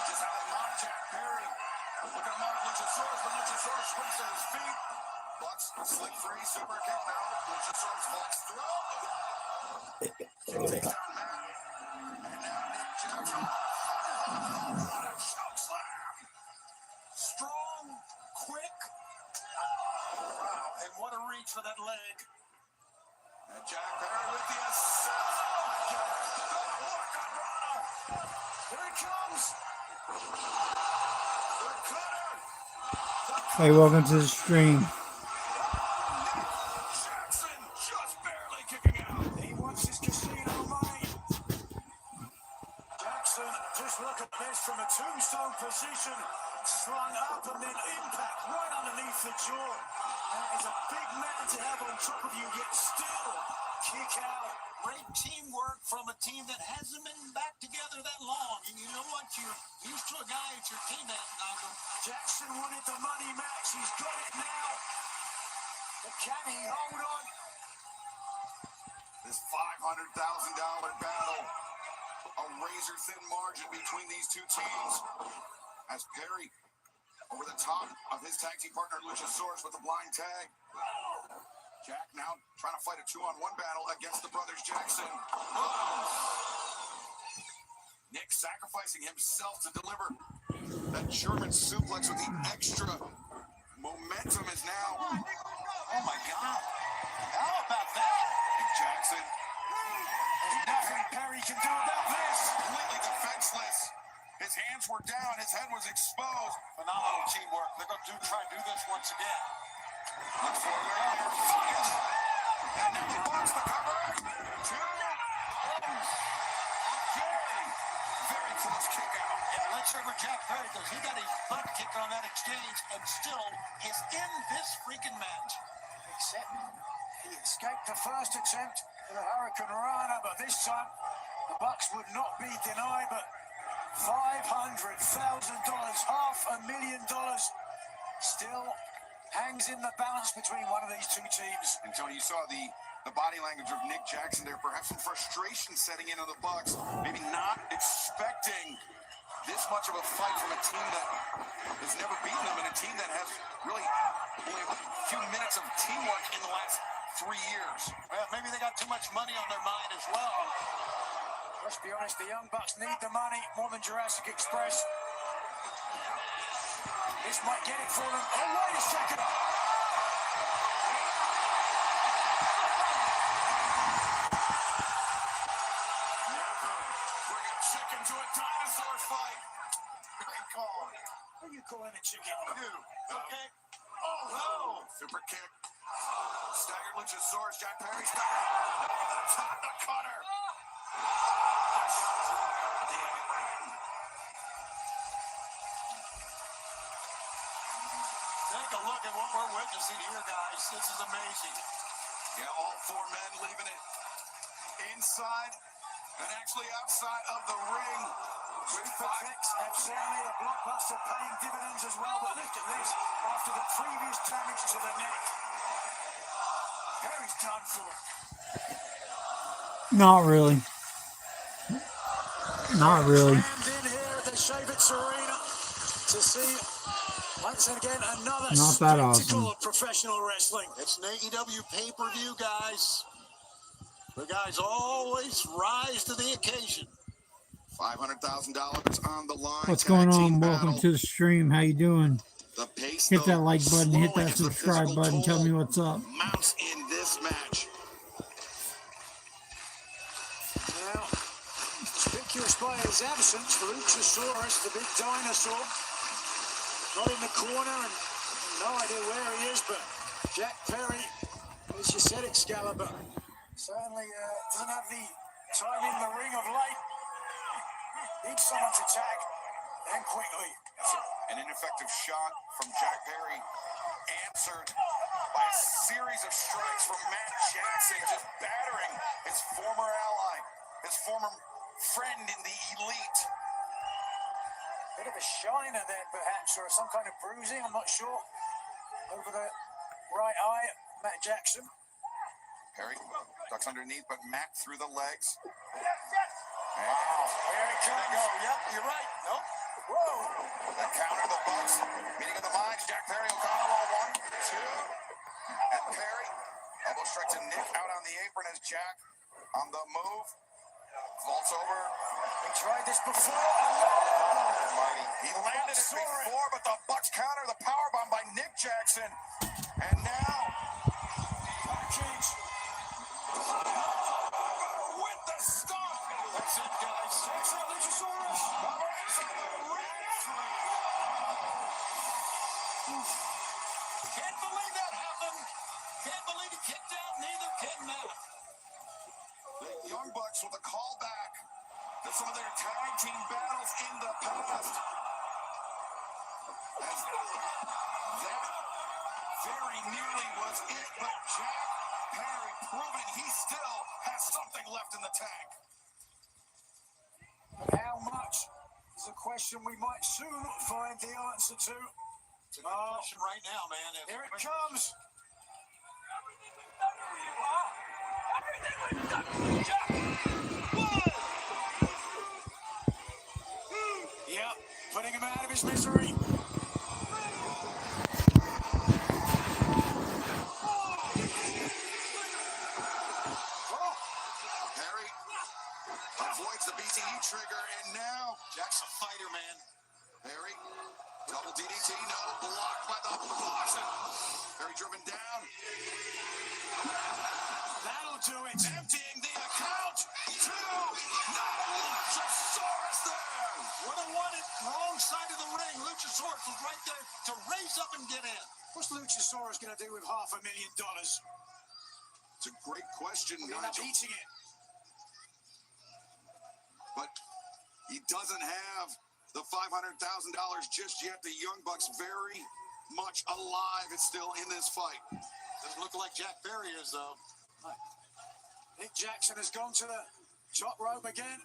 Just how they mocked Jack Perry. Look at mock Luchasaurus, but Luchasaurus springs to his feet. Bucks slick free, super kick now. Luchasaurus falls through. Takes down Matt. And now Nick Jackson. What a choke slam. strong, quick. Wow, and what a reach for that leg. And Jack Perry with the assist. Oh, my God. Oh, what a Rana. Here he comes. The cutter. Hey, welcome to the stream. Jackson just barely kicking out. He wants his casino money. Jackson, just look at this from a tombstone position. Slung up and then impact right underneath the jaw. That is a big man to have on top of you, yet still kick out. Great teamwork from a team that hasn't been back together that long. And you know what? You're used to a guy at your teammate, Malcolm. Jackson wanted the money match. He's got it now. But can he hold on? This $500,000 battle. A razor-thin margin between these two teams. As Perry over the top of his tag team partner Luchasaurus with the blind tag. Jack now trying to fight a 2-on-1 battle against the brothers Jackson. Nick sacrificing himself to deliver that German suplex with the extra momentum is now. Oh my God. How about that? Nick Jackson. There's nothing Perry can do about this. Completely defenseless. His hands were down. His head was exposed. Phenomenal teamwork. They're going to try and do this once again. Look for it right here. Fire! And now he wants the cover. 2. Very close kick out. Yeah, let's remember Jack Perry because he got his butt kicked on that exchange and still is in this freaking match. Except he escaped the first attempt with a Hurricane Rana, but this time the Bucks would not be denied, but $500,000, $500,000 still hangs in the balance between one of these two teams. And Tony, you saw the body language of Nick Jackson there, perhaps some frustration setting in on the Bucks, maybe not expecting this much of a fight from a team that has never beaten them and a team that has really only a few minutes of teamwork in the last 3 years. Well, maybe they got too much money on their mind as well. Let's be honest, the Young Bucks need the money more than Jurassic Express. This might get it for them. Oh, wait a second. Bring a chicken to a dinosaur fight. Great call. Who are you calling a chicken? You. Okay. Oh, no. Super kick. Staggered Luchasaurus. Jack Perry's got it. Top the cutter. take a look at what we're witnessing here, guys. This is amazing. Yeah, all four men leaving it inside and actually outside of the ring. Super kicks have certainly a blockbuster paying dividends as well, but look at this. After the previous damage to the neck, Perry's done for. Not really. Not really. Crammed in here at the Shavitz Arena to see once again another Not that spectacle awesome. of professional wrestling. It's an AeW pay-per-view, guys. The guys always rise to the occasion. $500,000 on the line. What's going Tag team on? Welcome battle. to the stream. How you doing? The pace, Hit that though, like button. Hit slowing that as the subscribe physical button. Tell toll me what's up. mounts in this match. Now, conspicuous by his absence, Luchasaurus, the big dinosaur, not in the corner and no idea where he is, but Jack Perry, as you said, Excalibur, certainly doesn't have the time in the ring of late. Needs someone to tag, and quickly. An ineffective shot from Jack Perry, answered by a series of strikes from Matt Jackson, just battering his former ally, his former friend in the Elite. Bit of a shiner there, perhaps, or some kind of bruising, I'm not sure. Over the right eye, Matt Jackson. Perry ducks underneath, but Matt through the legs. Wow, here it comes. Yep, you're right. Nope. Whoa. The counter, the Bucks, meeting of the minds. Jack Perry, O'Connell, 1, 2. And Perry, elbow strike to Nick out on the apron as Jack on the move. Vaults over. He tried this before. Almighty. He landed it before, but the Bucks counter, the powerbomb by Nick Jackson. And now, Package. with the stop. That's it, guys. Takes out Luchasaurus. Can't believe that happened. Can't believe he kicked out. Neither can Matt. The Young Bucks with a callback to some of their tag team battles in the past. As that very nearly was it, but Jack Perry proving he still has something left in the tank. But how much is a question we might soon find the answer to. It's a good question right now, man. Here it comes. Yep, putting him out of his misery. Perry avoids the BTE trigger, and now Jack's a fighter, man. Perry, double DDT, no, blocked by the Boston. Perry driven down. That'll do it. Emptying the account. 2. No, Luchasaurus there. Would have won it wrong side of the ring. Luchasaurus was right there to raise up and get in. What's Luchasaurus going to do with $500,000? It's a great question, He'll end up Nigel. eating it. But he doesn't have the $500,000 just yet. The Young Bucks very much alive. It's still in this fight. Doesn't look like Jack Perry is, though. Nick Jackson has gone to the top rope again.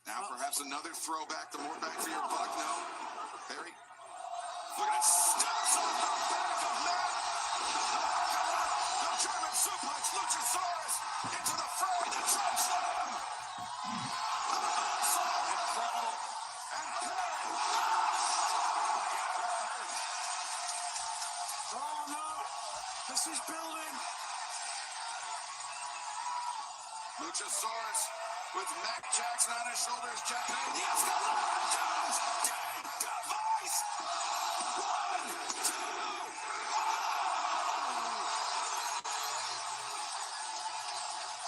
Now perhaps another throwback, the more bang for your buck. No. Perry. Look at that. Steps on the back of Matt. The German suplex. Luchasaurus into the fray. The choke slam. So incredible. And Perry. Oh no, this is building. Luchasaurus with Matt Jackson on his shoulders. Jack Perry. The Escalade comes. Device. 1, 2.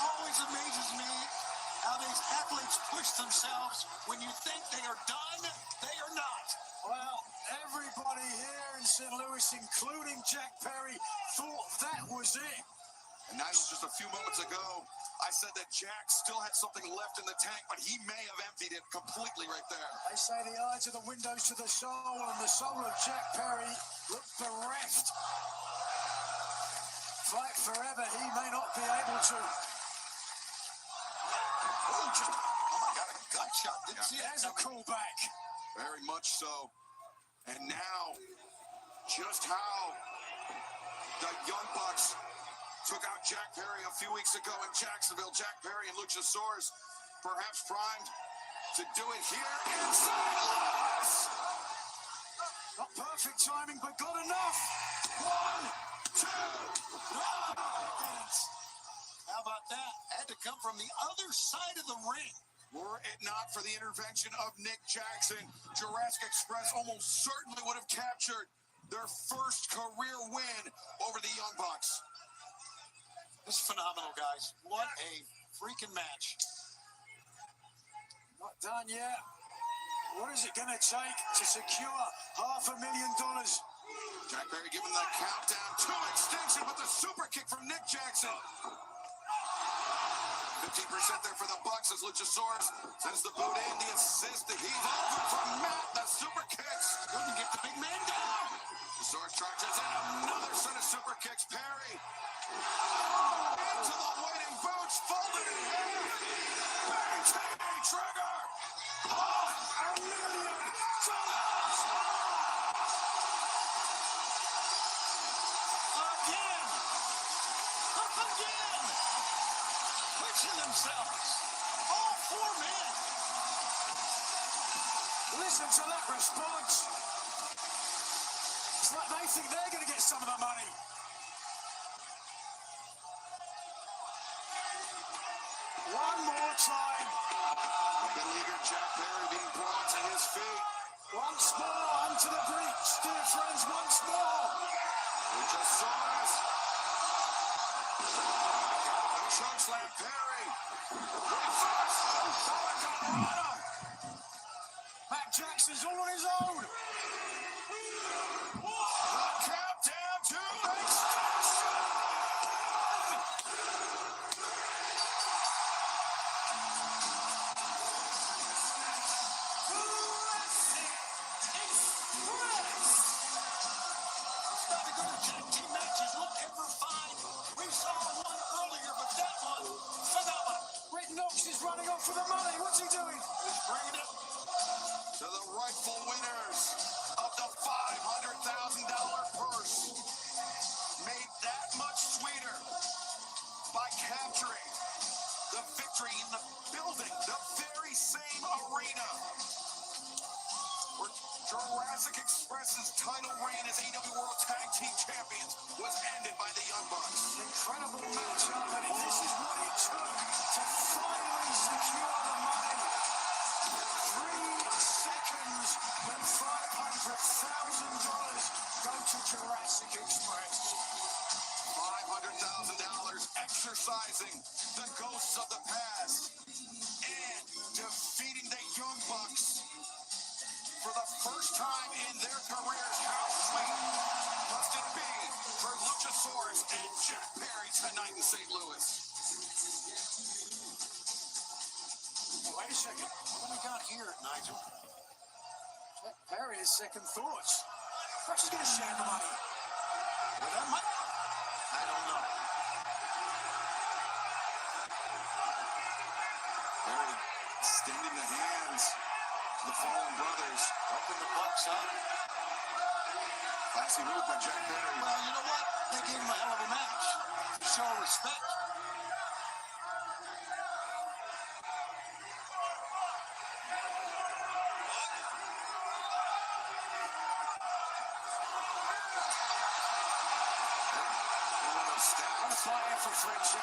Always amazes me how these athletes push themselves. When you think they are done, they are not. Well, everybody here in St. Louis, including Jack Perry, thought that was it. And Nigel, just a few moments ago, I said that Jack still had something left in the tank, but he may have emptied it completely right there. They say the eyes are the windows to the soul, and the soul of Jack Perry looks bereft. Fight forever, he may not be able to. Oh, my God, a gut shot. Didn't see it. There's a callback. Very much so. And now, just how the Young Bucks took out Jack Perry a few weeks ago in Jacksonville. Jack Perry and Luchasaurus perhaps primed to do it here inside Lewis. Not perfect timing, but good enough. 1, 2, 3. How about that? Had to come from the other side of the ring. Were it not for the intervention of Nick Jackson, Jurassic Express almost certainly would have captured their first career win over the Young Bucks. This is phenomenal, guys. What a freaking match. Not done yet. What is it going to take to secure $500,000? Jack Perry giving the countdown to extension with the super kick from Nick Jackson. 15% there for the Bucks as Luchasaurus sends the boot in, the assist, the heave over from Matt, the super kicks. Couldn't get the big man down. Luchasaurus charges in another set of super kicks. Perry into the waiting boots, folded in half. Bang, trigger. Themselves. All 4 men. Listen to that response. It's like they think they're going to get some of the money. One more time. The beleaguered Jack Perry being brought to his feet. Once more onto the breach, dear friends, once more. Luchasaurus. Chokeslam Perry. Matt Jackson's all on his own. The countdown to extension. It's not a good tag team matches will ever find. We saw one earlier, but that one, phenomenal. Rick Knox is running off for the money. What's he doing? He's bringing it to the rightful winners of the $500,000 purse. Made that much sweeter by capturing the victory in the building, the very same arena where Jurassic Express's title reign as AeW World Tag Team Champions was ended by the Young Bucks. Incredible matchup, and this is what it took to finally secure the money. 3 seconds and $500,000 go to Jurassic Express. $500,000 exercising the ghosts of the past and defeating the Young Bucks for the first time in their careers. How sweet must it be for Luchasaurus and Jack Perry tonight in St. Louis? Wait a second. What do we got here, Nigel? Jack Perry has second thoughts. Perhaps he's going to share the money. with that money. I don't know. Perry extending the hands of the fallen brothers. Open the Bucks up. Classy move by Jack Perry. Well, you know what? They gave him a hell of a match. Show respect. For friendship.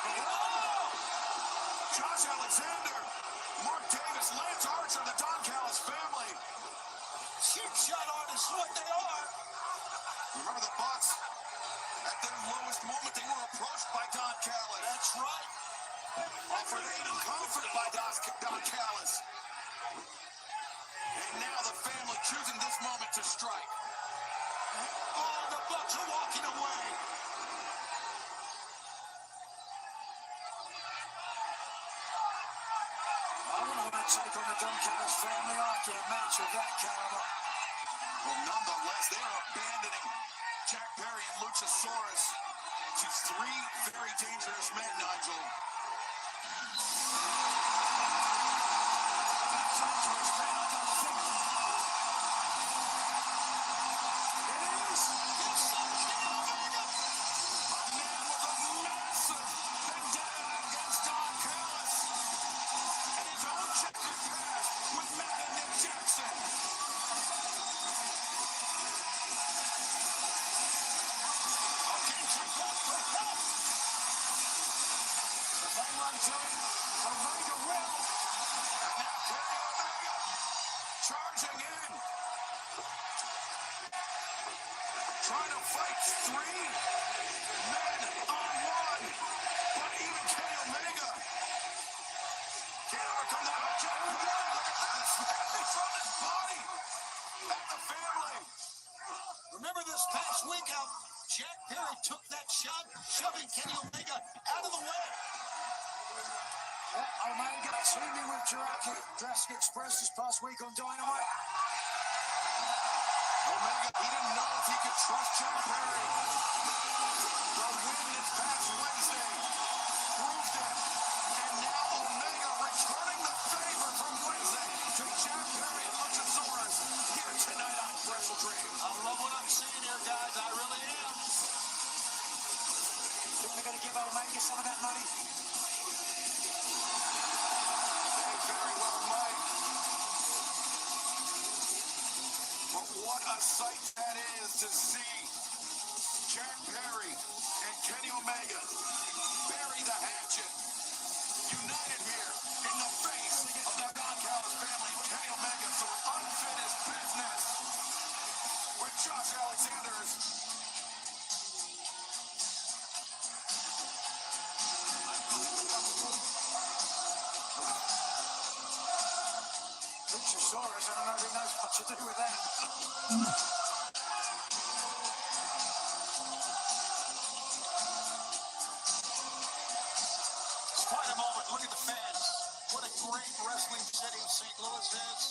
Josh Alexander, Mark Davis, Lance Archer, the Don Callis family. Cheap shot artists, what they are. Remember the Bucks? At their lowest moment, they were approached by Don Callis. That's right. Offered aid and comfort by Don Callis. And now the family choosing this moment to strike. Oh, the Bucks are walking away. take on the Don Callis family after a match of that caliber. Well, nonetheless, they are abandoning Jack Perry and Luchasaurus to three very dangerous men, Nigel. Charging in. Trying to fight three men on one. But even Kenny Omega can't overcome that. Jack Perry, look at that. Snapping from his body. At the family. Remember this past week how Jack Perry took that shot, shoving Kenny Omega out of the way. Omega teaming with Jurassic Express this past week on Dynamite. Omega, he didn't know if he could trust Jack Perry. The win this past Wednesday proved it. And now Omega returning the favor from Wednesday to Jack Perry and Luchasaurus here tonight on Wrestledream. I love what I'm seeing here, guys. I really am. Think they're going to give Omega some of that money? Very well might. But what a sight that is to see Jack Perry and Kenny Omega bury the hatchet, united here in the face of the Don Callis family. Kenny Omega some unfinished business with Josh Alexander's. Luchasaurus, I don't know if he knows what to do with that. It's quite a moment. Look at the fans. What a great wrestling city St. Louis is.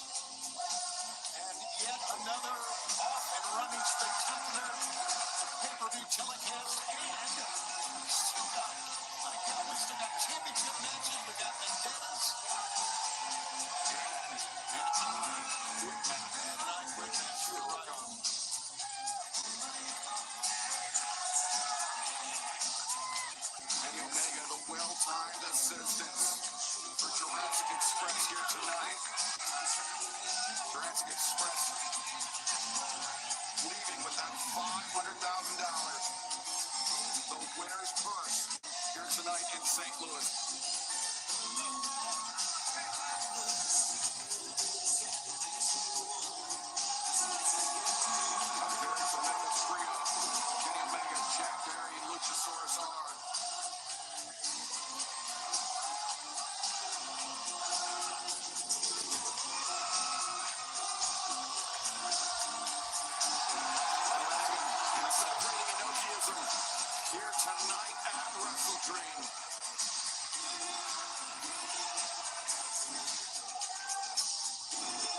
And yet another off and running spectacular pay-per-view telecast. And still got, my God, we still got championship matches. We got vendettas. Kenny Omega, the well-timed assistance for Jurassic Express here tonight. Jurassic Express leaving with that $500,000. The winner's purse here tonight in St. Louis. Here tonight at Wrestledream.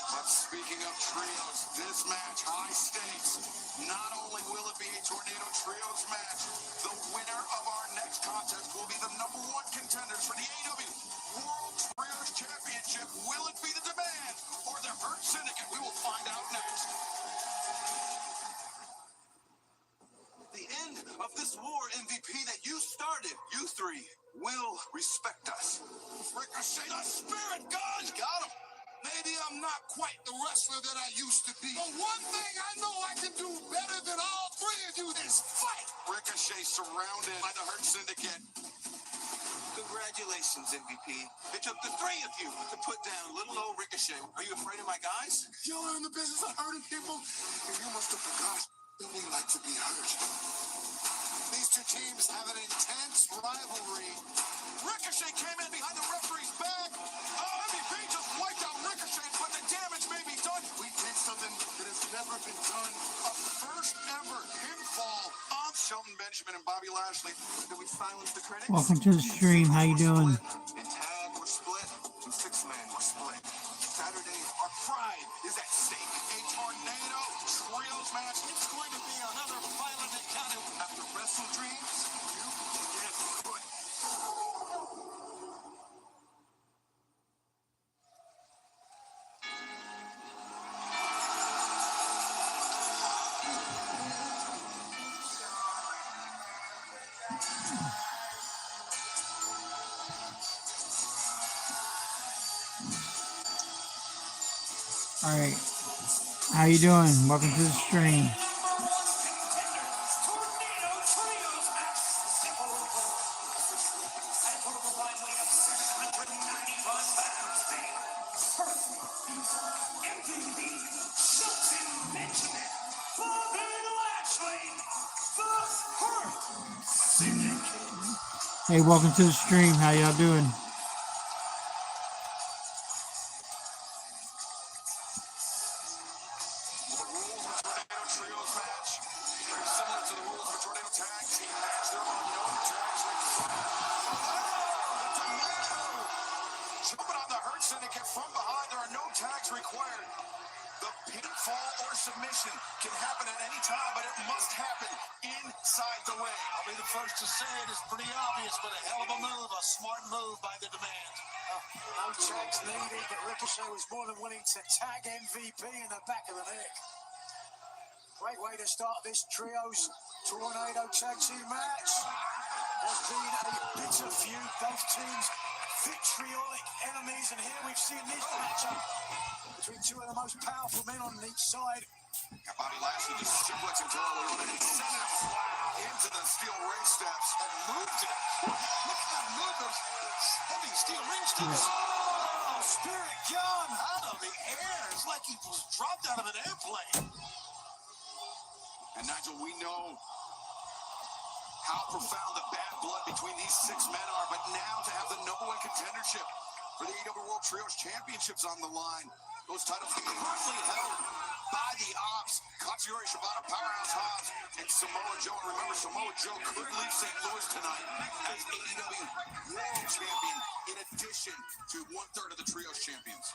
But speaking of trios, this match, high stakes. Not only will it be a Tornado Trios match, the winner of our next contest will be the #1 contenders for the AeW World Trios Championship. Will it be the Demand or the Hurt Syndicate? We will find out next. The end of this war, MVP, that you started, you three will respect us. Ricochet, the spirit gun! Got him. Maybe I'm not quite the wrestler that I used to be. But one thing I know I can do better than all three of you is fight. Ricochet surrounded by the Hurt Syndicate. Congratulations, MVP. It took the three of you to put down little old Ricochet. Are you afraid of my guys? You're in the business of hurting people, and you must have forgot that we like to be hurt. These two teams have an intense rivalry. Ricochet came in behind the referee's back. Oh, MVP just wiped out Ricochet, but the damage may be done. We did something that has never been done. A first ever pinfall on Shelton Benjamin and Bobby Lashley. Did we silence the critics? Welcome to the stream. How you doing? In tag, we're split. In six-man, we're split. Saturday, our pride is at stake. A tornado trios match. It's going to be another violent encounter. After Wrestledreams, you get good. All right. How you doing? Welcome to the stream. Hey, welcome to the stream. How y'all doing? Jumping on the Hurt Syndicate from behind. There are no tags required. The pinfall or submission can happen at any time, but it must happen inside the ring. I'll be the first to say it is pretty obvious, but a hell of a move, a smart move by the Demand. No tags needed, but Ricochet was more than willing to tag MVP in the back of the neck. Great way to start this Trios Tornado Tag Team match. Has been a bitter feud, both teams vitriolic enemies, and here we've seen this matchup between two of the most powerful men on each side. And Bobby Lashley just suplexing Carl and sent it into the steel ring steps and moved it. Look at that move, those heavy steel ring steps. Oh, Spirit Gun out of the air. It's like he was dropped out of an airplane. And Nigel, we know how profound the bad blood between these six men are, but now to have the number one contendership for the AeW World Trios Championships on the line, those titles currently held by the Ops, Katsuyori Shibata, Powerhouse Hobbs, and Samoa Joe. And remember, Samoa Joe could leave St. Louis tonight as AeW World Champion, in addition to 1/3 of the Trios Champions.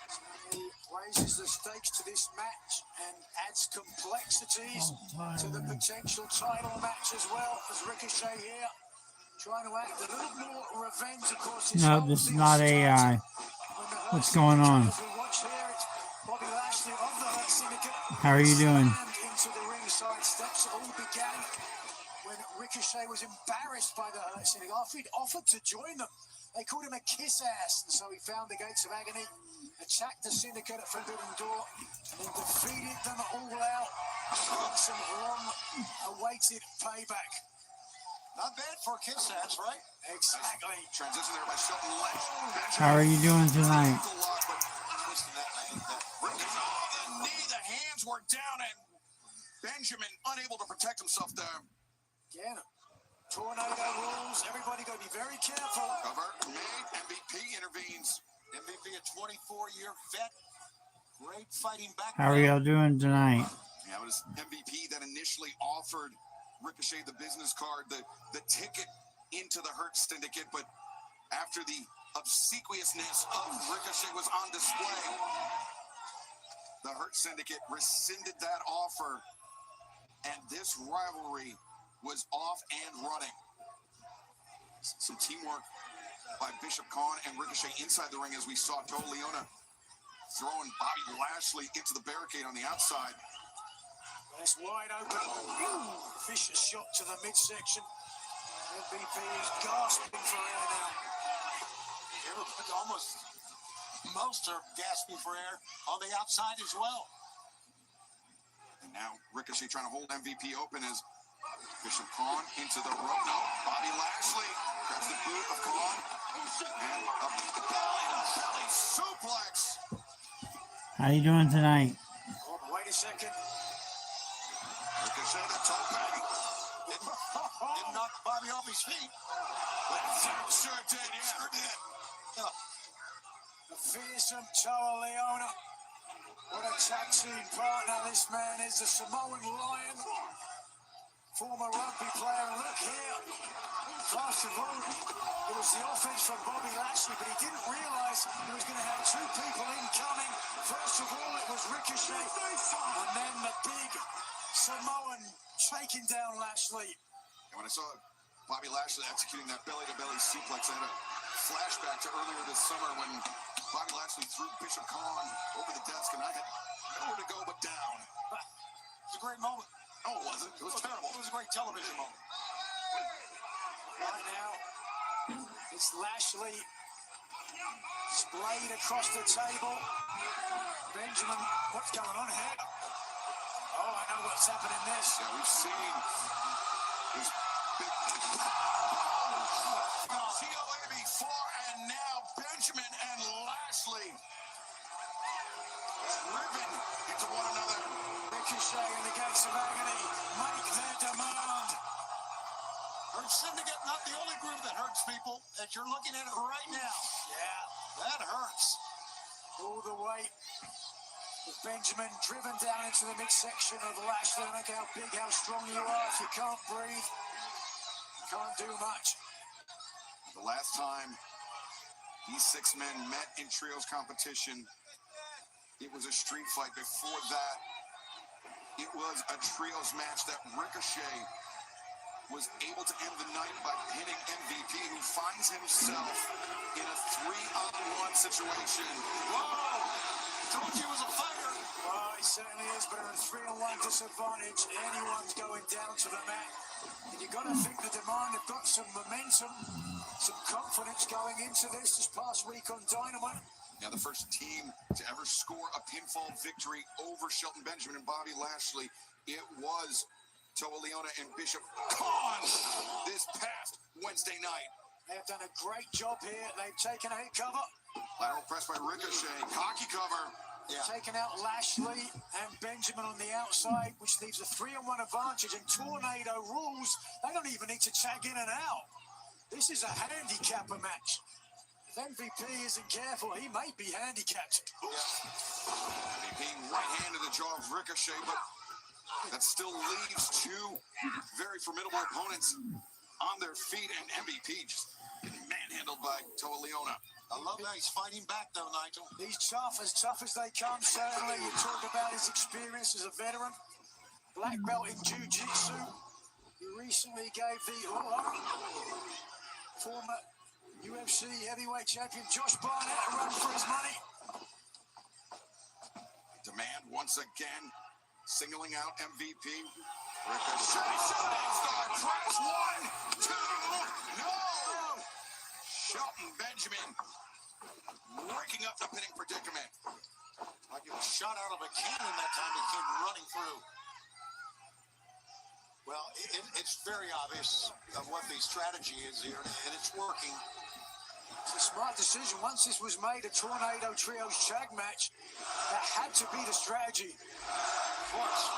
He raises the stakes to this match and adds complexities to the potential title match as well, as Ricochet here trying to act a little more revenge. Of course, No, this is not AI. What's going on? Bobby Lashley of the Hurt Syndicate. How are you doing? Into the ringside steps. It all began when Ricochet was embarrassed by the Hurt Syndicate. After he'd offered to join them, they called him a kiss ass, and so he found the gates of agony, attacked the Syndicate at Forbidden Door, and then defeated them all out. Some long-awaited payback. Not bad for a kiss ass, right? Exactly. Transition there by Shelton Ledge. How are you doing tonight? The knee, the hands were down, and Benjamin unable to protect himself there. Again, tornado rules. Everybody got to be very careful. Cover made. MVP intervenes. MVP, a 24-year vet. Great fighting back. How are y'all doing tonight? Yeah, it was MVP that initially offered Ricochet the business card, the ticket into the Hurt Syndicate, but after the obsequiousness of Ricochet was on display, the Hurt Syndicate rescinded that offer, and this rivalry was off and running. Some teamwork by Bishop Khan and Ricochet inside the ring as we saw Toa Leona throwing Bobby Lashley into the barricade on the outside. It's wide open. Vicious shot to the midsection. MVP is gasping for air now. Almost most are gasping for air on the outside as well. And now Ricochet trying to hold MVP open as Bishop Khan into the rope. No, Bobby Lashley grabs the boot of Khan. And a belly suplex. How you doing tonight? Oh, wait a second. Ricochet the toe bag. Didn't knock Bobby off his feet. Sure did, yeah. Sure did. The fearsome Toa Leona. What a tag team partner this man is. The Samoan Lion. Former rugby player. Look here. First of all, it was the offense from Bobby Lashley, but he didn't realize he was going to have two people incoming. First of all, it was Ricochet, and then the big Samoan taking down Lashley. And when I saw Bobby Lashley executing that belly-to-belly suplex, I had a flashback to earlier this summer when Bobby Lashley threw Bishop Khan over the desk, and I had nowhere to go but down. It was a great moment. No, it wasn't. It was terrible. It was a great television moment. Right now, it's Lashley splayed across the table. Benjamin, what's going on here? Oh, I know what's happening this. Yeah, we've seen this big COA before, and now Benjamin and Lashley driven into one another. Ricochet in the gates of agony make their demand. Hurts Syndicate, not the only group that hurts people, as you're looking at it right now. Yeah, That hurts. all the way. With Benjamin driven down into the midsection of Lashley. Look how big, how strong you are. If you can't breathe, you can't do much. The last time these six men met in trios competition, it was a street fight. Before that, it was a trios match that Ricochet was able to end the night by pinning MVP, who finds himself in a 3-on-1 situation. Whoa! Told you he was a fighter. Well, he certainly is, but at a 3-on-1 disadvantage, anyone's going down to the mat. And you've got to think the Demand have got some momentum, some confidence going into this past week on Dynamite. Now, the first team to ever score a pinfall victory over Shelton Benjamin and Bobby Lashley, it was Toa Leona and Bishop Khan this past Wednesday night. They have done a great job here. They've taken a hit cover. Lateral press by Ricochet, cocky cover. Taking out Lashley and Benjamin on the outside, which leaves a 3-on-1 advantage. And Tornado rules, they don't even need to tag in and out. This is a handicapper match. If MVP isn't careful, he may be handicapped. MVP right-handed the jaw of Ricochet, but that still leaves two very formidable opponents on their feet, and MVP just getting manhandled by Toa Leona. I love that he's fighting back, though, Nigel. He's tough as they come, certainly. You talk about his experience as a veteran. Black belt in jiu-jitsu. He recently gave the former UFC heavyweight champion Josh Barnett a run for his money. Demand once again, singling out MVP. Ricochet, shooting star, crash, 1, 2, no! Shelton Benjamin breaking up the pinning predicament. Like it was shot out of a cannon that time. It came running through. Well, it's very obvious what the strategy is here, and it's working. It's a smart decision. Once this was made a Tornado Trios tag match, that had to be the strategy. Of course.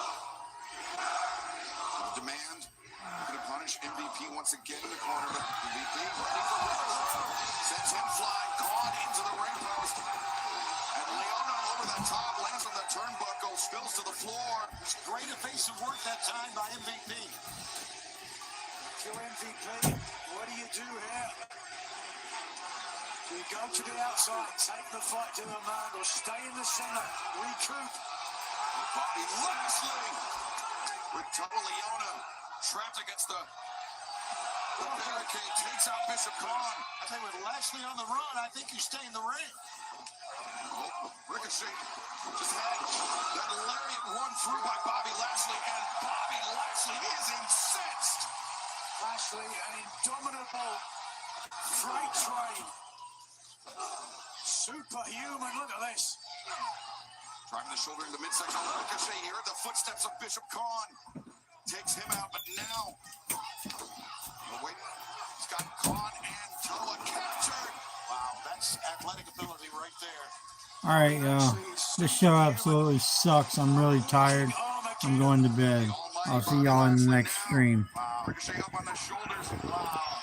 Demand going to punish MVP once again in the corner. MVP ready for Ricochet. Sends him flying, caught into the ring post. And Leona over the top, lands on the turnbuckle, spills to the floor. It's great evasive work that time by MVP. Kill MVP. What do you do here? Do you go to the outside, take the fight to the man, or stay in the center, recoup? Bobby Lashley with Toa Leona trapped against the barricade, takes out Bishop Khan. I think with Lashley on the run, I think you stay in the ring. Oh, Ricochet just had that lariat run through by Bobby Lashley, and Bobby Lashley is incensed. Lashley, an indomitable freight train. Superhuman, look at this. Driving the shoulder into midsection. Ricochet here at the footsteps of Bishop Khan. Takes him out, but now... Oh, wait. He's got Khan and Toa captured. Wow, that's athletic ability right there. All right, this show absolutely sucks. I'm really tired. I'm going to bed. I'll see y'all in the next stream. Ricochet up on the shoulders. Wow.